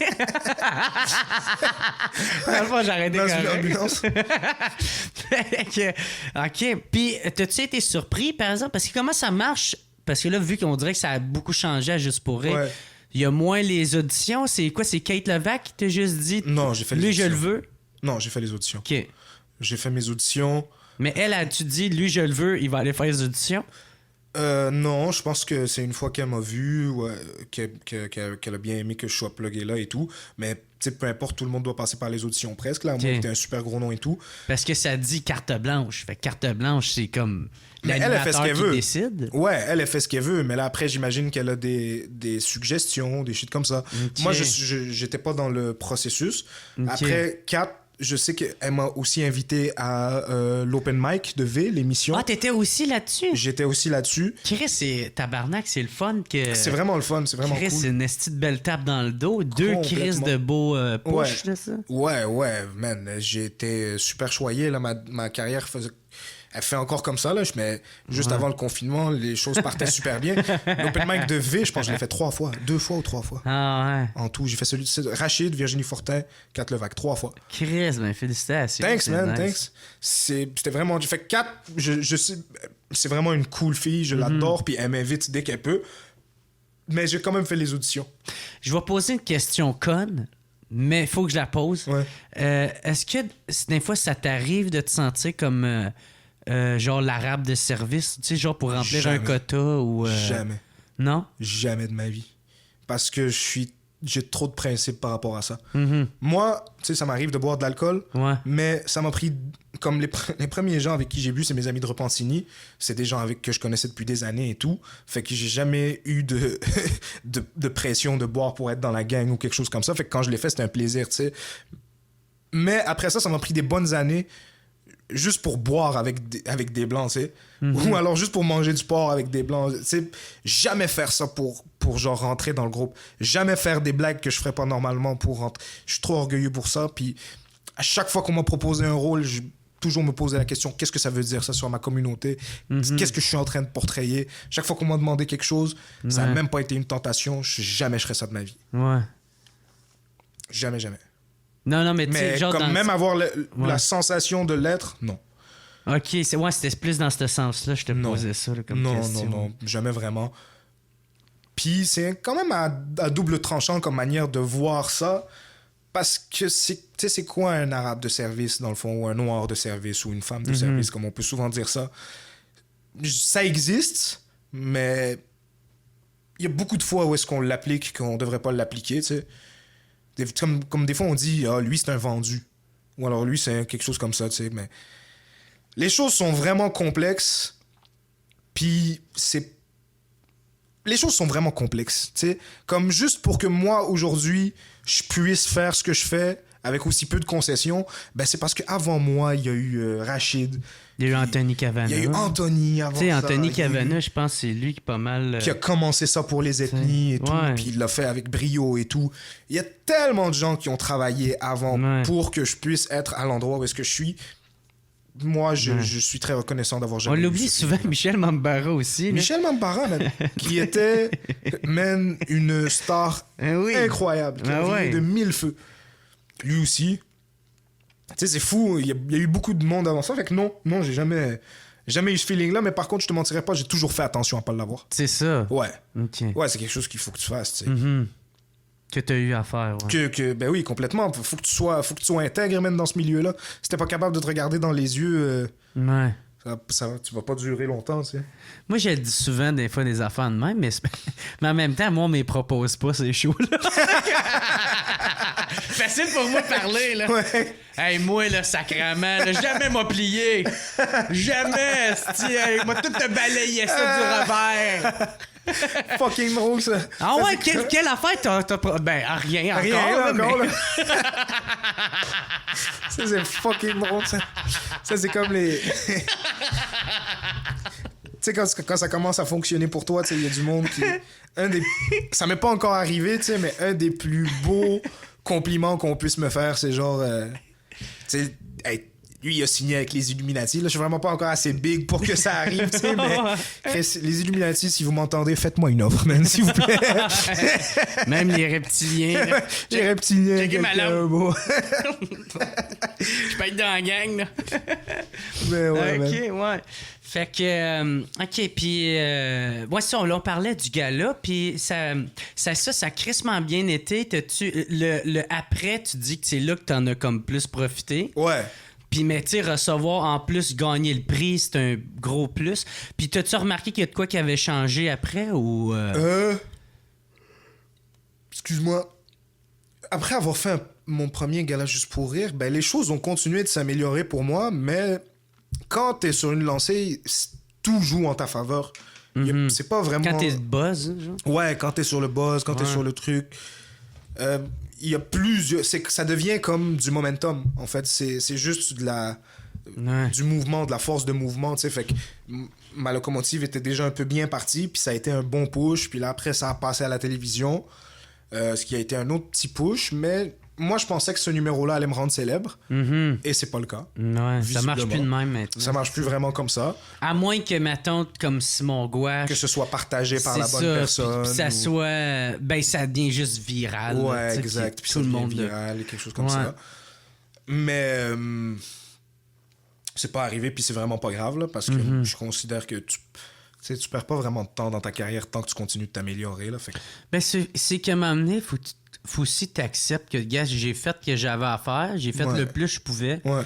La fois, j'ai arrêté OK. Puis, t'as-tu été surpris, par exemple? Parce que comment ça marche? Parce que là, vu qu'on dirait que ça a beaucoup changé à Juste pour rire, il y a moins les auditions. C'est quoi? C'est Kate Levac qui t'a juste dit? Non, j'ai fait les auditions. Lui, je le veux? Non, j'ai fait les auditions. OK. J'ai fait mes auditions. Mais elle, as-tu dit, lui, je le veux, il va aller faire les auditions? Non, je pense que c'est une fois qu'elle m'a vu, qu'elle a bien aimé que je sois plugué là et tout. Mais peu importe, tout le monde doit passer par les auditions presque. Là, moi, c'était un super gros nom et tout. Parce que ça dit carte blanche. Fait que carte blanche, c'est comme l'animateur qui décide. Ouais, elle fait ce qu'elle veut. Mais là, après, j'imagine qu'elle a des suggestions, des shit comme ça. Okay. Moi, j'étais pas dans le processus. Okay. Après, Kat, je sais qu'elle m'a aussi invité à l'Open Mic de V, l'émission. Ah, t'étais aussi là-dessus? J'étais aussi là-dessus. Chris, c'est tabarnak, c'est le fun que... C'est vraiment le fun, c'est vraiment Chris, cool. c'est une esti de belle tape dans le dos. 2 Chris de beaux push, là, ça? Ouais, man. J'ai été super choyé, là. Ma carrière faisait elle fait encore comme ça, là. Mais juste avant le confinement, les choses partaient super bien. L'open mic de V, je pense que je l'ai fait 3 fois. 2 fois ou 3 fois. Ah ouais. En tout, j'ai fait celui de Rachid, Virginie Fortin, Kat Levac, 3 fois. Chris, ben félicitations. Thanks, man, nice. thanks. C'était vraiment... J'ai fait 4, je sais... C'est vraiment une cool fille, je l'adore, puis elle m'invite dès qu'elle peut. Mais j'ai quand même fait les auditions. Je vais poser une question conne, mais il faut que je la pose. Ouais. Est-ce que des fois, ça t'arrive de te sentir comme genre l'arabe de service, tu sais, genre pour remplir Jamais. un quota ou... Jamais. Non? Jamais de ma vie. Parce que j'ai trop de principes par rapport à ça. Mm-hmm. Moi, tu sais, ça m'arrive de boire de l'alcool, Ouais. mais ça m'a pris... Comme les premiers gens avec qui j'ai bu, c'est mes amis de Repentigny. C'est des gens que je connaissais depuis des années et tout. Fait que j'ai jamais eu de pression de boire pour être dans la gang ou quelque chose comme ça. Fait que quand je l'ai fait, c'était un plaisir, tu sais. Mais après ça m'a pris des bonnes années juste pour boire avec des blancs, tu sais. Mm-hmm. Ou alors juste pour manger du porc avec des blancs. Tu sais, jamais faire ça pour genre rentrer dans le groupe. Jamais faire des blagues que je ferais pas normalement pour rentrer. Je suis trop orgueilleux pour ça. Puis à chaque fois qu'on m'a proposé un rôle, toujours me poser la question, qu'est-ce que ça veut dire ça sur ma communauté? Qu'est-ce que je suis en train de portrayer? Chaque fois qu'on m'a demandé quelque chose, ça n'a même pas été une tentation. Jamais je ferais ça de ma vie. Ouais. Jamais. Non, mais tu sais, Mais genre comme dans... même avoir la sensation de l'être, non. OK, c'était plus dans ce sens-là, je te posais ça là, comme question. Non, jamais vraiment. Puis c'est quand même à double tranchant comme manière de voir ça, parce que c'est quoi un arabe de service, dans le fond, ou un noir de service, ou une femme de service, comme on peut souvent dire ça. Ça existe, mais il y a beaucoup de fois où est-ce qu'on l'applique qu'on devrait pas l'appliquer, tu sais. Comme des fois on dit, ah, lui c'est un vendu, ou alors lui c'est quelque chose comme ça, tu sais, mais les choses sont vraiment complexes, puis les choses sont vraiment complexes, tu sais. Comme juste pour que moi, aujourd'hui, je puisse faire ce que je fais avec aussi peu de concessions, ben c'est parce qu'avant moi, il y a eu Rachid. Il y a eu Anthony Cavana. Il y a eu Anthony avant ça. Tu sais, Anthony Cavana, je pense que c'est lui qui est pas mal... Qui a commencé ça pour les ethnies et tout, ouais. puis il l'a fait avec brio et tout. Il y a tellement de gens qui ont travaillé avant pour que je puisse être à l'endroit où est-ce que je suis. Moi, je suis très reconnaissant d'avoir jamais... On l'oublie souvent, Michel Mambara aussi. Michel Mambara, qui était, une star incroyable, qui a brillé de 1000 feux. Lui aussi. Tu sais, c'est fou, il y a eu beaucoup de monde avant ça, fait que non, j'ai jamais eu ce feeling-là, mais par contre, je te mentirais pas, j'ai toujours fait attention à pas l'avoir. C'est ça. Ouais. OK. Ouais, c'est quelque chose qu'il faut que tu fasses, tu sais. Que t'as eu à faire, ouais. Ben oui, complètement. Faut que tu sois intègre même dans ce milieu-là. Si t'es pas capable de te regarder dans les yeux, Ouais. tu vas pas durer longtemps, tu sais. Moi, je le dis souvent des fois des affaires de même, mais en même temps, moi, on me les propose pas, ces shows-là. Facile pour moi de parler, là. Ouais. Hey, moi, là, sacrément, là, jamais m'a plié. Jamais, hey, m'a tout te balayé ça du revers. Fucking drôle, ça. Ah ouais, quelle affaire t'as... Ben, rien encore. Rien, là, encore, mais... là. Ça, c'est fucking drôle, ça. Ça, c'est comme les... Tu sais, quand ça commence à fonctionner pour toi, tu sais, il y a du monde qui... Ça m'est pas encore arrivé, tu sais, mais un des plus beaux compliments qu'on puisse me faire, c'est genre... tu sais, hey, lui, il a signé avec les Illuminati. Là, je suis vraiment pas encore assez big pour que ça arrive, tu sais, mais... Les Illuminati, si vous m'entendez, faites-moi une offre, man, s'il vous plaît. Même les reptiliens. Là. Les reptiliens. Checkez ma lampe. Je peux être dans la gang, là. Mais ouais, OK, ouais. Fait que... OK, puis... ouais, ça, on parlait du gala, puis ça a crissement bien été. T'as-tu... Le après, tu dis que c'est là que t'en as comme plus profité. Ouais. Puis, mais tu sais, recevoir en plus, gagner le prix, c'est un gros plus. Puis, t'as-tu remarqué qu'il y a de quoi qui avait changé après ou... Excuse-moi. Après avoir fait mon premier gala Juste pour rire, ben les choses ont continué de s'améliorer pour moi, mais quand t'es sur une lancée, tout joue en ta faveur. C'est pas vraiment... Quand t'es le buzz, genre? Ouais, quand t'es sur le buzz, quand t'es sur le truc... il y a plusieurs... Ça devient comme du momentum, en fait. C'est juste du mouvement, de la force de mouvement, tu sais. Fait que ma locomotive était déjà un peu bien partie, puis ça a été un bon push. Puis là, après, ça a passé à la télévision, ce qui a été un autre petit push. Mais moi, je pensais que ce numéro-là allait me rendre célèbre. Et c'est pas le cas. Ouais, ça marche plus de même maintenant. Ça marche plus vraiment comme ça. À moins que, mettons, comme Simon Gouache... Que ce soit partagé par la bonne personne. Puis ça soit... Ben, ça devient juste viral. Ouais, là, exact. Puis tout le monde viral et quelque chose comme ça. Mais... c'est pas arrivé, puis c'est vraiment pas grave, là, parce que je considère que tu perds pas vraiment de temps dans ta carrière tant que tu continues de t'améliorer. Là, fait que... Ben, c'est qu'à un moment donné, faut aussi t'acceptes que, gars, j'ai fait ce que j'avais à faire, j'ai fait le plus que je pouvais. Ouais.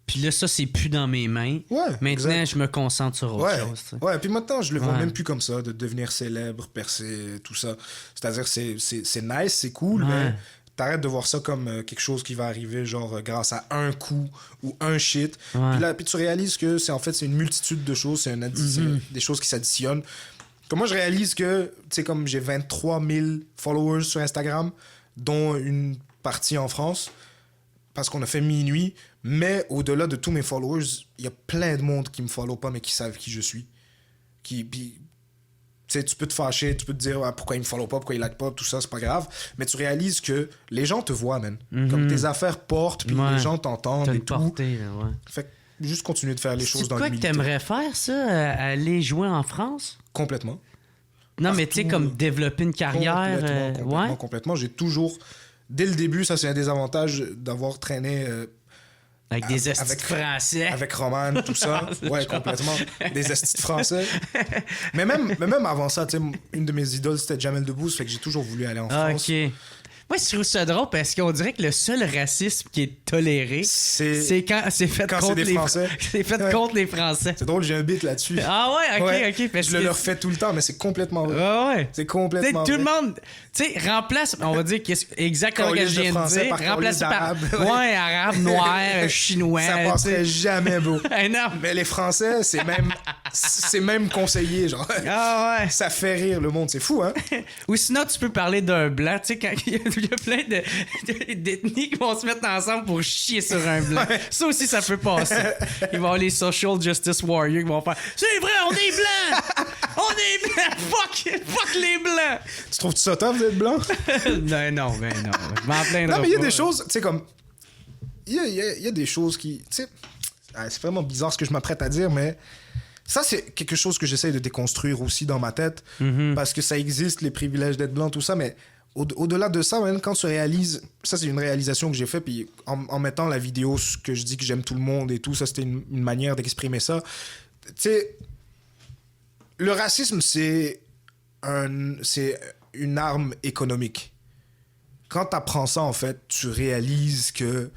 Puis là, ça, c'est plus dans mes mains. Ouais, maintenant, exact. je me concentre sur autre chose. T'sais. Ouais, puis maintenant, je le vois même plus comme ça, de devenir célèbre, percer, tout ça. C'est-à-dire, c'est nice, c'est cool, mais t'arrêtes de voir ça comme quelque chose qui va arriver, genre, grâce à un coup ou un shit. Puis là, puis tu réalises que c'est une multitude de choses, c'est des choses qui s'additionnent. Comme moi, je réalise que, tu sais, comme j'ai 23 000 followers sur Instagram, dont une partie en France, parce qu'on a fait minuit, mais au-delà de tous mes followers, il y a plein de monde qui me follow pas, mais qui savent qui je suis. Puis, tu sais, tu peux te fâcher, tu peux te dire pourquoi ils me follow pas, pourquoi ils like pas, tout ça, c'est pas grave. Mais tu réalises que les gens te voient, man. Comme tes affaires portent, puis les gens t'entendent et tout. Portée, là, Fait que juste continuer de faire les choses dans l'humilité. C'est quoi que t'aimerais faire, ça? Aller jouer en France? Complètement. Non, mais tu sais, comme développer une carrière... Complètement. J'ai toujours... Dès le début, ça, c'est un des avantages d'avoir traîné... avec des estis de français. Avec Roman, tout ça. Ouais, complètement. Des estis de français. mais même avant ça, tu sais, une de mes idoles, c'était Jamel Debbouze, fait que j'ai toujours voulu aller en France. OK. Moi, je trouve ça drôle parce qu'on dirait que le seul racisme qui est toléré, c'est quand c'est fait contre les Français. C'est fait contre les Français. C'est drôle, j'ai un beat là-dessus. Ah ouais, OK. Parce je le refais tout le temps, mais c'est complètement vrai. Ah ouais. C'est complètement vrai. Tout le monde, tu sais, remplace, on va dire exactement ce que je viens de dire, remplace par arabe, noir, chinois. Ça passerait jamais, bro. Non. Mais les Français, c'est même conseillé, genre. Ah ouais. Ça fait rire le monde, c'est fou, hein? Ou sinon, tu peux parler d'un blanc, tu sais, quand il y a plein d'ethnies qui vont se mettre ensemble pour chier sur un blanc. Ça aussi, ça peut passer. Ils vont avoir les social justice warriors qui vont faire « C'est vrai, on est blancs! On est blancs! Fuck les blancs! » Tu trouves ça tough d'être blanc? non. Je m'en plaindrai pas. Non, mais il y a des choses, tu sais, comme... Il y a des choses qui... Tu sais, c'est vraiment bizarre ce que je m'apprête à dire, mais... Ça, c'est quelque chose que j'essaie de déconstruire aussi dans ma tête, parce que ça existe, les privilèges d'être blanc, tout ça, mais... Au-delà de ça, même quand tu réalises... Ça, c'est une réalisation que j'ai faite, puis en mettant la vidéo que je dis que j'aime tout le monde et tout, ça, c'était une manière d'exprimer ça. Tu sais, le racisme, c'est une arme économique. Quand tu apprends ça, en fait, tu réalises que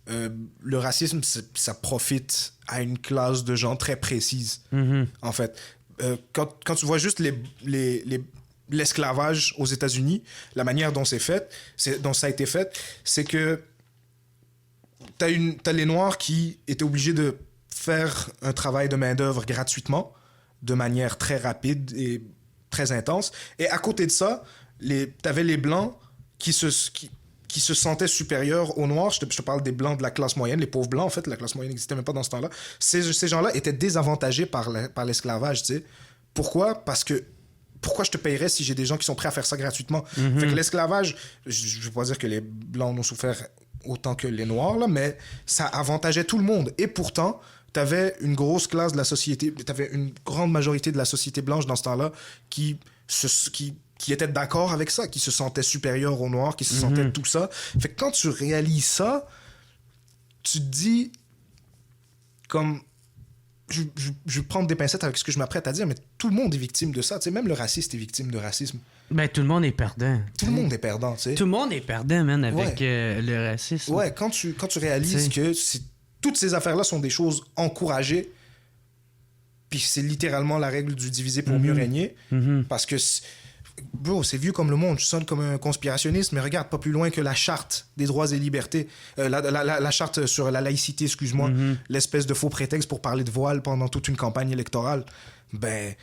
le racisme, ça profite à une classe de gens très précise, en fait. Quand tu vois juste l'esclavage aux États-Unis, la manière dont dont ça a été fait, c'est que t'as les Noirs qui étaient obligés de faire un travail de main-d'œuvre gratuitement, de manière très rapide et très intense. Et à côté de ça, t'avais les Blancs qui se sentaient supérieurs aux Noirs. Je te parle des Blancs de la classe moyenne, les pauvres Blancs, en fait. La classe moyenne n'existait même pas dans ce temps-là. Ces gens-là étaient désavantagés par l'esclavage, tu sais. Pourquoi? Parce que pourquoi je te payerais si j'ai des gens qui sont prêts à faire ça gratuitement? Fait que l'esclavage, je ne veux pas dire que les Blancs n'ont souffert autant que les Noirs, là, mais ça avantageait tout le monde. Et pourtant, tu avais une grosse classe de la société, tu avais une grande majorité de la société blanche dans ce temps-là qui étaient d'accord avec ça, qui se sentaient supérieurs aux Noirs, qui se sentaient tout ça. Fait que quand tu réalises ça, tu te dis comme... Je vais prendre des pincettes avec ce que je m'apprête à dire, mais tout le monde est victime de ça. Tu sais, même le raciste est victime de racisme. Ben, tout le monde est perdant. Tout le monde est perdant, tu sais. Tout le monde est perdant, man, avec le racisme. Ouais, quand tu réalises que toutes ces affaires-là sont des choses encouragées, puis c'est littéralement la règle du diviser pour mieux régner, parce que... Bro, c'est vieux comme le monde, je sonne comme un conspirationniste, mais regarde, pas plus loin que la charte des droits et libertés, la charte sur la laïcité, excuse-moi, l'espèce de faux prétexte pour parler de voile pendant toute une campagne électorale, ben,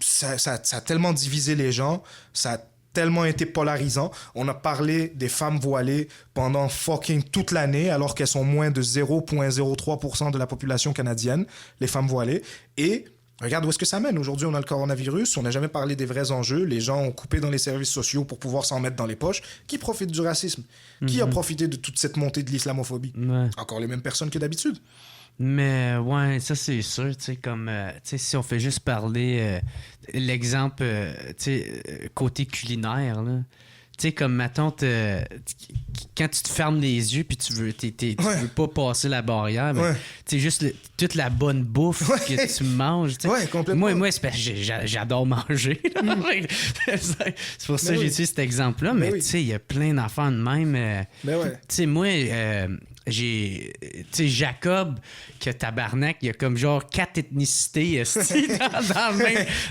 ça a tellement divisé les gens, ça a tellement été polarisant. On a parlé des femmes voilées pendant fucking toute l'année, alors qu'elles sont moins de 0,03% de la population canadienne, les femmes voilées, et Regarde où est-ce que ça mène. Aujourd'hui, on a le coronavirus, on n'a jamais parlé des vrais enjeux. Les gens ont coupé dans les services sociaux pour pouvoir s'en mettre dans les poches. Qui profite du racisme? Qui a profité de toute cette montée de l'islamophobie? Encore les mêmes personnes que d'habitude. Mais ouais, ça c'est sûr, tu sais, comme, tu sais, si on fait juste parler, l'exemple, tu sais, côté culinaire, là. Tu sais, comme, mettons, quand tu te fermes les yeux puis tu veux pas passer la barrière, ben, tu sais, juste toute la bonne bouffe que tu manges. T'sais. Ouais, complètement. Moi c'est parce que j'adore manger. C'est pour ça que j'ai utilisé cet exemple-là. Mais tu sais, il y a plein d'affaires de même. Tu sais, moi, tu sais, Jacob, que tabarnak, il y a comme genre 4 ethnicités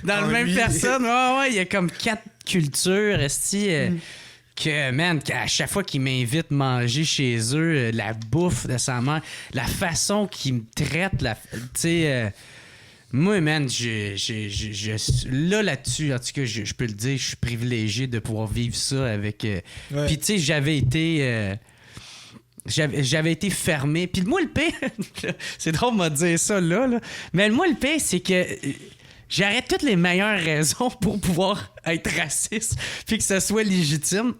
dans le même personne. Ouais, il y a comme 4 cultures, que, man, à chaque fois qu'il m'invite manger chez eux, la bouffe de sa mère, la façon qu'il me traite, tu sais... moi, man, là-dessus, en tout cas, je peux le dire, je suis privilégié de pouvoir vivre ça avec... Puis, tu sais, j'avais été fermé. Puis moi, le pire, c'est drôle de me dire ça là, mais moi, le pire, c'est que j'aurais toutes les meilleures raisons pour pouvoir être raciste puis que ça soit légitime,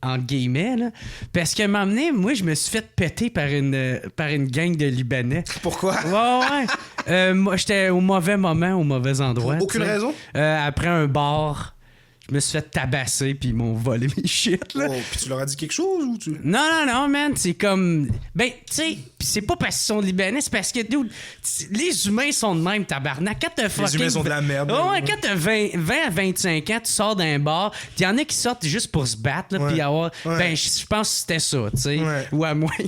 entre guillemets, là. Parce qu'à un moment donné, moi, je me suis fait péter par une gang de Libanais. Pourquoi? Ouais. Moi, j'étais au mauvais moment, au mauvais endroit. Aucune raison? Après un bar... Je me suis fait tabasser puis ils m'ont volé mes shit, là. Oh, puis tu leur as dit quelque chose ou tu... Non, man, c'est comme... Ben, tu sais, c'est pas parce qu'ils sont libanais, c'est parce que, dude, les humains sont de même, tabarnak. Quand t'as les humains sont de la merde. Ouais, quand t'as 20 à 25 ans, tu sors d'un bar, pis y'en a qui sortent juste pour se battre, là, pis avoir... Ben, je pense que c'était ça, tu sais. Ou à moins que...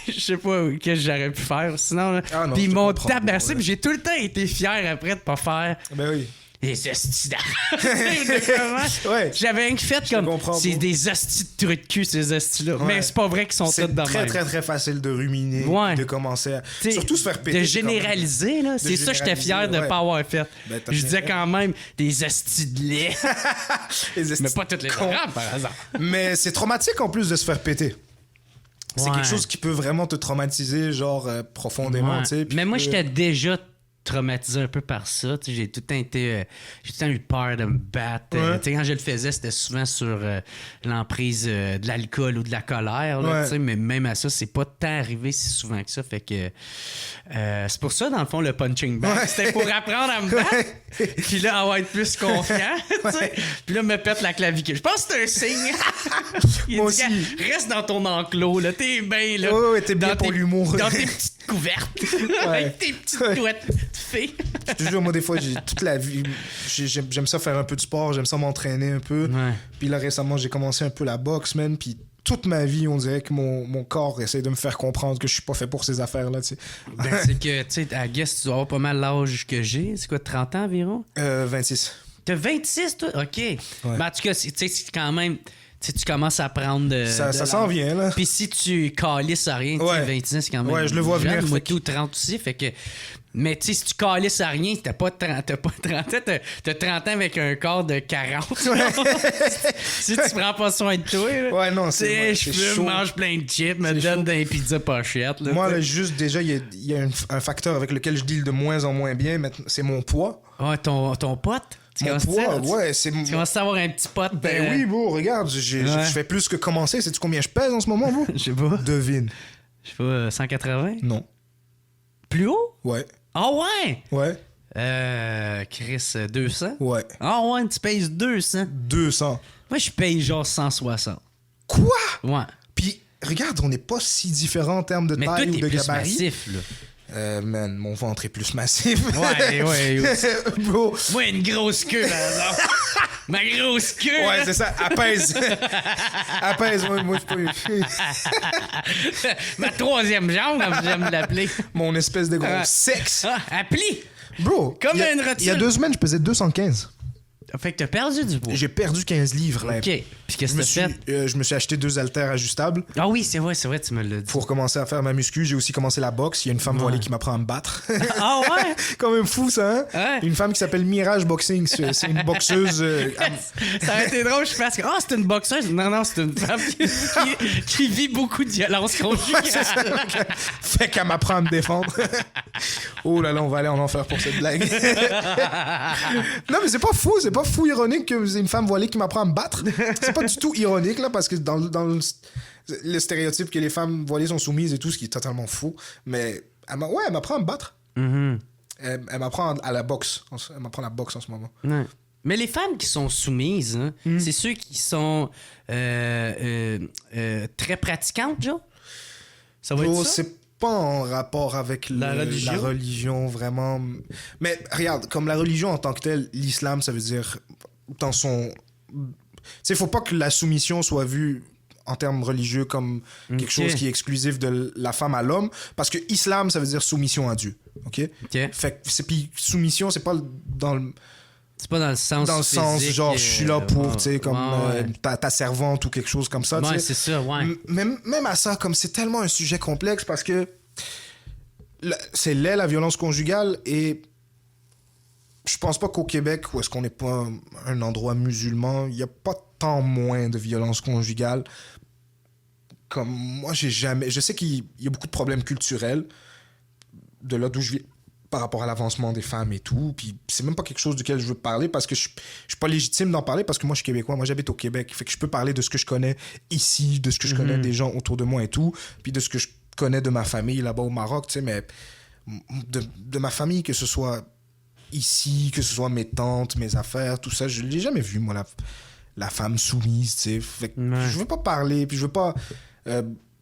Je sais pas que j'aurais pu faire, sinon... Là. Pis ils m'ont tabassé, pis j'ai tout le temps été fier après de pas faire... Ben oui. Des hosties J'avais rien fait comme... C'est des hosties de trucs de cul, ces hosties-là. Mais c'est pas vrai qu'ils sont tous de même. C'est très, très facile de ruminer, de commencer à... Surtout se faire péter. De généraliser, là. C'est ça que j'étais fier de pas avoir fait. Ben, je disais quand même des hosties de lait. Mais pas toutes les arabes, par hasard. Mais c'est traumatique en plus de se faire péter. C'est quelque chose qui peut vraiment te traumatiser, genre, profondément, tu sais. Mais moi, j'étais déjà traumatisé un peu par ça. T'sais, j'ai tout le temps eu peur de me battre. Quand je le faisais, c'était souvent sur l'emprise de l'alcool ou de la colère. Là, mais même à ça, c'est pas tant arrivé si souvent que ça. Fait que c'est pour ça, dans le fond, le punching bag. C'était pour apprendre à me battre. Puis là, avoir être plus confiant. Puis là, me pète la clavicule. Je pense que c'est un signe. Il dit, reste dans ton enclos. Là. T'es bien. Là, t'es bien pour l'humour. Dans tes petites couvertes. Avec tes petites couettes. Fait. Je te jure, moi, des fois, j'ai toute la vie. J'aime ça faire un peu de sport, j'aime ça m'entraîner un peu. Puis là, récemment, j'ai commencé un peu la boxe, man. Puis toute ma vie, on dirait que mon corps essaie de me faire comprendre que je suis pas fait pour ces affaires-là, tu sais. Ben, c'est que, tu sais, à guess, tu dois avoir pas mal l'âge que j'ai. C'est quoi, 30 ans environ? 26. T'as 26, toi? OK. Ben, en tout cas, tu sais, c'est quand même... Tu commences à prendre de... Ça s'en vient, là. Puis si tu calisses à rien, tu sais, 26, c'est quand même... Ouais, je le vois venir. Moi, tout 30 aussi, fait que... Mais tu sais, si tu calisses à rien, t'as pas 30 ans, t'as 30 ans avec un corps de 40. Si tu prends pas soin de toi, là. Ouais, non, c'est je fume, mange plein de chips, me donne des pizzas pochettes. Là, moi, là, juste déjà, il y a un facteur avec lequel je deal de moins en moins bien, c'est mon poids. Ouais, ton pote? Mon poids, ouais, c'est... Tu commences à avoir un petit pote. Ben oui, bro, regarde, je fais plus que commencer. Sais-tu combien je pèse en ce moment, bro? Je sais pas. Devine. Je sais pas, 180? Non. Plus haut? Ouais. Ah ouais? Ouais. Chris, 200? Ouais. Ah ouais, tu pèses 200? 200. Moi, je paye genre 160. Quoi? Ouais. Puis, regarde, on n'est pas si différents en termes de taille ou de gabarit. Massif, là. Man, mon ventre est plus massif. Ouais. Bro. Moi, une grosse queue, par exemple. Ma grosse queue. Ouais, c'est ça. Apaise. Apaise, moi, je peux. Ma troisième jambe, comme j'aime l'appeler. Mon espèce de gros sexe. Appli. Bro, comme une rotule. Il y a 2 semaines, je pesais 215. Fait que t'as perdu du poids. J'ai perdu 15 livres, là. OK. Puis qu'est-ce que t'as fait? Je me suis acheté 2 haltères ajustables. Ah oui, c'est vrai, tu me l'as dit. Pour commencer à faire ma muscu, j'ai aussi commencé la boxe. Il y a une femme voilée qui m'apprend à me battre. Ah ouais? Quand même fou, ça, hein? Ouais. Une femme qui s'appelle Mirage Boxing. C'est une boxeuse... Ça aurait été drôle, je pense que... c'est une boxeuse? Non, c'est une femme qui vit beaucoup de violence conjugale. Fait qu'elle m'apprend à me défendre. Oh là là, on va aller en enfer pour cette blague. Non, mais c'est pas fou ironique que vous ayez une femme voilée qui m'apprend à me battre. C'est pas du tout ironique, là, parce que dans le stéréotype que les femmes voilées sont soumises et tout, ce qui est totalement faux. Mais elle m'apprend à me battre. Mm-hmm. Elle m'apprend à la boxe. Elle m'apprend la boxe en ce moment. Ouais. Mais les femmes qui sont soumises, hein, c'est ceux qui sont très pratiquantes, genre? Ça va être ça? C'est pas en rapport avec la religion, vraiment. Mais regarde, comme la religion en tant que telle, l'islam, ça veut dire dans son... Tu sais, faut pas que la soumission soit vue en termes religieux comme quelque chose qui est exclusif de la femme à l'homme, parce que islam, ça veut dire soumission à Dieu, ok? Fait que puis soumission, c'est pas dans le... C'est pas dans le sens dans le sens genre je suis là pour tu sais comme ta servante ou quelque chose comme ça, ouais, c'est ça, ouais. Même à ça, comme c'est tellement un sujet complexe, parce que c'est la violence conjugale, et je pense pas qu'au Québec, où est-ce qu'on n'est pas un endroit musulman, il y a pas tant moins de violence conjugale. Comme moi, je sais qu'il y a beaucoup de problèmes culturels de là d'où je viens par rapport à l'avancement des femmes et tout, puis c'est même pas quelque chose duquel je veux parler, parce que je suis pas légitime d'en parler, parce que moi je suis québécois, moi j'habite au Québec, fait que je peux parler de ce que je connais ici, de ce que je connais des gens autour de moi et tout, puis de ce que je connais de ma famille là-bas au Maroc, tu sais, mais de ma famille, que ce soit ici, que ce soit mes tantes, mes affaires, tout ça, je l'ai jamais vu, moi, la femme soumise, tu sais, fait que je veux pas parler, puis je veux pas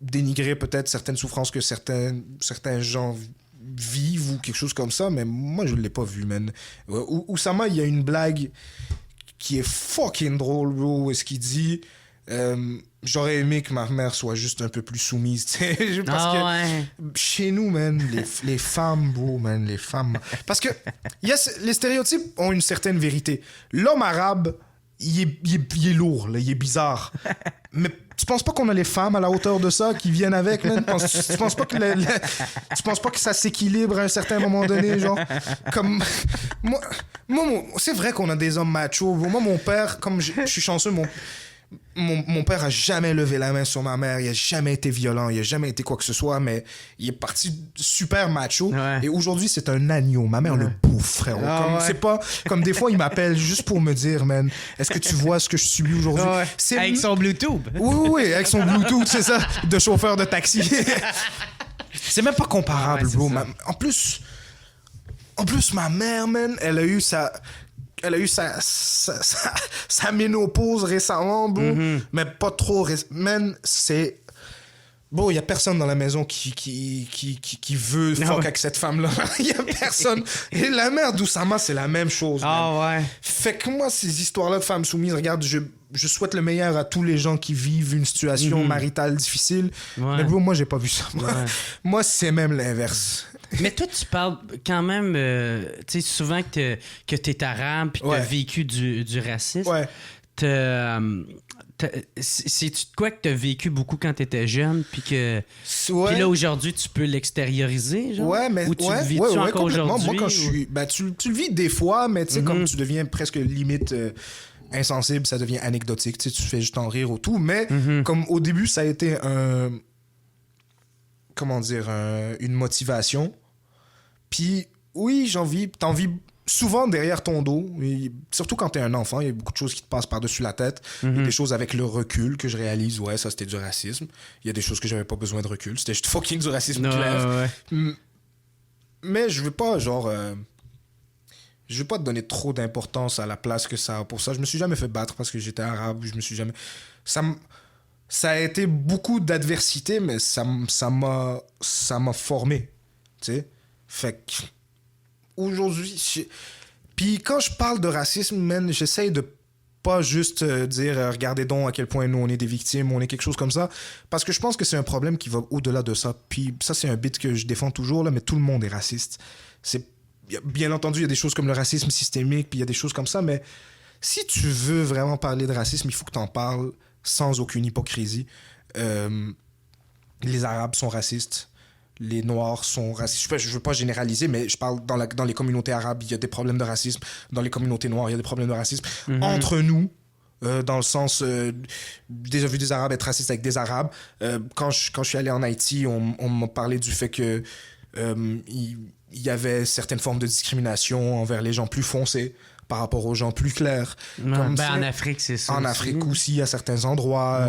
dénigrer peut-être certaines souffrances que certains gens vivent ou quelque chose comme ça, mais moi je l'ai pas vu, man. Oussama, il y a une blague qui est fucking drôle, bro, ce qu'il dit j'aurais aimé que ma mère soit juste un peu plus soumise, parce que chez nous, man, les femmes, bro, man, les femmes, parce que les stéréotypes ont une certaine vérité. L'homme arabe, il est lourd, là, il est bizarre, mais tu penses pas qu'on a les femmes à la hauteur de ça qui viennent avec, man? Tu penses pas que ça s'équilibre à un certain moment donné, genre? Comme... Moi, c'est vrai qu'on a des hommes machos. Moi, mon père, comme je suis chanceux, mon père a jamais levé la main sur ma mère, il a jamais été violent, il a jamais été quoi que ce soit, mais il est parti super macho, et aujourd'hui c'est un agneau. Ma mère le bouffe, frérot. C'est pas comme des fois il m'appelle juste pour me dire, man, est-ce que tu vois ce que je subis aujourd'hui? Avec son Bluetooth. Oui, avec son Bluetooth, c'est ça, de chauffeur de taxi. C'est même pas comparable, bro. En plus, ma mère, man, elle a eu sa ménopause récemment, bro. Mais pas trop. Man, c'est... Bon, il y a personne dans la maison qui veut fuck avec cette femme-là. Il y a personne. Et la mère d'Oussama, c'est la même chose. Fait que moi, ces histoires-là de femmes soumises, regarde, je souhaite le meilleur à tous les gens qui vivent une situation maritale difficile. Mais bro, moi, j'ai pas vu ça. Moi, c'est même l'inverse. Mais toi, tu parles quand même, tu sais, souvent que t'es arabe puis que t'as vécu du racisme. C'est-tu de quoi que t'as vécu beaucoup quand t'étais jeune, puis que puis là, aujourd'hui, tu peux l'extérioriser, genre? Ou tu le vis encore aujourd'hui? Moi, quand je suis... Ben, tu le vis des fois, mais tu sais, comme tu deviens presque limite... insensible, ça devient anecdotique, tu sais, tu fais juste en rire ou tout, mais comme au début, ça a été une motivation. Puis oui, t'en vis souvent derrière ton dos, et surtout quand t'es un enfant, il y a beaucoup de choses qui te passent par-dessus la tête. Il y a des choses avec le recul que je réalise, ça c'était du racisme. Il y a des choses que j'avais pas besoin de recul, c'était juste fucking du racisme clair. Mais je veux pas, je veux pas te donner trop d'importance à la place que ça a pour ça. Je me suis jamais fait battre parce que j'étais arabe. Je me suis jamais... Ça a été beaucoup d'adversité, mais ça m'a formé. Tu sais? Fait que... Aujourd'hui... Puis quand je parle de racisme, man, j'essaye de pas juste dire regardez donc à quel point nous on est des victimes, on est quelque chose comme ça, parce que je pense que c'est un problème qui va au-delà de ça. Puis ça, c'est un bit que je défends toujours, là, mais tout le monde est raciste. Bien entendu, il y a des choses comme le racisme systémique, puis il y a des choses comme ça, mais si tu veux vraiment parler de racisme, il faut que tu en parles sans aucune hypocrisie. Les Arabes sont racistes, les Noirs sont racistes. Je veux pas généraliser, mais je parle dans les communautés arabes, il y a des problèmes de racisme. Dans les communautés noires, il y a des problèmes de racisme. Entre nous, dans le sens... déjà vu des Arabes être racistes avec des Arabes. Quand je suis allé en Haïti, on m'a parlé du fait que il y avait certaines formes de discrimination envers les gens plus foncés par rapport aux gens plus clairs. En Afrique, c'est ça. En Afrique aussi, à certains endroits.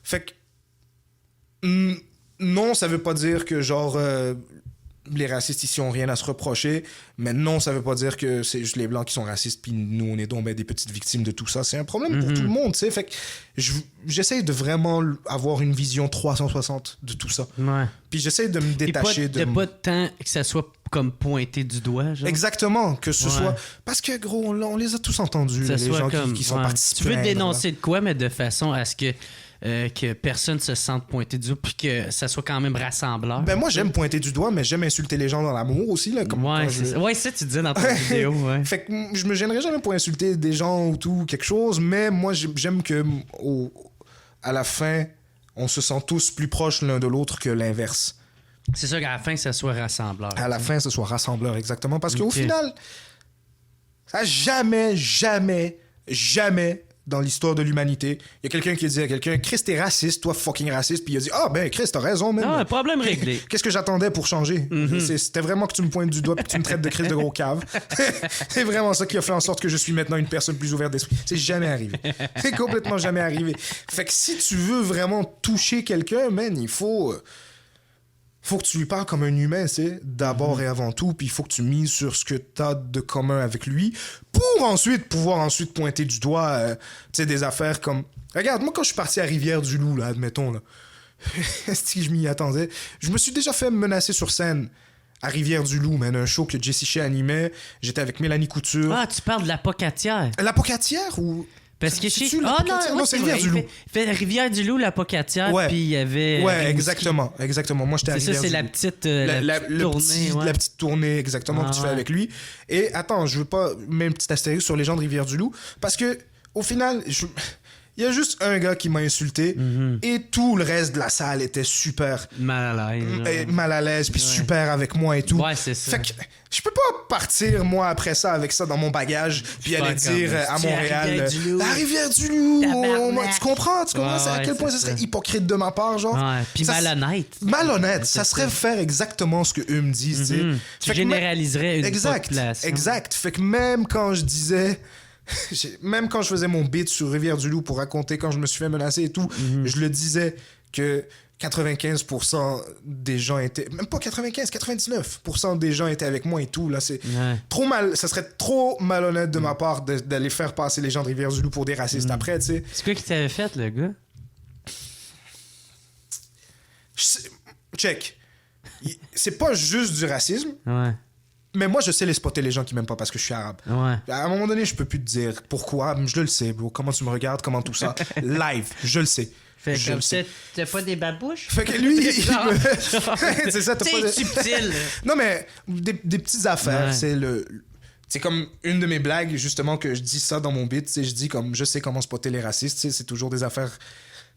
Fait que... non, ça veut pas dire que, genre... les racistes ici ont rien à se reprocher, mais non, ça veut pas dire que c'est juste les Blancs qui sont racistes puis nous, on est donc des petites victimes de tout ça. C'est un problème pour tout le monde, tu sais. Fait que j'essaie de vraiment avoir une vision 360 de tout ça. Ouais. Puis j'essaie de me détacher de... pas tant que ça soit comme pointé du doigt, genre. Exactement, que ce soit... Parce que, gros, on les a tous entendus, les gens qui sont partis. Tu veux dénoncer de quoi, mais de façon à ce que personne se sente pointé du doigt puis que ça soit quand même rassembleur. Ben moi, j'aime pointer du doigt, mais j'aime insulter les gens dans l'amour aussi. Là, comme ça, tu disais dans ta vidéo. Ouais. Fait que je me gênerais jamais pour insulter des gens ou tout, quelque chose, mais moi, j'aime que à la fin, on se sent tous plus proches l'un de l'autre que l'inverse. C'est ça qu'à la fin, ça soit rassembleur. À la fin, ce soit rassembleur, exactement. Parce qu'au final, ça n'a jamais dans l'histoire de l'humanité, il y a quelqu'un qui dit à quelqu'un « Chris, t'es raciste, toi fucking raciste », puis il a dit « Ah ben Chris, t'as raison, même. » Ah, problème réglé. Qu'est-ce que j'attendais pour changer? C'était vraiment que tu me pointes du doigt puis que tu me traites de Chris de gros cave. C'est vraiment ça qui a fait en sorte que je suis maintenant une personne plus ouverte d'esprit. C'est jamais arrivé. C'est complètement jamais arrivé. Fait que si tu veux vraiment toucher quelqu'un, man, il faut que tu lui parles comme un humain, tu sais, d'abord et avant tout, puis il faut que tu mises sur ce que t'as de commun avec lui pour ensuite pouvoir pointer du doigt, tu sais, des affaires comme... Regarde, moi, quand je suis parti à Rivière-du-Loup, là, admettons, là, est-ce que je m'y attendais? Je me suis déjà fait menacer sur scène à Rivière-du-Loup, man, un show que Jessie Shea animait. J'étais avec Mélanie Couture. Ah, tu parles de la Pocatière. La Pocatière ou... Parce que chez... non, c'est Rivière-du-Loup. Il fait Rivière-du-Loup, la Pocatière, puis il y avait... Ouais, exactement. Moi, j'étais à Rivière-du-Loup. C'est ça, c'est la petite tournée. La petite tournée, exactement, que tu fais avec lui. Et attends, je veux pas mettre une petite astérisque sur les gens de Rivière-du-Loup, parce que au final... Il y a juste un gars qui m'a insulté et tout le reste de la salle était super mal à l'aise, puis super avec moi et tout. Ouais, c'est ça. Fait que je peux pas partir moi après ça avec ça dans mon bagage puis aller dire à Montréal la Rivière-du-Loup. Tu comprends à quel point ça serait hypocrite de ma part, genre. Ouais, puis malhonnête. Ça serait faire exactement ce que eux me disent, tu sais. Tu généraliserais une population. Exact. Fait que même quand je disais... Même quand je faisais mon beat sur Rivière-du-Loup pour raconter quand je me suis fait menacer et tout, je le disais que 95% des gens étaient... Même pas 95, 99% des gens étaient avec moi et tout. Là, c'est trop mal... Ça serait trop malhonnête de ma part d'aller faire passer les gens de Rivière-du-Loup pour des racistes après, tu sais. C'est quoi qui t'avait fait, le gars? Check. C'est pas juste du racisme. Ouais. Mais moi, je sais les spotter les gens qui m'aiment pas parce que je suis arabe. Ouais. À un moment donné, je peux plus te dire pourquoi. Je le sais, bro. Comment tu me regardes, comment tout ça. Live, je le sais. Fait que t'as pas des babouches? Fait que lui, c'est ça, t'as pas de... subtil. Non, mais des petites affaires, c'est comme une de mes blagues, justement, que je dis ça dans mon beat. Je dis comme, je sais comment spotter les racistes. C'est toujours des affaires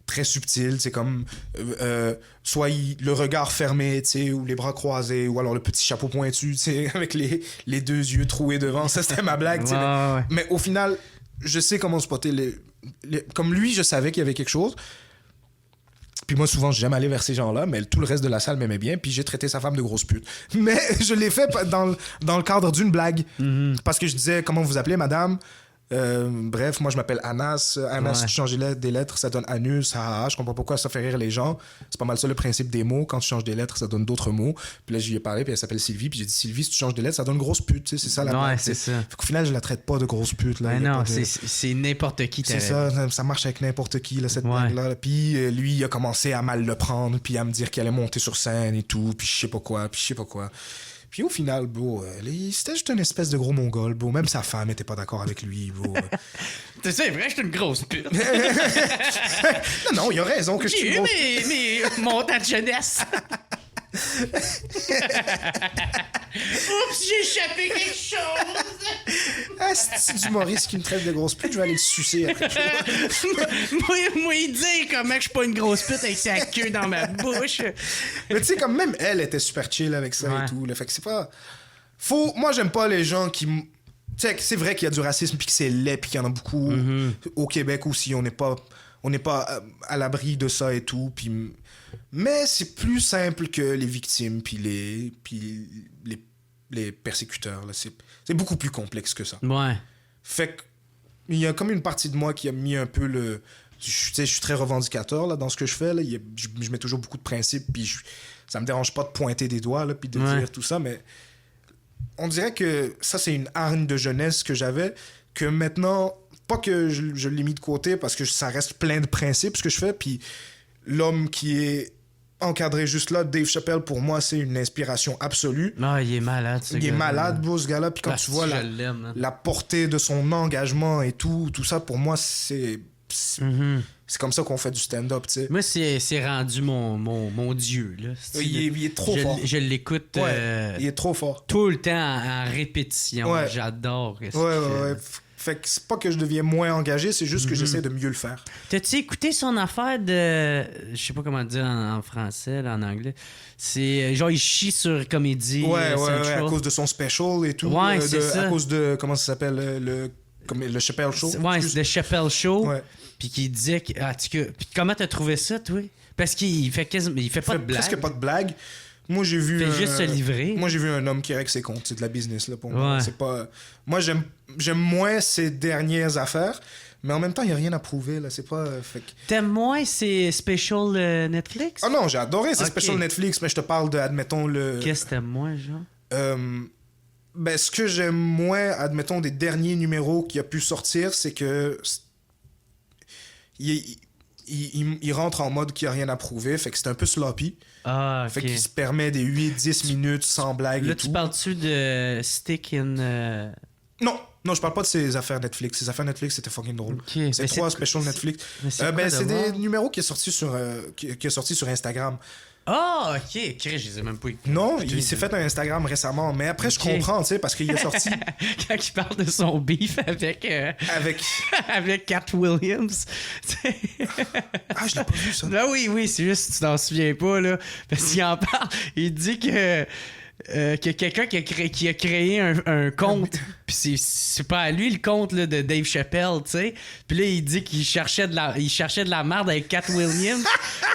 très subtil, c'est comme soit le regard fermé, tu sais, ou les bras croisés, ou alors le petit chapeau pointu, tu sais, avec les deux yeux troués devant. Ça, c'était ma blague, tu sais. Ouais. Mais au final, je sais comment spotter comme lui, je savais qu'il y avait quelque chose. Puis moi, souvent, je jamais allé vers ces gens-là, mais tout le reste de la salle m'aimait bien, puis j'ai traité sa femme de grosse pute. Mais je l'ai fait dans le cadre d'une blague. Parce que je disais, comment vous appelez, madame? Bref, moi je m'appelle Anas. Si tu changes des lettres, ça donne Anus. Je comprends pourquoi ça fait rire les gens. C'est pas mal ça le principe des mots. Quand tu changes des lettres, ça donne d'autres mots. Puis là, j'y ai parlé, puis elle s'appelle Sylvie. Puis j'ai dit, Sylvie, si tu changes des lettres, ça donne grosse pute. C'est ça la blague. C'est ça. Fait qu'au final, je la traite pas de grosse pute. Là. Non, c'est n'importe qui. C'est ça marche avec n'importe qui, là, cette blague-là. Puis lui, il a commencé à mal le prendre, puis à me dire qu'il allait monter sur scène et tout, puis je sais pas quoi. Puis au final, bro, c'était juste une espèce de gros mongol, bro. Même sa femme était pas d'accord avec lui, bro. C'est vrai, j'étais une grosse pute. non, il a raison que je suis une grosse... J'ai eu mon temps de jeunesse. Oups, j'ai échappé quelque chose. C'est du Maurice qui me traite de grosse pute, je vais aller le sucer après. moi, il dit comment que je suis pas une grosse pute avec sa queue dans ma bouche. Mais tu sais, comme même elle était super chill avec ça et tout. Là, fait que c'est pas... Moi, j'aime pas les gens qui... Tu sais, c'est vrai qu'il y a du racisme puis que c'est laid puis qu'il y en a beaucoup. Au Québec aussi, on n'est pas on n'est pas à l'abri de ça et tout. Puis, mais c'est plus simple que les victimes puis les persécuteurs. Là. C'est beaucoup plus complexe que ça. Ouais. Fait qu'il y a comme une partie de moi qui a mis un peu le... Je suis très revendicateur là, dans ce que je fais. Là. Je mets toujours beaucoup de principes, puis ça me dérange pas de pointer des doigts, là, puis de dire tout ça, mais on dirait que ça, c'est une hargne de jeunesse que j'avais, que maintenant, pas que je l'ai mis de côté, parce que ça reste plein de principes, ce que je fais, puis l'homme qui est encadré juste là, Dave Chappelle, pour moi, c'est une inspiration absolue. Ah, il est malade, Il est malade, beau, ce gars-là. Puis quand tu vois la portée de son engagement et tout ça, pour moi, c'est comme ça qu'on fait du stand-up, tu sais. Moi, c'est rendu mon dieu, là. Il est trop fort. Je l'écoute il est trop fort. Tout le temps en répétition. Ouais. J'adore. Ouais. Fait que c'est pas que je deviens moins engagé, c'est juste que j'essaie de mieux le faire. T'as-tu écouté son affaire de... Je sais pas comment dire en français, là, en anglais. C'est genre, il chie sur Comédie Central. À cause de son special et tout. Ouais, c'est ça. À cause de... Comment ça s'appelle? Le Chappelle Show. Ouais, c'est le Chappelle Show. Ouais. Puis qui disait... Puis comment t'as trouvé ça, toi? Parce qu'il fait pas de blague. Presque pas de blague. Moi, j'ai vu... Il fait juste se livrer. Moi, j'ai vu un homme qui règle ses comptes. C'est de la business, là, pour moi. C'est pas... Moi, j'aime moins ses dernières affaires, mais en même temps, il n'y a rien à prouver, là. C'est pas... T'aimes moins ses specials Netflix? Ah non, j'ai adoré ses specials Netflix, mais je te parle de, admettons, le... Qu'est-ce que t'aimes moins, genre? Ce que j'aime moins, admettons, des derniers numéros qui a pu sortir, c'est que... Il rentre en mode qu'il n'y a rien à prouver, fait que c'est un peu sloppy. Ah, ok. Fait qu'il se permet des 8-10 minutes sans blague là, et tout. Tu parles-tu de Stick in... Non, je parle pas de ces affaires Netflix. Ces affaires Netflix, c'était fucking drôle. Okay. C'est 3 specials Netflix. C'est des numéros qui est sorti sur Instagram. Ah, ok. Je les ai même pas écoutés. Non, il s'est fait un Instagram récemment. Mais après, je comprends, tu sais, parce qu'il est sorti... Quand il parle de son beef avec... avec Cat Williams. Je l'ai pas vu, ça. Là, oui, c'est juste que tu t'en souviens pas, là. Parce qu'il en parle. Il dit que quelqu'un qui a créé un compte, puis c'est pas à lui le compte là, de Dave Chappelle, tu sais. Puis là, il dit qu'il cherchait de la merde avec Cat Williams.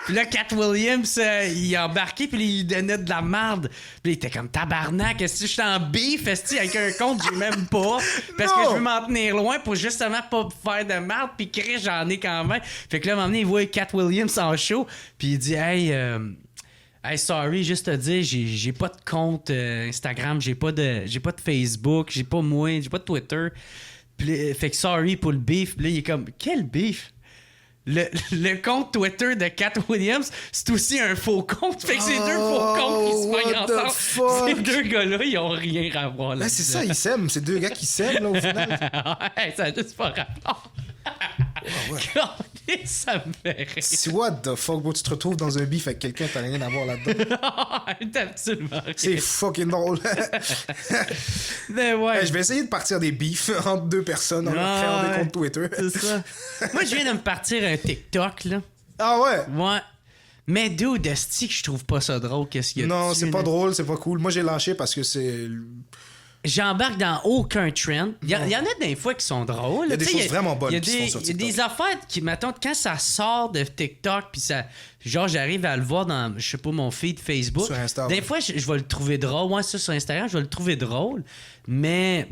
Puis là, Cat Williams, il a embarqué, puis il lui donnait de la merde. Puis il était comme tabarnak, est-ce que je suis en beef, est-ce avec un compte que j'ai même pas, parce que je veux m'en tenir loin pour justement pas faire de merde, puis Chris, j'en ai quand même. Fait que là, à un moment donné, il voit Cat Williams en show, puis il dit Hey, sorry, juste te dire, j'ai pas de compte Instagram, j'ai pas de Facebook, j'ai pas de Twitter. Puis, fait que sorry pour le beef. Puis là, il est comme, quel beef? Le compte Twitter de Cat Williams, c'est aussi un faux compte. Fait que c'est deux faux comptes qui se pognent ensemble. Ces deux gars-là, ils ont rien à voir là. C'est ça, ils s'aiment. C'est deux gars qui s'aiment, là, au final. Ça a juste pas rapport. Ça me fait rire. Si what the fuck, bro, tu te retrouves dans un beef avec quelqu'un, t'as rien à voir là-dedans. T'as absolument rien. C'est fucking drôle. Mais ouais. Je vais essayer de partir des beefs entre deux personnes en créant des comptes Twitter. C'est ça. Moi, je viens de me partir un TikTok, là. Ah ouais? Ouais. Mais dude, esti que je trouve pas ça drôle, qu'est-ce qu'il y a Non, dessus, c'est pas là. drôle, c'est pas cool. Moi, j'ai lâché parce que c'est... J'embarque dans aucun trend. Il y en a des fois qui sont drôles. Il y a des choses vraiment bonnes qui sont sur TikTok. Il y a des affaires qui, mettons, quand ça sort de TikTok, puis ça... Genre, j'arrive à le voir dans, je sais pas, mon feed Facebook. Sur Insta, des fois, je vais le trouver drôle. Ouais, ça, sur Instagram, je vais le trouver drôle. Mais...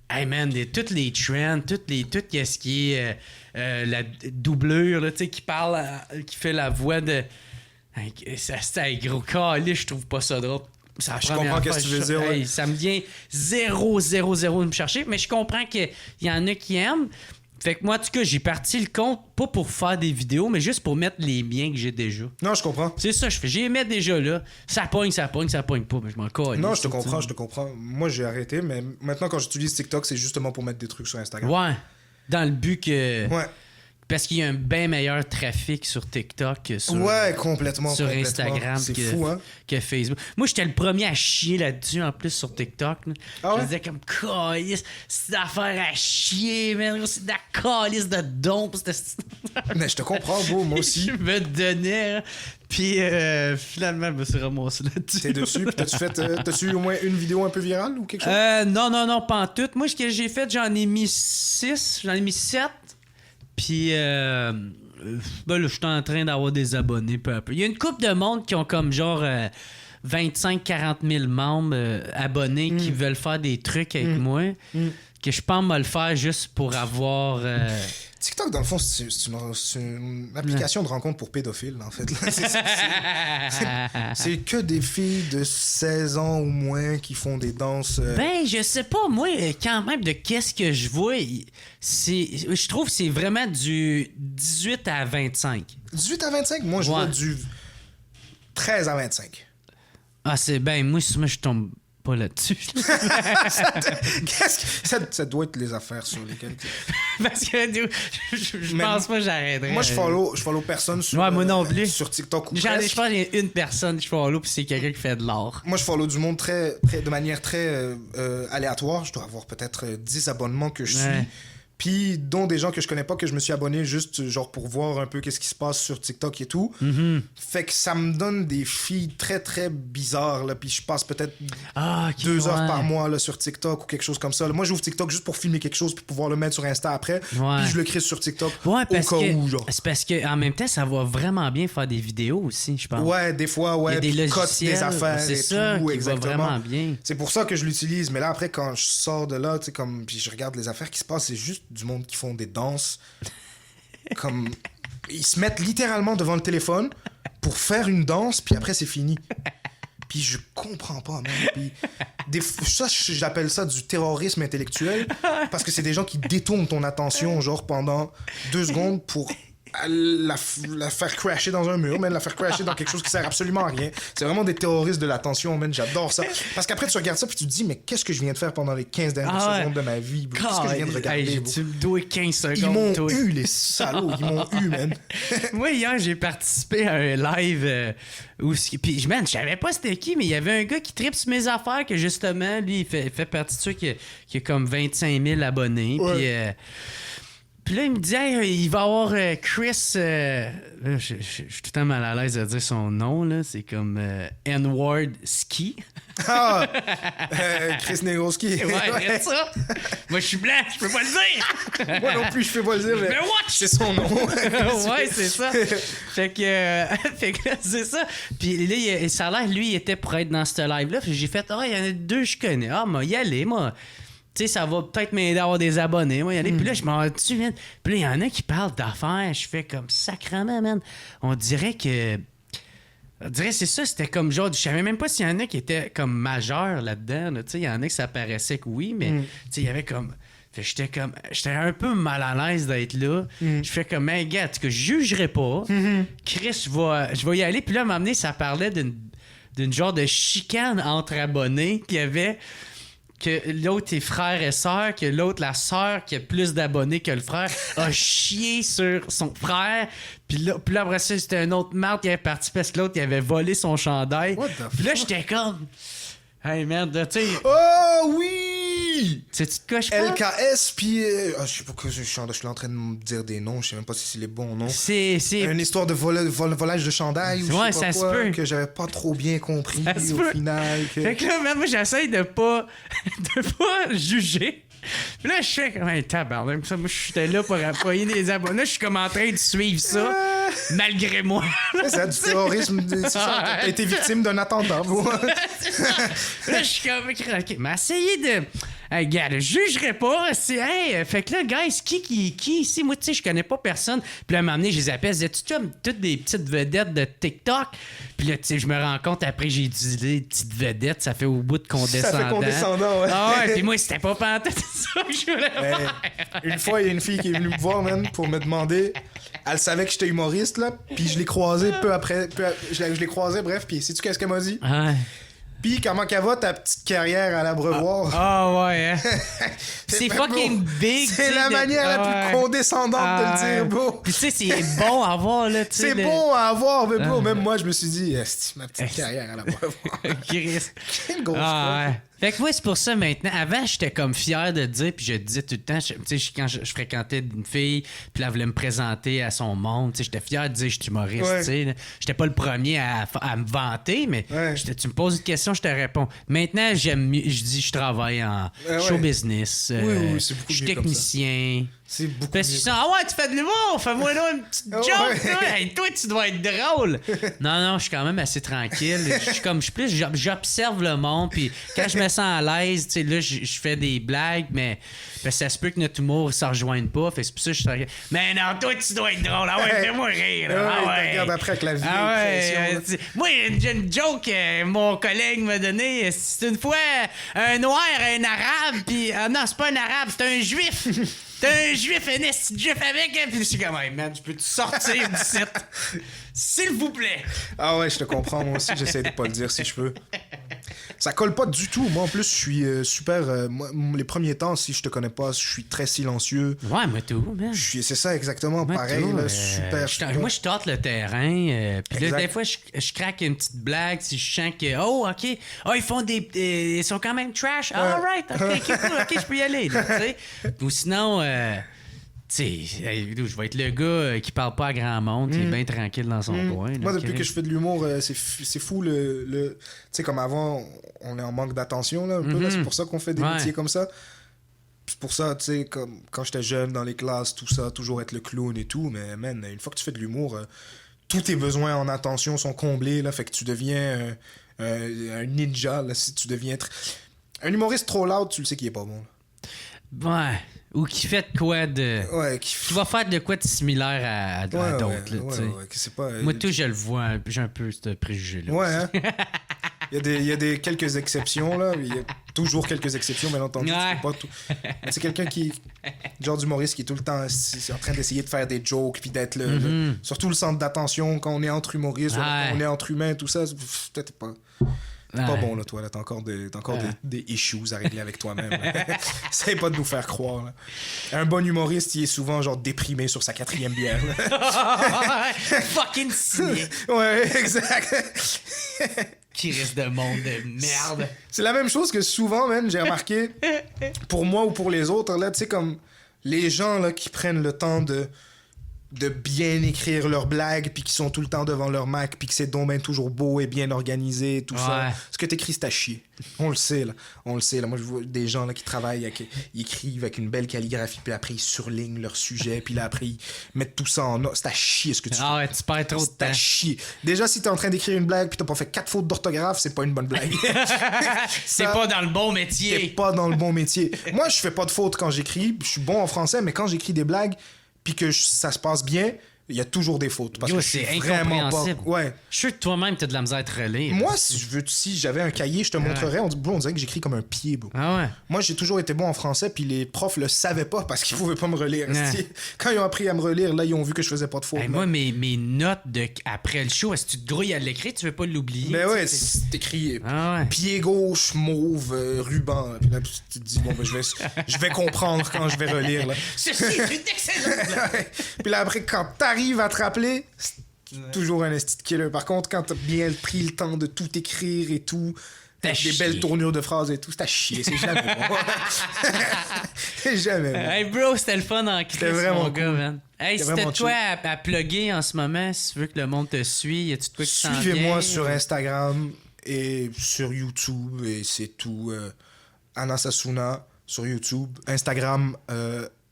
Hey man, toutes les trends, tout ce qui est la doublure, là, tu sais, qui parle, qui fait la voix de... C'est gros calice, je trouve pas ça drôle. Je comprends ce que tu veux dire. Ouais. Ça me vient 0 de me chercher, mais je comprends qu'il y en a qui aiment. Fait que moi, en tout cas, j'ai parti le compte, pas pour faire des vidéos, mais juste pour mettre les miens que j'ai déjà. Non, je comprends. C'est ça, je fais. J'ai les mettre déjà là. Ça pogne pas, mais je m'en colle. Non, je te comprends. Moi, j'ai arrêté, mais maintenant, quand j'utilise TikTok, c'est justement pour mettre des trucs sur Instagram. Ouais. Dans le but que... Ouais. Parce qu'il y a un bien meilleur trafic sur TikTok que sur, complètement. Instagram que Facebook. Moi, j'étais le premier à chier là-dessus, en plus, sur TikTok. Je disais comme, calice, c'est d'affaires à chier, man. C'est de la calice de dompe. Mais je te comprends, beau, moi aussi. Je me donnais. Puis finalement, je me suis ramassé là-dessus. T'es dessus, puis t'as-tu au moins une vidéo un peu virale ou quelque chose? Non, pas en tout. Moi, ce que j'ai fait, j'en ai mis 6, j'en ai mis 7. Puis ben là, je suis en train d'avoir des abonnés peu à peu. Il y a une couple de monde qui ont comme genre 25-40 000 membres abonnés qui veulent faire des trucs avec moi, que je pense me le faire juste pour avoir... TikTok, dans le fond, c'est une application de rencontre pour pédophiles, en fait. C'est que des filles de 16 ans ou moins qui font des danses. Ben, je sais pas, moi, quand même, de qu'est-ce que je vois, je trouve que c'est vraiment du 18 à 25. 18 à 25? Moi, je vois du 13 à 25. Ah, c'est ben, moi, je tombe pas là-dessus. Ça doit être les affaires sur lesquelles... Parce que je pense pas que j'arrêterais. Moi, je follow personne sur, moi non plus. Sur TikTok ou je pense qu'il y a une personne que je follow puis c'est quelqu'un qui fait de l'art. Moi, je follow du monde de manière très aléatoire. Je dois avoir peut-être 10 abonnements que je suis. Puis, dont des gens que je connais pas, que je me suis abonné juste genre pour voir un peu qu'est-ce qui se passe sur TikTok et tout. Fait que ça me donne des filles très, très bizarres, là. Puis je passe peut-être 2 heures par mois là, sur TikTok ou quelque chose comme ça. Là, moi, j'ouvre TikTok juste pour filmer quelque chose puis pouvoir le mettre sur Insta après. Puis je le crée sur TikTok au cas où, genre. C'est parce qu'en même temps, ça va vraiment bien faire des vidéos aussi, je pense. Ouais, des fois, ouais. Il y a des logiciels, des affaires c'est et ça tout, qui exactement. va vraiment bien. C'est pour ça que je l'utilise. Mais là, après, quand je sors de là, tu sais, comme... Puis je regarde les affaires qui se passent, c'est juste du monde qui font des danses. Comme... Ils se mettent littéralement devant le téléphone pour faire une danse, puis après, c'est fini. Puis je comprends pas, même. Puis ça, j'appelle ça du terrorisme intellectuel, parce que c'est des gens qui détournent ton attention, genre, pendant 2 secondes pour la faire crasher dans un mur, la faire crasher dans quelque chose qui sert absolument à rien. C'est vraiment des terroristes de l'attention, j'adore ça. Parce qu'après, tu regardes ça, puis tu te dis, mais qu'est-ce que je viens de faire pendant les 15 dernières secondes de ma vie? Qu'est-ce que je viens de regarder? Tu me dois 15 secondes. Ils m'ont eu, les salauds. Ils m'ont eu, man. Moi, hier, j'ai participé à un live où... Puis, je savais pas c'était qui, mais il y avait un gars qui tripe sur mes affaires, que justement, lui, il fait partie de ceux qui a comme 25 000 abonnés. Ouais. Puis là, il me dit, hey, il va y avoir Chris. Je suis tout le temps mal à l'aise de dire son nom, là. C'est comme N-Word Ski. Chris Negroski. Ouais, ça. Moi, je suis blanc, je peux pas le dire. Moi non plus, je peux pas le dire, mais c'est son nom. Ouais, c'est ça. Fait que là, c'est ça. Puis là, ça a l'air, lui, il était pour être dans ce live-là. Puis j'ai fait, il y en a 2 que je connais. Moi, y aller, moi. Tu sais, ça va peut-être m'aider à avoir des abonnés. Moi, y aller. Puis là, je m'en vais dessus, man. Puis là, il y en a qui parlent d'affaires. Je fais comme sacrément, man. On dirait c'est ça, c'était comme genre... Je savais même pas s'il y en a qui étaient comme majeurs là-dedans. Là. Tu sais, il y en a qui ça paraissait que oui, mais tu sais, il y avait comme... J'étais un peu mal à l'aise d'être là. Je fais comme, hey, gars, je jugerai pas. Chris, je vais y aller. Puis là, à un moment donné, ça parlait d'une genre de chicane entre abonnés qu'il y avait... que l'autre est frère et sœur, que l'autre, la sœur qui a plus d'abonnés que le frère, a chié sur son frère. Puis là, après ça, c'était un autre marde qui avait parti parce que l'autre, il avait volé son chandail. Puis là, j'étais comme... Hey, merde, tu sais... Oh, oui! Tu sais, tu te coches pas? LKS, puis... je sais pas que je suis en train de me dire des noms, je sais même pas si c'est les bons noms. C'est... Une histoire de volage de chandail ou ouais, je sais pas ça quoi, se peut. que j'avais pas trop bien compris au final. Fait que là, même moi, j'essaye de pas juger. Puis là, je fais comme un tabarnak. Moi, j'étais là pour appuyer des abonnés. Je suis comme en train de suivre ça, malgré moi. C'est du terrorisme. T'as été victime d'un attentat. Là, je suis comme, OK, mais essayez de... Hey, gars, je jugerai pas. Fait que là, guys, qui ici? Moi, tu sais, je connais pas personne. Puis là, à un moment donné, je les appelle. Je disais, tu comme toutes des petites vedettes de TikTok. Puis là, tu sais, je me rends compte, après, j'ai utilisé petites vedettes. Ça fait au bout de condescendant. Ça fait condescendant, ouais. Ah ouais, puis moi, c'était pas pantoute ça que je voulais faire. Une fois, il y a une fille qui est venue me voir, man, pour me demander... Elle savait que j'étais humoriste, là. Puis je l'ai croisée peu après... Je l'ai croisée, bref. Puis sais-tu qu'est-ce qu'elle m'a dit? Ouais. Pis comment qu'elle va, ta petite carrière à l'Abreuvoir? Ouais, hein? C'est fucking big. C'est la manière la plus condescendante de le dire, bro. Pis tu sais, c'est bon à voir, là. C'est bon à avoir, mais bro, même moi, je me suis dit, ma petite carrière à l'Abreuvoir. Chris. Quelle grosse ouais. Fait que moi, c'est pour ça maintenant. Avant, j'étais comme fier de dire, puis je disais tout le temps, tu sais, quand je fréquentais une fille, puis elle voulait me présenter à son monde, tu sais, j'étais fier de dire, je suis humoriste, tu sais. J'étais pas le premier à me vanter, mais tu me poses une question, je te réponds. Maintenant, j'aime mieux, je dis, je travaille en show business. Oui, c'est beaucoup je suis technicien. C'est beaucoup Parce mieux. que ah ouais, tu fais de l'humour, fais-moi là une petite joke, Ouais. toi. Hey, toi, tu dois être drôle. Non, je suis quand même assez tranquille. J'observe le monde, puis quand je me sens à l'aise, tu sais, là, je fais des blagues, mais ça se peut que notre humour ne rejoigne pas, fait que c'est pour ça que je suis tranquille. Mais non, toi, tu dois être drôle. Ah ouais, fais-moi rire. Là. Ah ouais. Regarde après avec la vie. Ah ouais, pression, moi, une joke, mon collègue m'a donné, c'est une fois un noir, un arabe, puis non, c'est pas un arabe, c'est un juif. T'as un juif, un esti de juif avec, hein? Puis je suis comme, hey man, je peux-tu sortir du site? S'il vous plaît. Ah ouais, je te comprends. Moi aussi, j'essaie de pas le dire si je peux. Ça colle pas du tout. Moi, en plus, je suis super... moi, les premiers temps, si je te connais pas, je suis très silencieux. Ouais, moi tout, man. C'est ça, exactement. Moi, pareil, tout, là, super... moi, je tâte le terrain. Puis là, Exact. des fois, je craque une petite blague si je sens que, oh, OK. Oh, ils font ils sont quand même trash. All right. OK, cool. OK, je peux y aller. Là, tu sais. Ou sinon... tu sais, je vais être le gars qui parle pas à grand monde, qui est bien tranquille dans son coin. Là, Moi, depuis que je fais de l'humour, c'est fou. Tu sais, comme avant, on est en manque d'attention, là, un peu. Là, c'est pour ça qu'on fait des métiers comme ça. C'est pour ça, tu sais, comme quand j'étais jeune dans les classes, tout ça, toujours être le clown et tout. Mais, man, une fois que tu fais de l'humour, tous tes besoins en attention sont comblés, là. Fait que tu deviens un ninja, là. Si tu deviens... Un humoriste trop loud, tu le sais qu'il est pas bon, là. Ouais. Ou qui fait de quoi de... Ouais, qui va faire de quoi de similaire à d'autres, là, tu sais. c'est pas... Moi, tout, je le vois, j'ai un peu ce préjugé-là. Ouais, hein? Il y a quelques exceptions, là. Il y a toujours quelques exceptions, bien entendu. Ouais. Tu peux pas tout... Mais c'est quelqu'un qui... Genre d'humoriste qui est tout le temps c'est en train d'essayer de faire des jokes, puis d'être surtout le centre d'attention quand on est entre humoristes, quand on est entre humains, tout ça. Peut-être pas... T'es pas bon, là, toi. Là. T'as encore des issues à régler avec toi-même. Essaye pas de nous faire croire. Là. Un bon humoriste, il est souvent genre déprimé sur sa 4e bière. Fucking signé. Ouais, exact. Qui risque de monde de merde. C'est la même chose que souvent, man, j'ai remarqué, pour moi ou pour les autres, là, tu sais, comme les gens là, qui prennent le temps de bien écrire leurs blagues, puis qui sont tout le temps devant leur Mac, puis que c'est donc ben toujours beau et bien organisé, tout ça. Ce que t'écris, c'est à chier. On le sait, là. Moi, je vois des gens là, qui travaillent, ils écrivent avec une belle calligraphie, puis après, ils surlignent leur sujet, puis là, après, ils mettent tout ça en note. C'est à chier, ce que tu fais. Ah ouais, tu perds trop de temps. C'est à chier. Déjà, si t'es en train d'écrire une blague, puis t'as pas fait 4 fautes d'orthographe, c'est pas une bonne blague. C'est pas dans le bon métier. T'es pas dans le bon métier. Moi, je fais pas de fautes quand j'écris. Je suis bon en français, mais quand j'écris des blagues, puis que ça se passe bien, il y a toujours des fautes. Parce que c'est je suis vraiment pas... Ouais. Je suis sûr que toi-même, t'as de la misère à te relire. Moi, si j'avais un cahier, je te montrerais. On dirait que j'écris comme un pied, bro. Ah ouais? Moi, j'ai toujours été bon en français, puis les profs le savaient pas parce qu'ils pouvaient pas me relire. Quand ils ont appris à me relire, là, ils ont vu que je faisais pas de fautes. Hey, moi, mes notes après le show, est-ce que tu te grouilles à l'écrire? Tu veux pas l'oublier? Ben ouais, c'est écrit ouais. Pied gauche, mauve, ruban. Puis là, tu te dis, bon, ben, je vais comprendre quand je vais relire. Là. Ceci est excellent! Puis là, après, quand t'arrives à te rappeler, c'est toujours un esti de killer. Par contre, quand t'as bien pris le temps de tout écrire et tout, avec des belles tournures de phrases et tout, c'est à chier. C'est jamais bon. C'est jamais bon. Hey bro, c'était le fun en Christ, vraiment mon gars, man. Hey, C'était c'était vraiment toi à plugger en ce moment, si tu veux que le monde te suive, y a-tu de quoi qui s'en vient? Suivez-moi sur Instagram et sur YouTube, et c'est tout. Anna Sassouna sur YouTube. Instagram,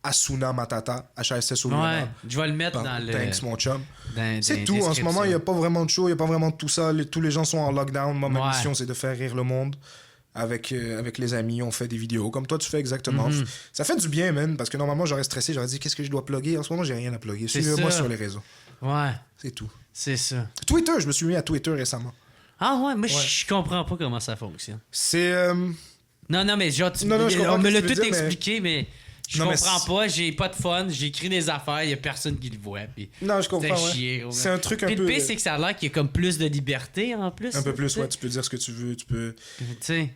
Asuna Matata, HASS-O-U-N-A. Ouais, je vais le mettre dans le... Thanks, mon chum. C'est dans tout. En ce description. moment, il n'y a pas vraiment de show, il n'y a pas vraiment de tout ça. Tous les gens sont en lockdown. Moi, ma mission, c'est de faire rire le monde. Avec les amis, on fait des vidéos. Comme toi, tu fais exactement. Ça fait du bien, man, parce que normalement, j'aurais stressé. J'aurais dit, qu'est-ce que je dois plugger? En ce moment, j'ai rien à plugger. Suivez-moi sur les réseaux. Ouais. C'est tout. C'est ça. Twitter, je me suis mis à Twitter récemment. Ah ouais, moi, je comprends pas comment ça fonctionne. C'est... Non, mais genre, on me l'a ce que tu tout veux dire, expliqué, mais je comprends pas, j'ai pas de fun, j'écris des affaires, y a personne qui le voit. Puis non, je comprends. c'est chier. C'est un truc un puis peu... le pire, c'est que ça a l'air qu'il y a comme plus de liberté en plus. Un peu plus, ouais, tu peux dire ce que tu veux, tu peux... Tu sais,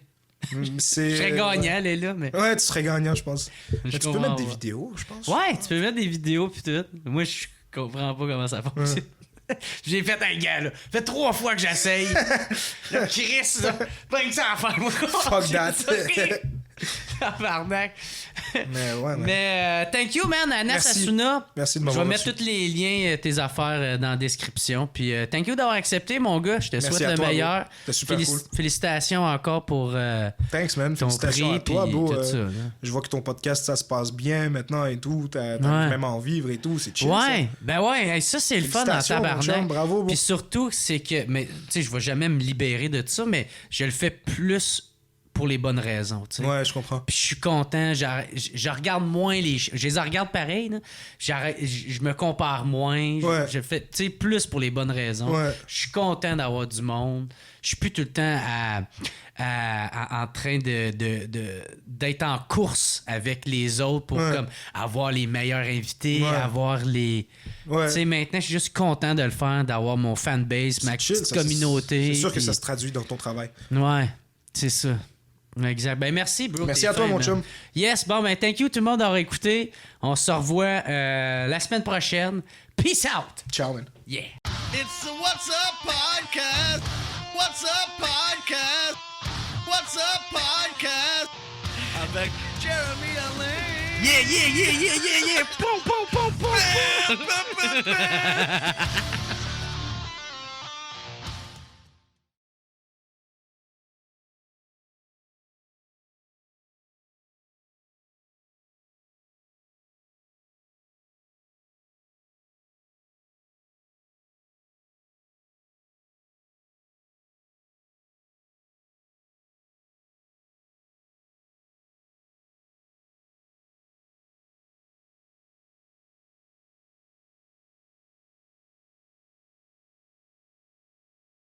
c'est... je serais gagnant, là, mais... Ouais, tu serais gagnant, je pense. Mais tu peux mettre des pas. vidéos, je pense. Ouais, tu peux mettre des vidéos pis tout. Moi, je comprends pas comment ça fonctionne. J'ai fait un gars, là. Ça fait 3 fois que j'essaye. Là, Chris, là. Pas que ça à faire, moi. Fuck that. Tabarnak. Mais thank you, man, Anas Asuna. Merci de m'avoir Je vais mettre tous les liens, tes affaires dans la description. Puis thank you d'avoir accepté, mon gars. Je te souhaite le meilleur. C'était super cool. Félicitations encore pour Thanks, man. ton Félicitations prix, à toi, bro. tout ça, je vois que ton podcast, ça se passe bien maintenant et tout. T'as même à en vivre et tout. C'est chill, ça, c'est le fun dans tabarnak. Bravo, puis surtout, c'est que, mais tu sais, je vais jamais me libérer de ça, mais je le fais plus pour les bonnes raisons, tu sais. Ouais, je comprends. Puis je suis content, je regarde moins je les regarde pareil, là. Je me compare moins, je fais, tu sais, plus pour les bonnes raisons. Ouais. Je suis content d'avoir du monde. Je suis plus tout le temps en train d'être en course avec les autres pour comme avoir les meilleurs invités, avoir les... Tu sais, maintenant, je suis juste content de le faire, d'avoir mon fanbase, ma petite communauté. C'est sûr que ça se traduit dans ton travail. Ouais, c'est ça. Exact. Ben merci, bro. Merci à toi, mon chum. Yes, bon, ben thank you tout le monde d'avoir écouté. On se revoit la semaine prochaine. Peace out. Ciao, man. Yeah. It's the What's Up Podcast. What's Up Podcast. What's Up Podcast. Avec Jeremy Alain. Yeah. Pom, pom, pom, pom.